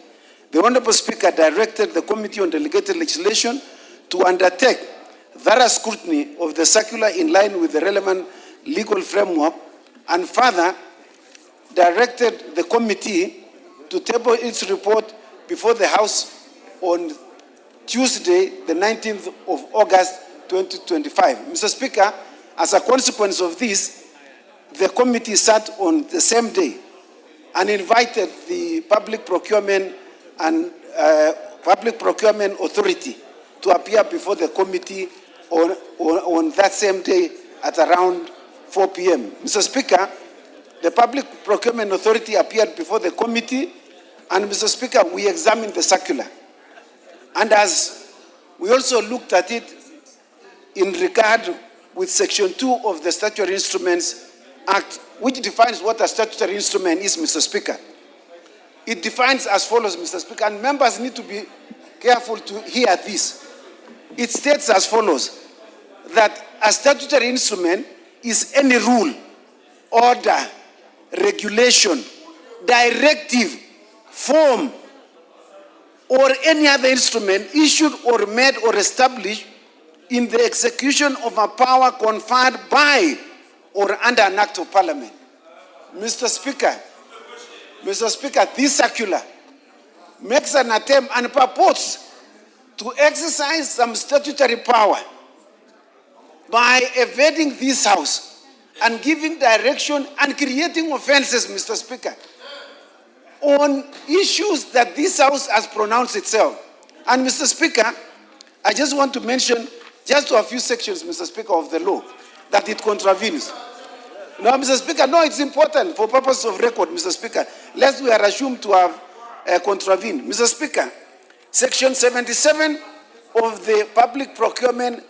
the Honorable Speaker directed the Committee on Delegated Legislation to undertake thorough scrutiny of the circular in line with the relevant legal framework, and further directed the committee to table its report before the House on Tuesday, the 19th of August 2025. Mr. Speaker, as a consequence of this, the committee sat on the same day and invited the Public Procurement and Public Procurement Authority to appear before the committee on that same day at around 4 p.m. Mr. Speaker, the Public Procurement Authority appeared before the committee, and Mr. Speaker, we examined the circular. And as we also looked at it in regard with Section 2 of the Statutory Instruments Act, which defines what a statutory instrument is, Mr. Speaker. It defines as follows, Mr. Speaker, and members need to be careful to hear this. It states as follows, that a statutory instrument is any rule, order, regulation, directive, form, or any other instrument issued or made or established in the execution of a power conferred by or under an act of Parliament. Mr. Speaker, this circular makes an attempt and purports to exercise some statutory power by evading this House and giving direction and creating offenses, Mr. Speaker, on issues that this House has pronounced itself. And Mr. Speaker, I just want to mention just a few sections, Mr. Speaker, of the law that it contravenes. No, Mr. Speaker, no, it's important for purpose of record, Mr. Speaker, lest we are assumed to have contravened. Mr. Speaker, Section 77 of the Public Procurement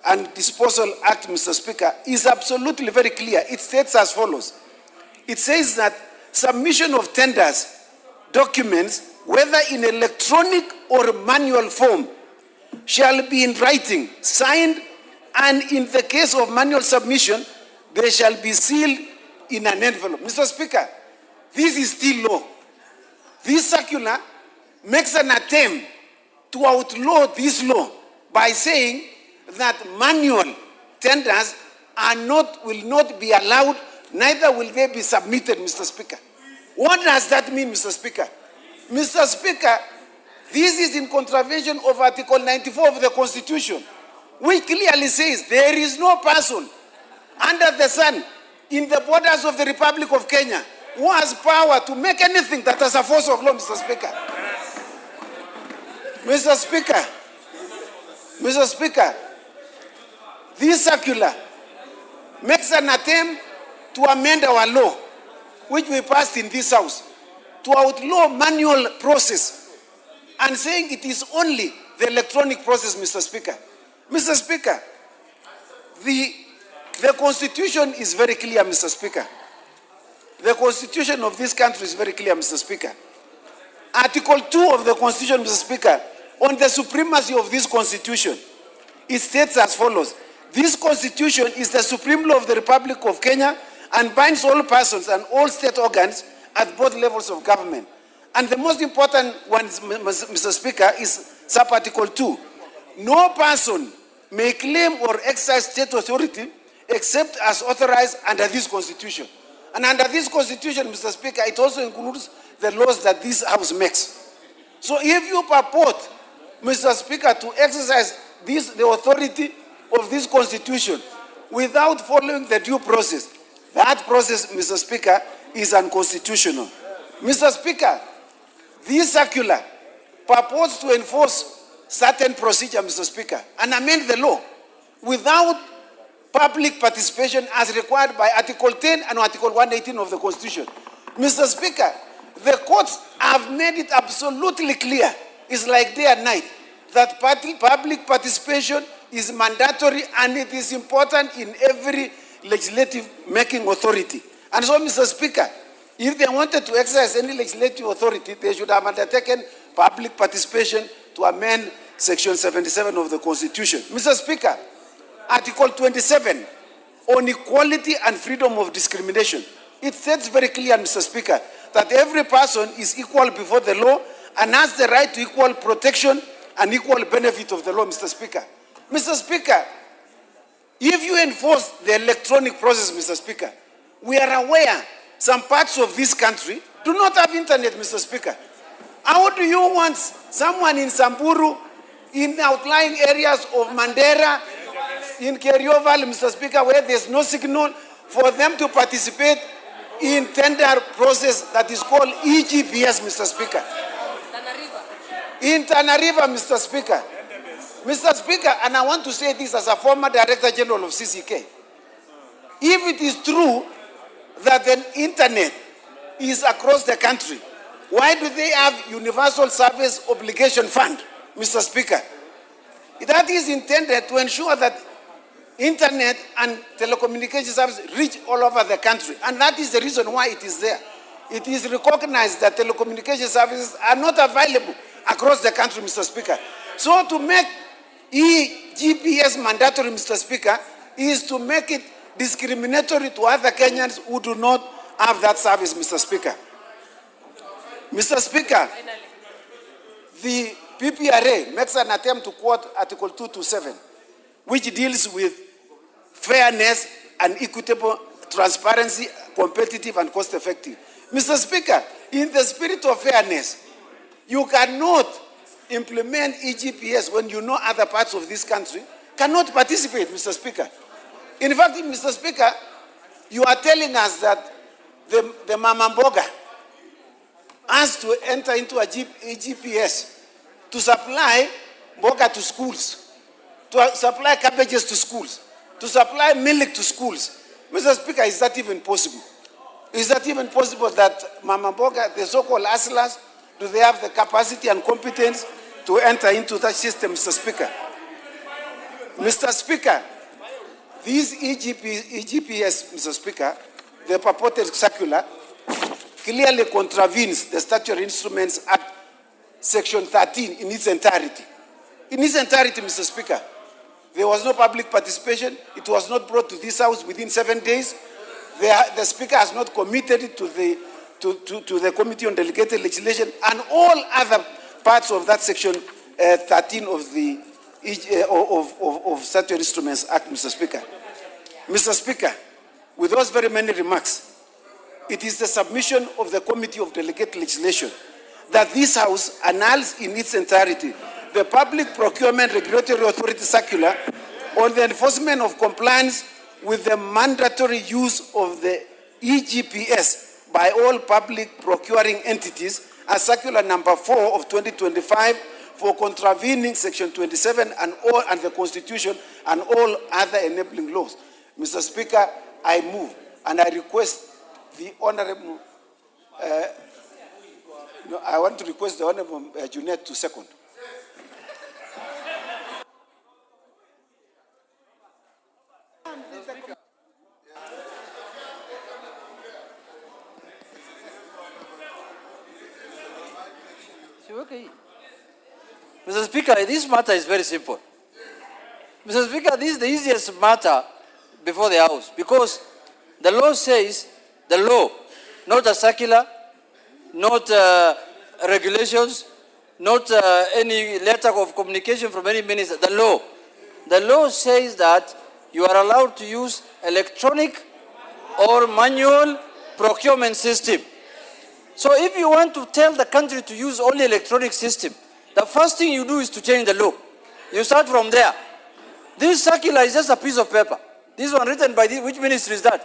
and Disposal Act, Mr. Speaker, is absolutely very clear. It states as follows. It says that submission of tenders, documents, whether in electronic or manual form, shall be in writing, signed, and in the case of manual submission, they shall be sealed in an envelope. Mr. Speaker, this is still law. This circular makes an attempt to outlaw this law by saying that manual tenders will not be allowed, neither will they be submitted, Mr. Speaker. What does that mean, Mr. Speaker? Mr. Speaker, this is in contravention of Article 94 of the Constitution, which clearly says there is no person under the sun in the borders of the Republic of Kenya who has power to make anything that has a force of law, Mr. Speaker. Mr. Speaker, Mr. Speaker, this circular makes an attempt to amend our law, which we passed in this House, to outlaw manual process and saying it is only the electronic process, Mr. Speaker. Mr. Speaker, the Constitution is very clear, Mr. Speaker. The Constitution of this country is very clear, Mr. Speaker. Article 2 of the Constitution, Mr. Speaker, on the supremacy of this Constitution, it states as follows. This Constitution is the supreme law of the Republic of Kenya and binds all persons and all state organs at both levels of government. And the most important one, Mr. Speaker, is sub-article 2. No person may claim or exercise state authority except as authorized under this Constitution. And under this Constitution, Mr. Speaker, it also includes the laws that this House makes. So if you purport, Mr. Speaker, to exercise the authority of this Constitution without following the due process, that process, Mr. Speaker, is unconstitutional. Mr. Speaker, this circular purports to enforce certain procedure, Mr. Speaker, and amend the law without public participation as required by Article 10 and Article 118 of the Constitution. Mr. Speaker, the courts have made it absolutely clear, it's like day and night, that public participation is mandatory and it is important in every legislative making authority. And so, Mr. Speaker, if they wanted to exercise any legislative authority, they should have undertaken public participation to amend Section 77 of the Constitution. Mr. Speaker, Article 27 on equality and freedom of discrimination. It states very clear, Mr. Speaker, that every person is equal before the law and has the right to equal protection and equal benefit of the law, Mr. Speaker. Mr. Speaker, if you enforce the electronic process, Mr. Speaker, we are aware some parts of this country do not have internet, Mr. Speaker. How do you want someone in Samburu, in outlying areas of Mandera, in Kerioval, Mr. Speaker, where there's no signal, for them to participate in tender process that is called EGPS, Mr. Speaker? In Tana River, Mr. Speaker. Mr. Speaker, and I want to say this as a former Director General of CCK. If it is true that the internet is across the country, why do they have Universal Service Obligation Fund, Mr. Speaker? That is intended to ensure that internet and telecommunication services reach all over the country. And that is the reason why it is there. It is recognized that telecommunication services are not available across the country, Mr. Speaker. So to make EGPS mandatory, Mr. Speaker, is to make it discriminatory to other Kenyans who do not have that service, Mr. Speaker. Mr. Speaker, the PPRA makes an attempt to quote Article 227, which deals with fairness and equitable transparency, competitive and cost-effective. Mr. Speaker, in the spirit of fairness, you cannot implement EGPS when you know other parts of this country cannot participate, Mr. Speaker. In fact, Mr. Speaker, you are telling us that the Mama Mboga has to enter into a EGPS to supply mboga to schools, to supply cabbages to schools, to supply milk to schools. Mr. Speaker, is that even possible? Is that even possible that Mama Mboga, the so-called hustlers, do they have the capacity and competence to enter into that system, Mr. Speaker? Mr. Speaker, these EGPs, Mr. Speaker, the purported circular clearly contravenes the Statutory Instruments Act, Section 13 in its entirety. In its entirety, Mr. Speaker, there was no public participation. It was not brought to this House within 7 days. The Speaker has not committed it to the Committee on Delegated Legislation, and all other parts of that Section 13 of the of Statutory Instruments Act, Mr. Speaker. Mr. Speaker, with those very many remarks, it is the submission of the Committee of Delegated Legislation that this House annuls in its entirety the Public Procurement Regulatory Authority Circular on the enforcement of compliance with the mandatory use of the EGPS by all public procuring entities, as Circular Number 4 of 2025, for contravening Section 27 and the Constitution and all other enabling laws. Mr. Speaker, I move and I request the Honorable, I want to request the Honorable Junet to second. Okay. Mr. Speaker, this matter is very simple. Mr. Speaker, this is the easiest matter before the House, because the law says, the law, not a circular, not regulations, not any letter of communication from any minister, the law. The law says that you are allowed to use electronic or manual procurement system. So if you want to tell the country to use only electronic system, the first thing you do is to change the law. You start from there. This circular is just a piece of paper. This one written by which ministry is that?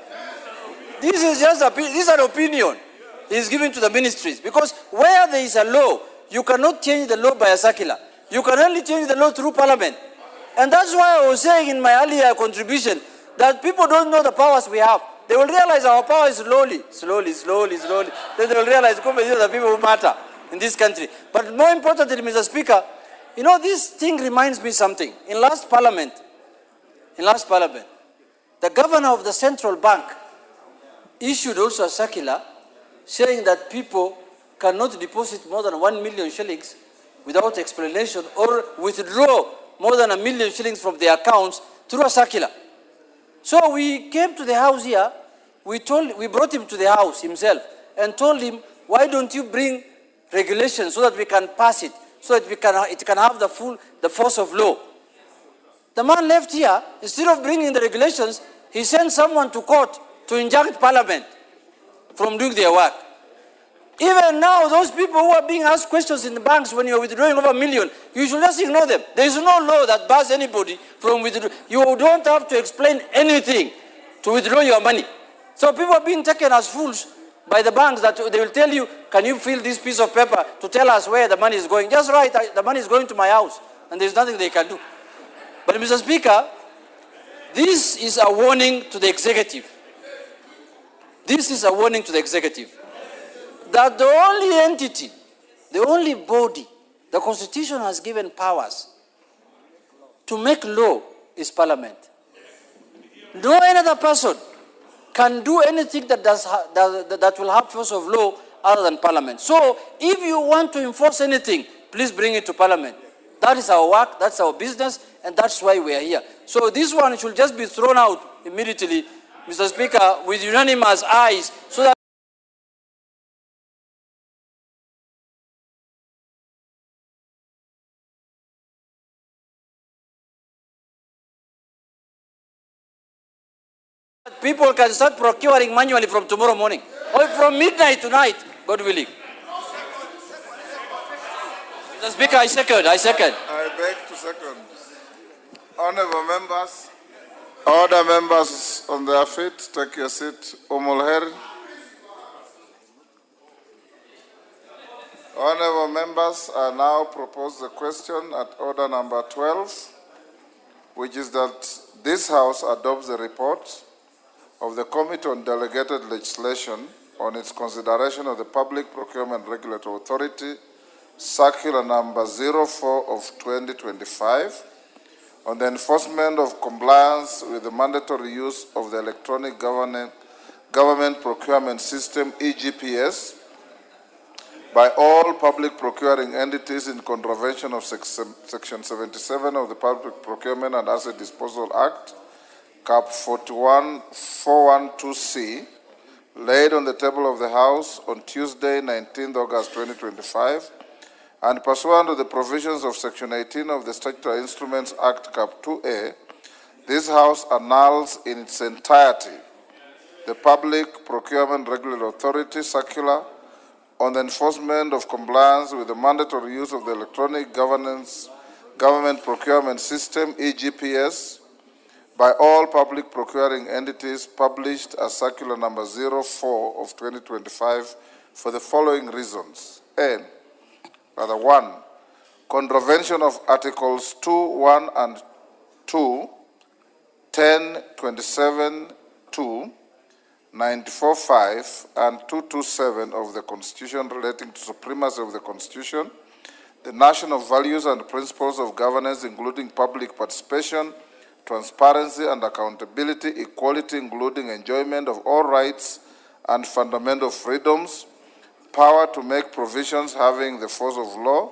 This is just this is an opinion is given to the ministries. Because where there is a law, you cannot change the law by a circular. You can only change the law through parliament. And that's why I was saying in my earlier contribution that people don't know the powers we have. They will realize our power is slowly. Then they will realize these are the people who matter in this country. But more importantly, Mr. Speaker, you know, this thing reminds me something. In last parliament, the governor of the central bank issued also a circular saying that people cannot deposit more than 1 million shillings without explanation or withdraw more than 1 million shillings from their accounts through a circular. So we came to the House here, we brought him to the House himself and told him, why don't you bring regulations so that we can pass it, so that it can have the force of law. The man left here, instead of bringing the regulations, he sent someone to court to injunct Parliament from doing their work. Even now, those people who are being asked questions in the banks when you're withdrawing over 1 million, you should just ignore them. There is no law that bars anybody from withdrawing. You don't have to explain anything to withdraw your money. So people are being taken as fools by the banks that they will tell you, can you fill this piece of paper to tell us where the money is going? Just write, the money is going to my house, and there's nothing they can do. But Mr. Speaker, this is a warning to the executive. This is a warning to the executive that the only entity, the only body, the Constitution has given powers to make law is Parliament. No other person can do anything that will have force of law other than Parliament. So if you want to enforce anything, please bring it to Parliament. That is our work, that's our business, and that's why we are here. So this one should just be thrown out immediately, Mr. Speaker, with unanimous ayes, so that people can start procuring manually from tomorrow morning, or from midnight tonight, God willing. Mr. Speaker, I second. I beg to second. Honorable members, order members on their feet, take your seat. Umulher. Honorable members, I now propose the question at order number 12, which is that this House adopts the report of the Committee on Delegated Legislation on its consideration of the Public Procurement Regulatory Authority, Circular number 04 of 2025, on the enforcement of compliance with the mandatory use of the electronic government procurement system, EGPS, by all public procuring entities in contravention of Section 77 of the Public Procurement and Asset Disposal Act, Cap 41412C, laid on the table of the House on Tuesday, 19th August 2025, and pursuant to the provisions of Section 18 of the Statutory Instruments Act, Cap 2A, this House annuls in its entirety the Public Procurement Regulatory Authority Circular on the enforcement of compliance with the mandatory use of the electronic government procurement system, EGPS, by all public procuring entities, published as Circular Number 04 of 2025 for the following reasons. One, contravention of Articles 2, 1 and 2, 10, 27, 2, 94.5 and 227 of the Constitution relating to supremacy of the Constitution, the national values and principles of governance, including public participation, transparency and accountability, equality, including enjoyment of all rights and fundamental freedoms, power to make provisions having the force of law,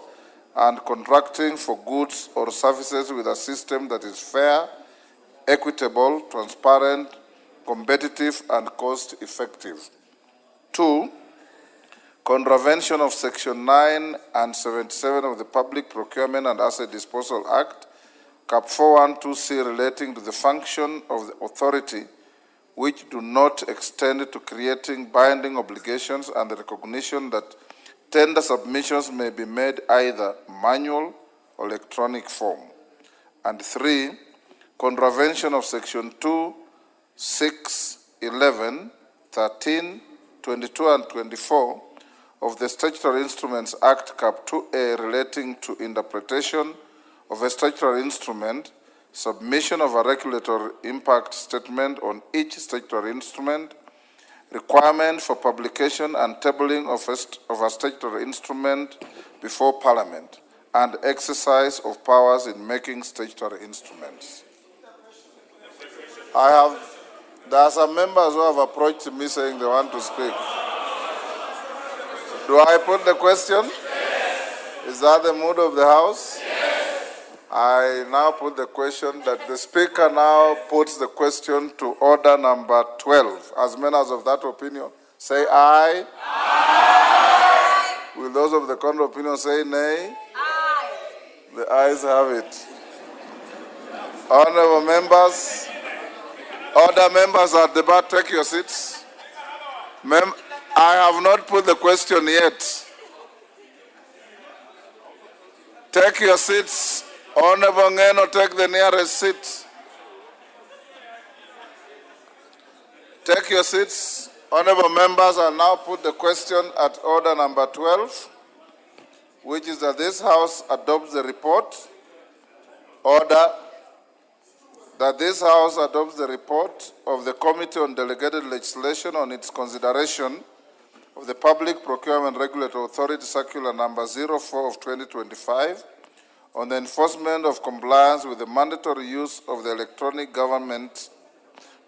and contracting for goods or services with a system that is fair, equitable, transparent, competitive, and cost-effective. 2, contravention of Section 9 and 77 of the Public Procurement and Asset Disposal Act, Cap 412C, relating to the function of the authority, which do not extend to creating binding obligations and the recognition that tender submissions may be made either manual or electronic form. And 3, contravention of Section 2, 6, 11, 13, 22, and 24 of the Statutory Instruments Act, Cap 2A, relating to interpretation of a statutory instrument, submission of a regulatory impact statement on each statutory instrument, requirement for publication and tabling of a statutory instrument before Parliament, and exercise of powers in making statutory instruments. There are some members who have approached me saying they want to speak. Do I put the question? Yes. Is that the mood of the House? Yes. I now put the question that the Speaker now puts the question to order number 12. As members of that opinion, say aye. Aye. Will those of the contrary opinion say nay? Aye. The ayes have it. Honorable members, other members at the back, take your seats. I have not put the question yet. Take your seats. Honorable Ngeno, take the nearest seat. Take your seats. Honorable members, I now put the question at order number 12, which is that this House adopts the report. Order. That this House adopts the report of the Committee on Delegated Legislation on its consideration of the Public Procurement Regulatory Authority Circular Number 04 of 2025 on the enforcement of compliance with the mandatory use of the electronic government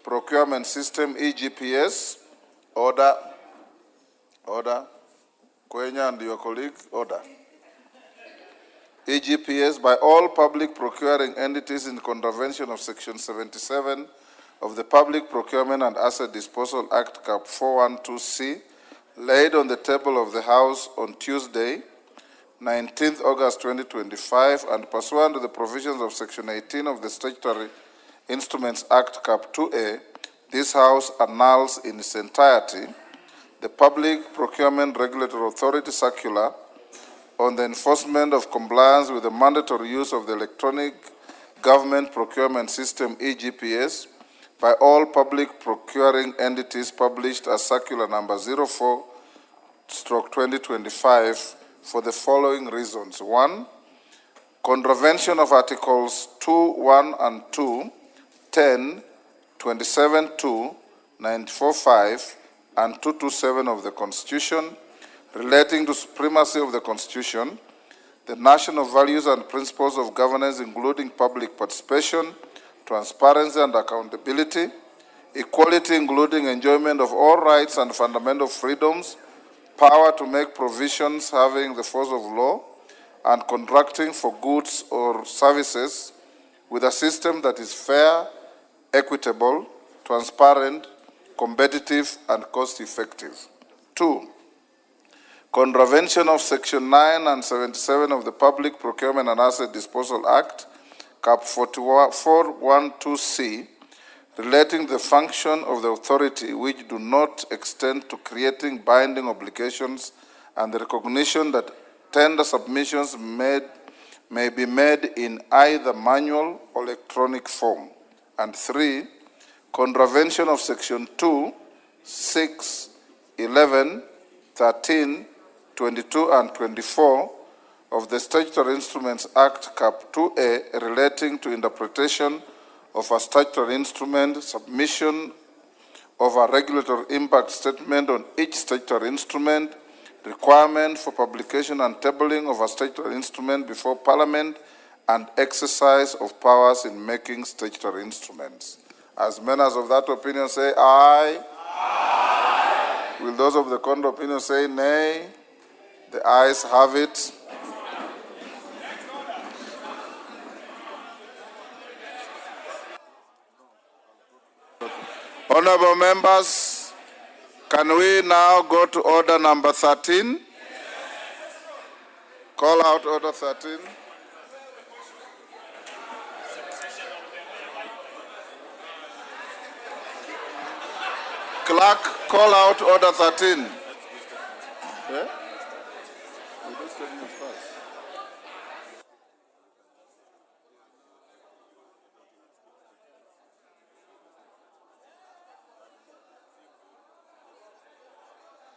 procurement system, EGPS. Order. Order. Kwenya and your colleague, order. EGPS by all public procuring entities in contravention of Section 77 of the Public Procurement and Asset Disposal Act, Cap 412C, laid on the table of the House on Tuesday, 19th August 2025, and pursuant to the provisions of Section 18 of the Statutory Instruments Act, Cap 2A, this House annuls in its entirety the Public Procurement Regulatory Authority Circular on the enforcement of compliance with the mandatory use of the electronic government procurement system, EGPS, by all public procuring entities, published as Circular Number 04/2025 for the following reasons. 1, contravention of Articles 2, 1 and 2, 10, 27, 2, 94.5, and 227 of the Constitution, relating to supremacy of the Constitution, the national values and principles of governance, including public participation, transparency and accountability, equality, including enjoyment of all rights and fundamental freedoms, power to make provisions having the force of law, and contracting for goods or services with a system that is fair, equitable, transparent, competitive, and cost-effective. 2, contravention of Section 9 and 77 of the Public Procurement and Asset Disposal Act, Cap 412C, relating the function of the authority which do not extend to creating binding obligations and the recognition that tender submissions may be made in either manual or electronic form. And 3, contravention of Section 2, 6, 11, 13, 22, and 24 of the Statutory Instruments Act, Cap 2A, relating to interpretation of a statutory instrument, submission of a regulatory impact statement on each statutory instrument, requirement for publication and tabling of a statutory instrument before Parliament, and exercise of powers in making statutory instruments. As members of that opinion say aye. Aye. Will those of the contrary opinion say nay? The ayes have it. Honorable members, can we now go to order number 13? Call out order 13. Clerk, call out order 13. Yeah?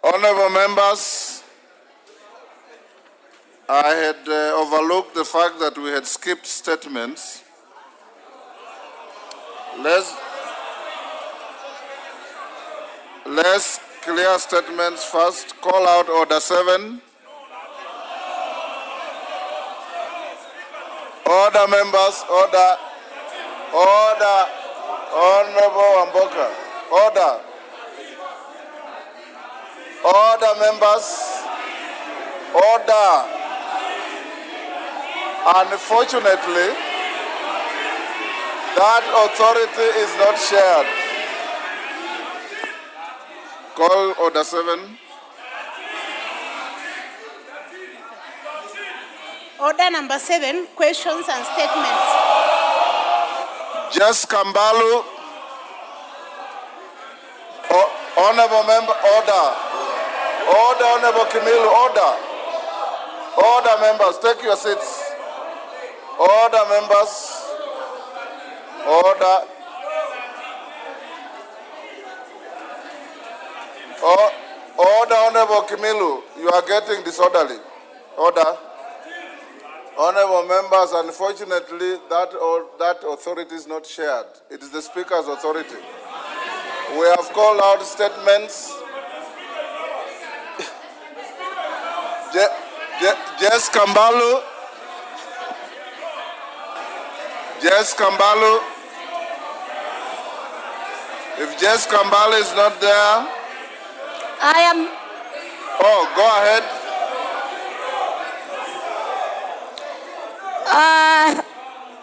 Honorable members, I had overlooked the fact that we had skipped statements. Let's clear statements first. Call out order 7. Order, members, order. Order. Honorable Wamboka. Order. Order, members. Order. Unfortunately, that authority is not shared. Call order 7. Order number 7, questions and statements. Just Kambalu. Honorable member, order. Order, Honorable Kimilu, order. Order, members, take your seats. Order, members. Order. Order, Honorable Kimilu, you are getting disorderly. Order. Honorable members, unfortunately, that authority is not shared. It is the Speaker's authority. We have called out statements. Jess Kambalu. Jess Kambalu. If Jess Kambalu is not there. I am. Oh, go ahead.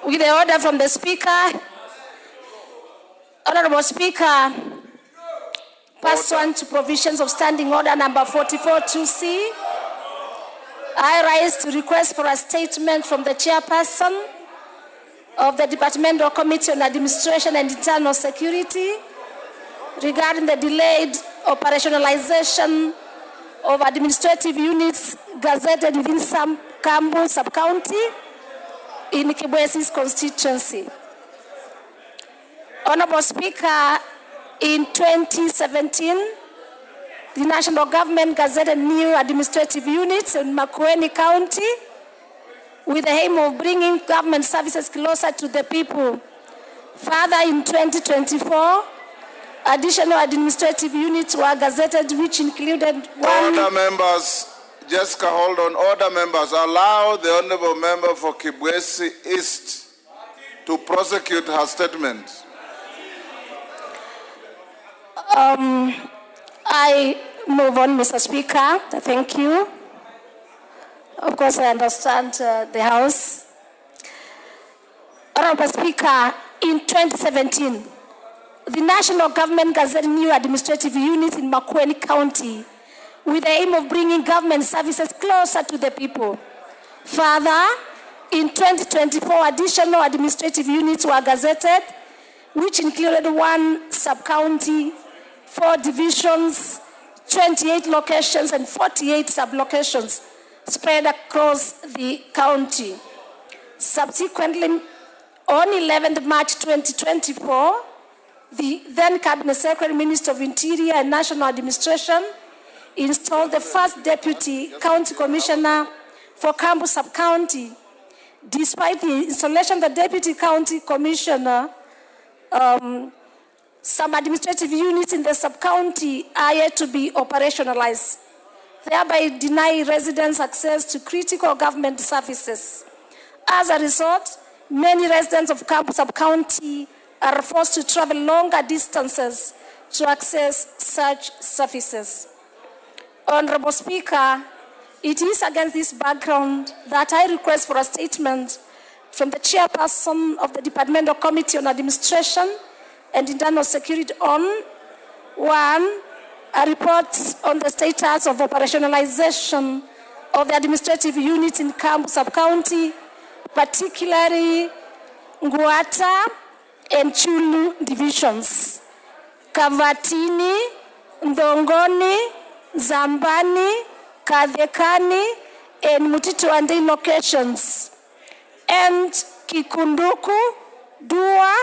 With the order from the Speaker, Honorable Speaker, pursuant to provisions of Standing Order number 44-2C, I rise to request for a statement from the Chairperson of the Departmental Committee on Administration and Internal Security regarding the delayed operationalization of administrative units gazetted within some Kambu sub-county in Kibwesi's constituency. Honorable Speaker, in 2017, the national government gazetted new administrative units in Makueni County with the aim of bringing government services closer to the people. Further, in 2024, additional administrative units were gazetted, which included one... Order, members. Jessica, hold on. Order, members. Allow the Honorable Member for Kibwezi East to prosecute her statement. I move on, Mr. Speaker. Thank you. Of course, I understand the House. Honorable Speaker, in 2017, the National Government gazetted new administrative units in Makueni County with the aim of bringing government services closer to the people. Further, in 2024, additional administrative units were gazetted, which included 1 sub-county, 4 divisions, 28 locations, and 48 sub-locations spread across the county. Subsequently, on 11th March 2024, the then Cabinet Secretary, Minister of Interior and National Administration, installed the first Deputy County Commissioner for Kambu Sub-County. Despite the installation of the Deputy County Commissioner, some administrative units in the sub-county are yet to be operationalized, thereby denying residents access to critical government services. As a result, many residents of Kambu Sub-County are forced to travel longer distances to access such services. Honorable Speaker, it is against this background that I request for a statement from the Chairperson of the Departmental Committee on Administration and Internal Security on 1, a report on the status of operationalization of the administrative units in Kambu Sub-County, particularly Nguata and Chulu divisions, Kavatini, Ndongoni, Zambani, Kadhekani, and Mutituande locations, and Kikunduku, Dua,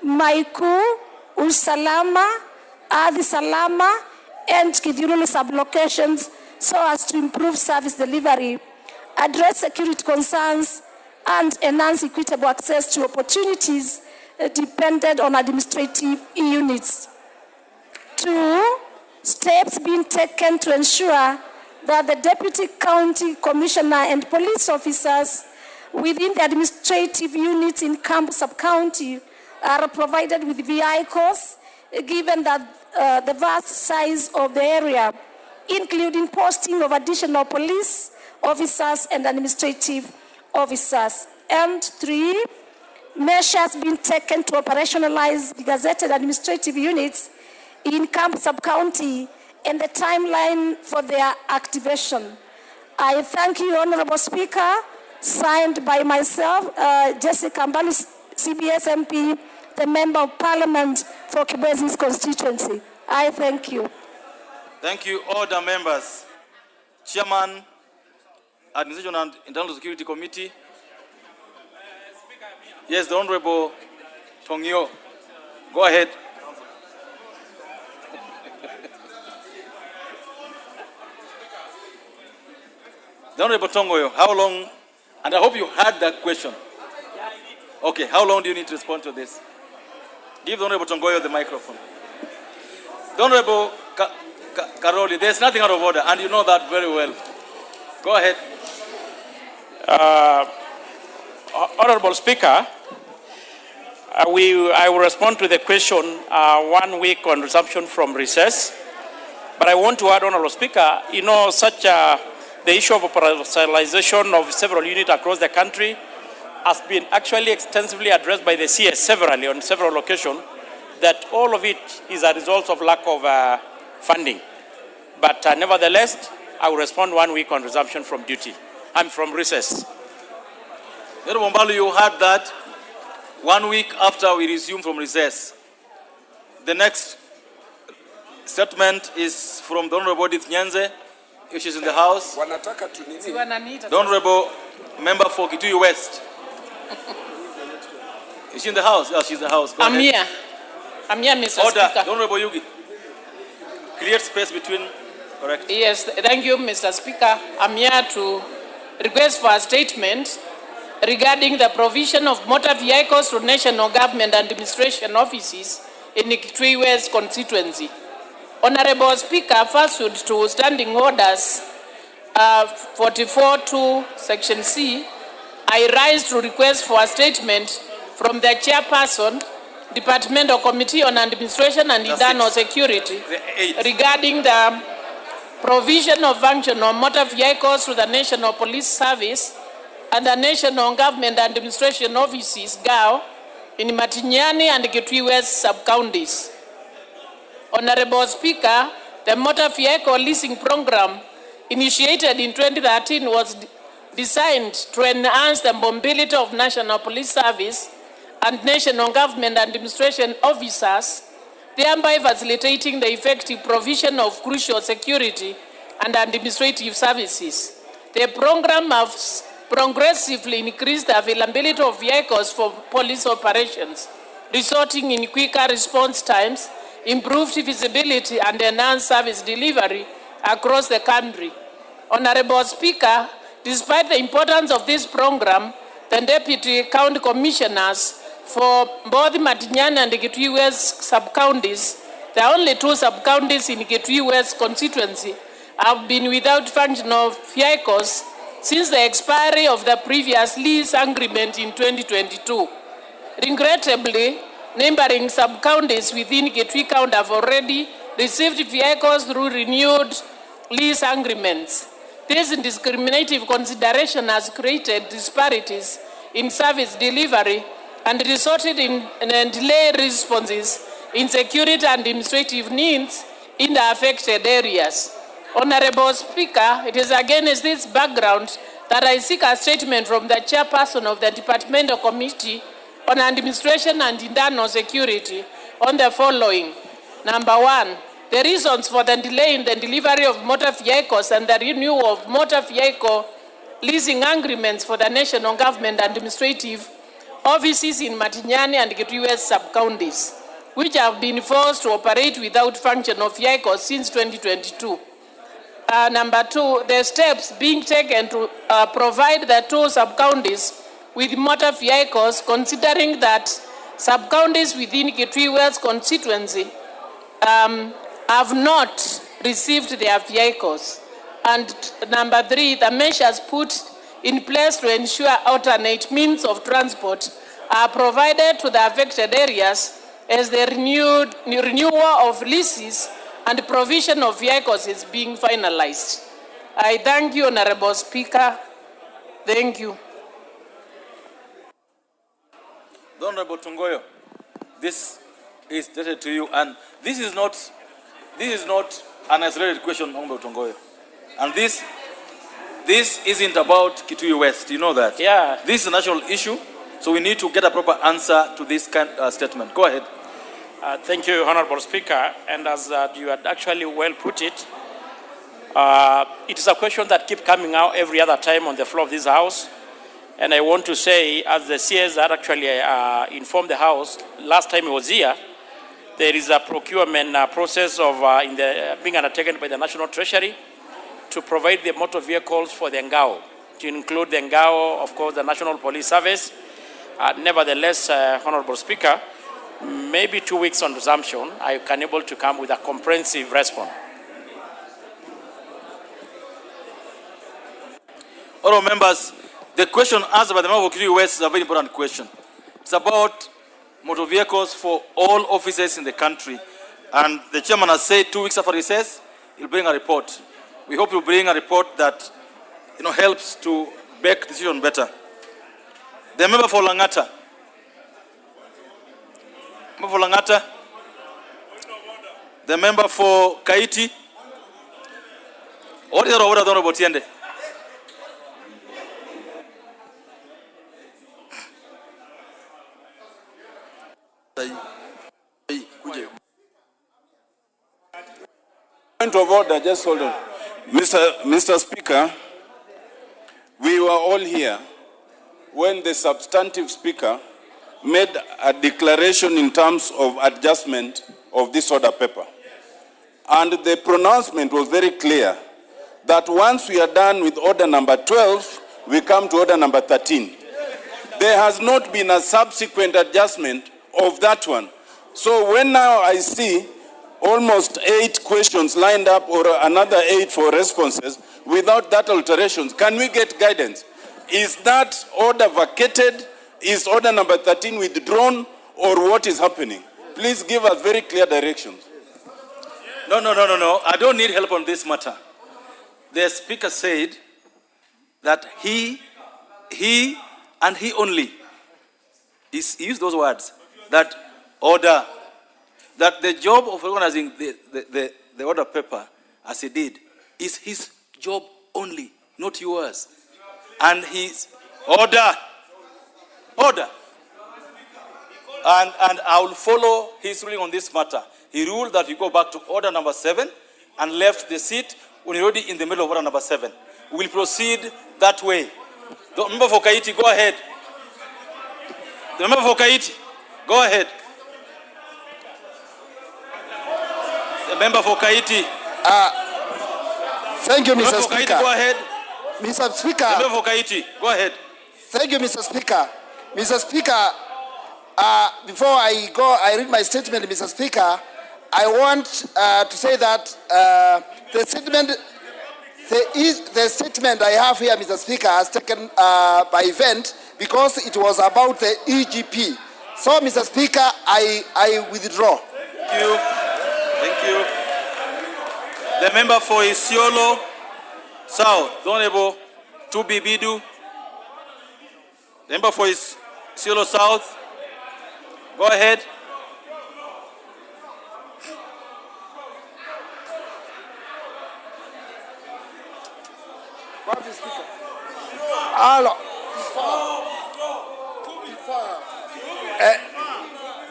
Maiku, Usalama, Adi Salama, and Kiduruli sublocations so as to improve service delivery, address security concerns, and enhance equitable access to opportunities dependent on administrative units. 2, steps being taken to ensure that the Deputy County Commissioner and police officers within the administrative units in Kambu Sub-County are provided with vehicles, given that the vast size of the area, including posting of additional police officers and administrative officers. And 3, measures being taken to operationalize the gazetted administrative units in Kambu Sub-County and the timeline for their activation. I thank you, Honorable Speaker. Signed by myself, Jessica Mbalu, CBS MP, the Member of Parliament for Kibwezi's constituency. I thank you. Thank you, all the members. Chairman, Administration and Internal Security Committee. Yes, the Honorable Tongyo. Go ahead. The Honorable Tongoyo, how long, and I hope you heard that question. Okay, how long do you need to respond to this? Give the Honorable Tongoyo the microphone. The Honorable Karoli, there's nothing out of order, and you know that very well. Go ahead. Honorable Speaker, I will respond to the question 1 week on resumption from recess. But I want to add, Honorable Speaker, you know, the issue of operationalization of several units across the country has been actually extensively addressed by the CS severally on several occasions, that all of it is a result of lack of funding. But nevertheless, I will respond 1 week on resumption from duty. I'm from recess. Honorable Mbalu, you heard that 1 week after we resume from recess. The next statement is from the Honorable Edith Nyenze, which is in the House. The Honorable Member for Kitui West. Is she in the House? Yeah, she's in the House. Go ahead. Here. I'm here, Mr. Order. Speaker. The Honorable Yugi. Create space between. Correct. Yes, thank you, Mr. Speaker. I'm here to request for a statement regarding the provision of motor vehicles to national government administration offices in Kitui West constituency. Honorable Speaker, pursuant to standing orders 44(2) Section C, I rise to request for a statement from the chairperson, Departmental Committee on Administration and Internal Security regarding the provision of functional motor vehicles to the National Police Service and the National Government Administration Offices, GAO, in Matinyani and Kitui West sub-counties. Honorable Speaker, the motor vehicle leasing program initiated in 2013 was designed to enhance the mobility of National Police Service and National Government Administration officers, thereby facilitating the effective provision of crucial security and administrative services. The program has progressively increased the availability of vehicles for police operations, resulting in quicker response times, improved visibility, and enhanced service delivery across the country. Honorable Speaker, despite the importance of this program, the Deputy County Commissioners for both Matinyani and Kitui West sub-counties, the only two sub-counties in Kitui West constituency, have been without functional vehicles since the expiry of the previous lease agreement in 2022. Regrettably, neighboring sub-counties within Kitui County have already received vehicles through renewed lease agreements. This discriminative consideration has created disparities in service delivery and resulted in delayed responses in security and administrative needs in the affected areas. Honorable Speaker, it is against this background that I seek a statement from the chairperson of the Departmental Committee on Administration and Internal Security on the following. Number one, the reasons for the delay in the delivery of motor vehicles and the renewal of motor vehicle leasing agreements for the National Government Administrative Offices in Matinyani and Kitui West sub-counties, which have been forced to operate without functional vehicles since 2022. Number two, the steps being taken to provide the two sub-counties with motor vehicles, considering that sub-counties within Kitui West constituency have not received their vehicles. And number three, the measures put in place to ensure alternate means of transport are provided to the affected areas as the renewal of leases and provision of vehicles is being finalized. I thank you, Honorable Speaker. Thank you. Honorable Tungoyo, this is directed to you, and this is not an isolated question, Honorable Tungoyo, and this isn't about Kitui West. You know that. Yeah. This is a national issue, so we need to get a proper answer to this kind of statement. Go ahead. Thank you, Honorable Speaker. And as you had actually well put it, it is a question that keeps coming out every other time on the floor of this House. And I want to say, as the CS had actually informed the House last time he was here, there is a procurement process of being undertaken by the National Treasury to provide the motor vehicles for the Ngao, to include the Ngao, of course, the National Police Service. Nevertheless, Honorable Speaker, maybe 2 weeks on resumption, I can able to come with a comprehensive response. Honorable members, the question asked by the member of Kitui West is a very important question. It's about motor vehicles for all offices in the country. And the chairman has said 2 weeks after recess, he'll bring a report. We hope he'll bring a report that helps to make the decision better. The member for Langata. Member for Langata. The member for Kaiti. What is the order, Honorable Tiende? Point of order, just hold on. Mr. Speaker, we were all here when the substantive speaker made a declaration in terms of adjustment of this order paper. And the pronouncement was very clear that once we are done with order number 12, we come to order number 13. There has not been a subsequent adjustment of that one. So when now I see almost 8 questions lined up or another 8 for responses, without that alterations. Can we get guidance? Is that order vacated? Is order number 13 withdrawn? Or what is happening? Please give us very clear directions. No. I don't need help on this matter. The speaker said that he and he only, he used those words, that order, that the job of organizing the order paper, as he did, is his job only, not yours. And his order. And I will follow his ruling on this matter. He ruled that you go back to order number 7 and left the seat when you're already in the middle of order number 7. We will proceed that way. The member for Kaiti, go ahead. The member for Kaiti, go ahead. The member for Kaiti. Thank you, Mr. Speaker. Go ahead. Mr. Speaker. The member for Kaiti, go ahead. Thank you, Mr. Speaker. Mr. Speaker, before I read my statement, Mr. Speaker, I want to say that the statement I have here, Mr. Speaker, has taken by event because it was about the EGP. So, Mr. Speaker, I withdraw. Thank you. The member for Isiolo South, the Honorable Tubi Bidu. The member for Isiolo South, go ahead.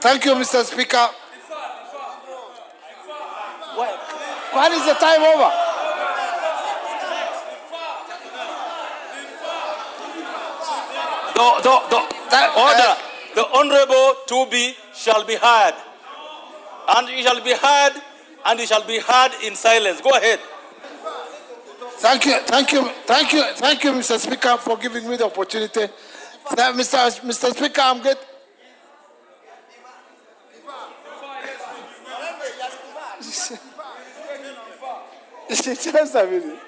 Thank you, Mr. Speaker. When is the time over? The Honorable Tubi shall be heard. And he shall be heard, and he shall be heard in silence. Go ahead. Thank you, Mr. Speaker, for giving me the opportunity. Mr. Speaker, I'm good. Just a minute.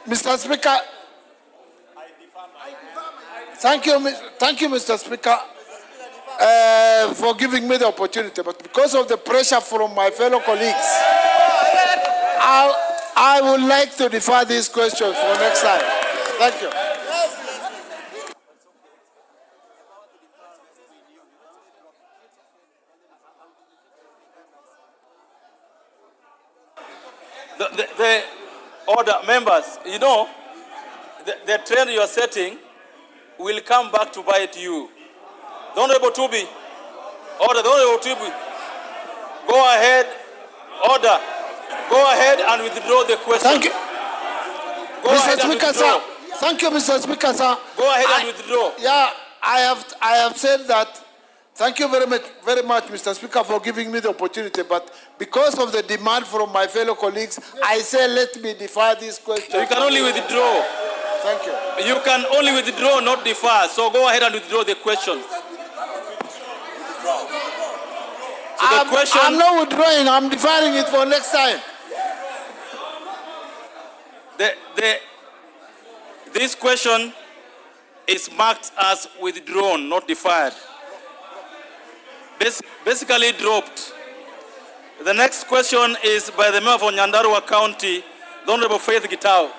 Mr. Speaker, thank you, Mr. Speaker, for giving me the opportunity. But because of the pressure from my fellow colleagues, I would like to defer these questions for next time. Thank you. The order, members, you know, the trend you are setting will come back to bite you. The Honorable Tubi, order, the Honorable Tubi, go ahead, order, go ahead and withdraw the question. Thank you. Mr. Speaker, sir. Thank you, Mr. Speaker, sir. Go ahead and withdraw. Yeah, I have said that. Thank you very much, Mr. Speaker, for giving me the opportunity. But because of the demand from my fellow colleagues, I say let me defer this question. You can only withdraw. Thank you. You can only withdraw, not defer. So go ahead and withdraw the question. So I'm not withdrawing. I'm deferring it for next time. This question is marked as withdrawn, not deferred. Basically dropped. The next question is by the member for Nyandarua County, the Honorable Faith Gitau.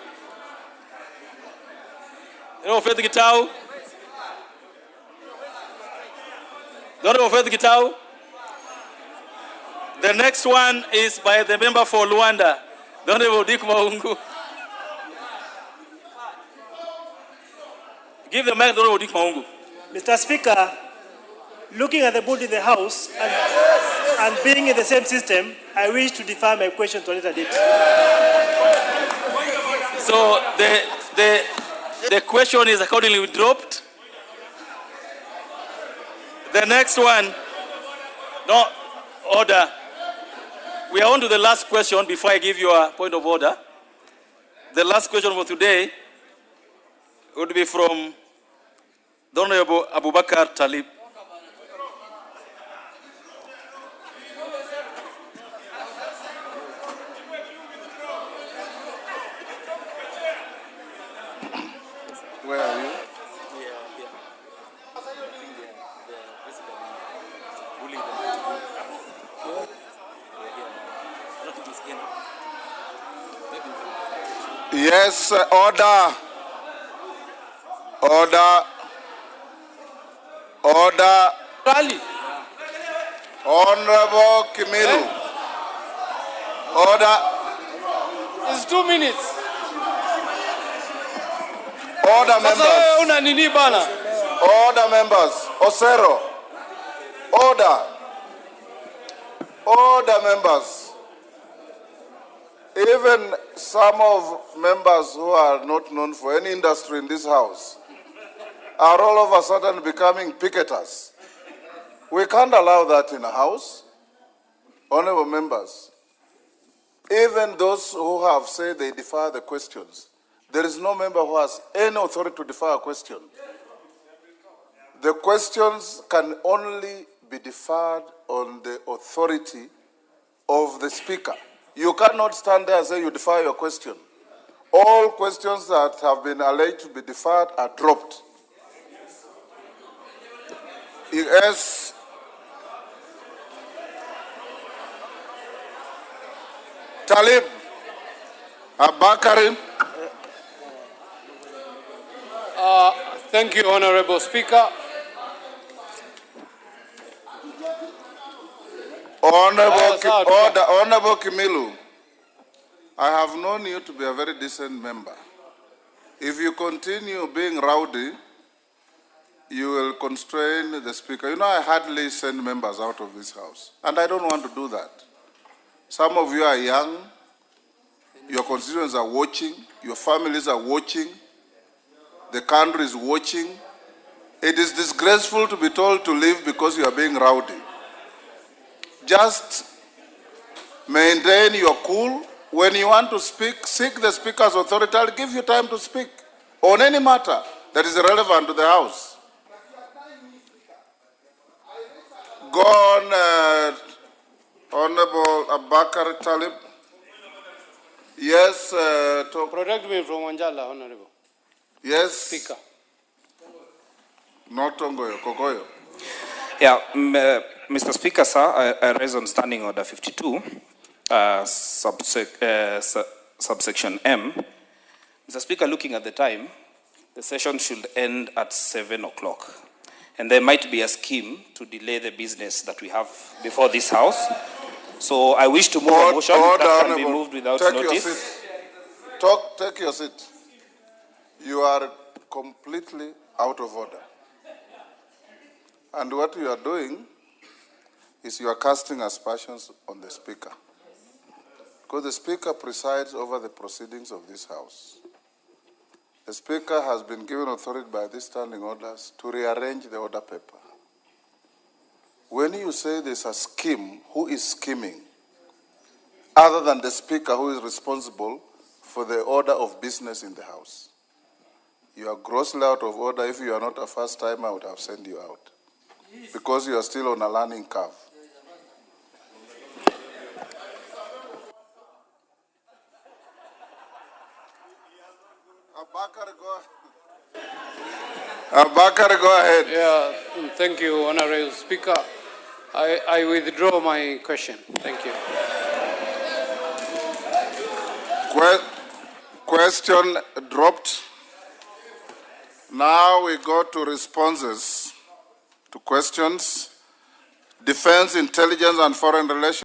Faith Gitau. The Honorable Faith Gitau. The next one is by the member for Luanda, the Honorable Dick Maungu. Give the mic to the Honorable Dick Maungu. Mr. Speaker, looking at the mood in the House and being in the same system, I wish to defer my question to a later date. So the question is accordingly dropped. The next one, no, order. We are on to the last question before I give you a point of order. The last question for today would be from the Honorable Abubakar Talib. Where are you? Yes, order. Order. Order. Rally. Honorable Kimilu. Order. It's 2 minutes. Order, Sasa wewe members. una nini bana? Order, members. Osero. Order. Order, members. Even some of members who are not known for any industry in this house are all of a sudden becoming picketers. We can't allow that in a house. Honorable members, even those who have said they defer the questions, there is no member who has any authority to defer a question. The questions can only be deferred on the authority of the speaker. You cannot stand there and say you defer your question. All questions that have been alleged to be deferred are dropped. Yes. Talib Abakari. Thank you, Honorable Speaker. Honorable Kimilu, I have known you to be a very decent member. If you continue being rowdy, you will constrain the speaker. You know, I hardly send members out of this house, and I don't want to do that. Some of you are young, your constituents are watching, your families are watching, the country is watching. It is disgraceful to be told to leave because you are being rowdy. Just maintain your cool. When you want to speak, seek the speaker's authority. I'll give you time to speak on any matter that is relevant to the House. Go on, Honorable Abakar Talib. Yes, Protect me from Wanjala, Honorable. Yes. Speaker. Not Tongoyo, Kokoyo. Yeah, Mr. Speaker, sir, I raise on Standing Order 52, subsection M. Mr. Speaker, looking at the time, the session should end at 7 o'clock. And there might be a scheme to delay the business that we have before this House. So I wish to move a motion that can be moved without notice. Take your seat. You are completely out of order. And what you are doing is you are casting aspersions on the Speaker. Because the Speaker presides over the proceedings of this House. The Speaker has been given authority by these standing orders to rearrange the order paper. When you say there's a scheme, who is scheming? Other than the Speaker, who is responsible for the order of business in the House. You are grossly out of order. If you are not a first timer, I would have sent you out. Because you are still on a learning curve. Abakar, go ahead. Yeah, thank you, Honorable Speaker. I withdraw my question. Thank you. Question dropped. Now we go to responses to questions. Defense, intelligence, and foreign relations.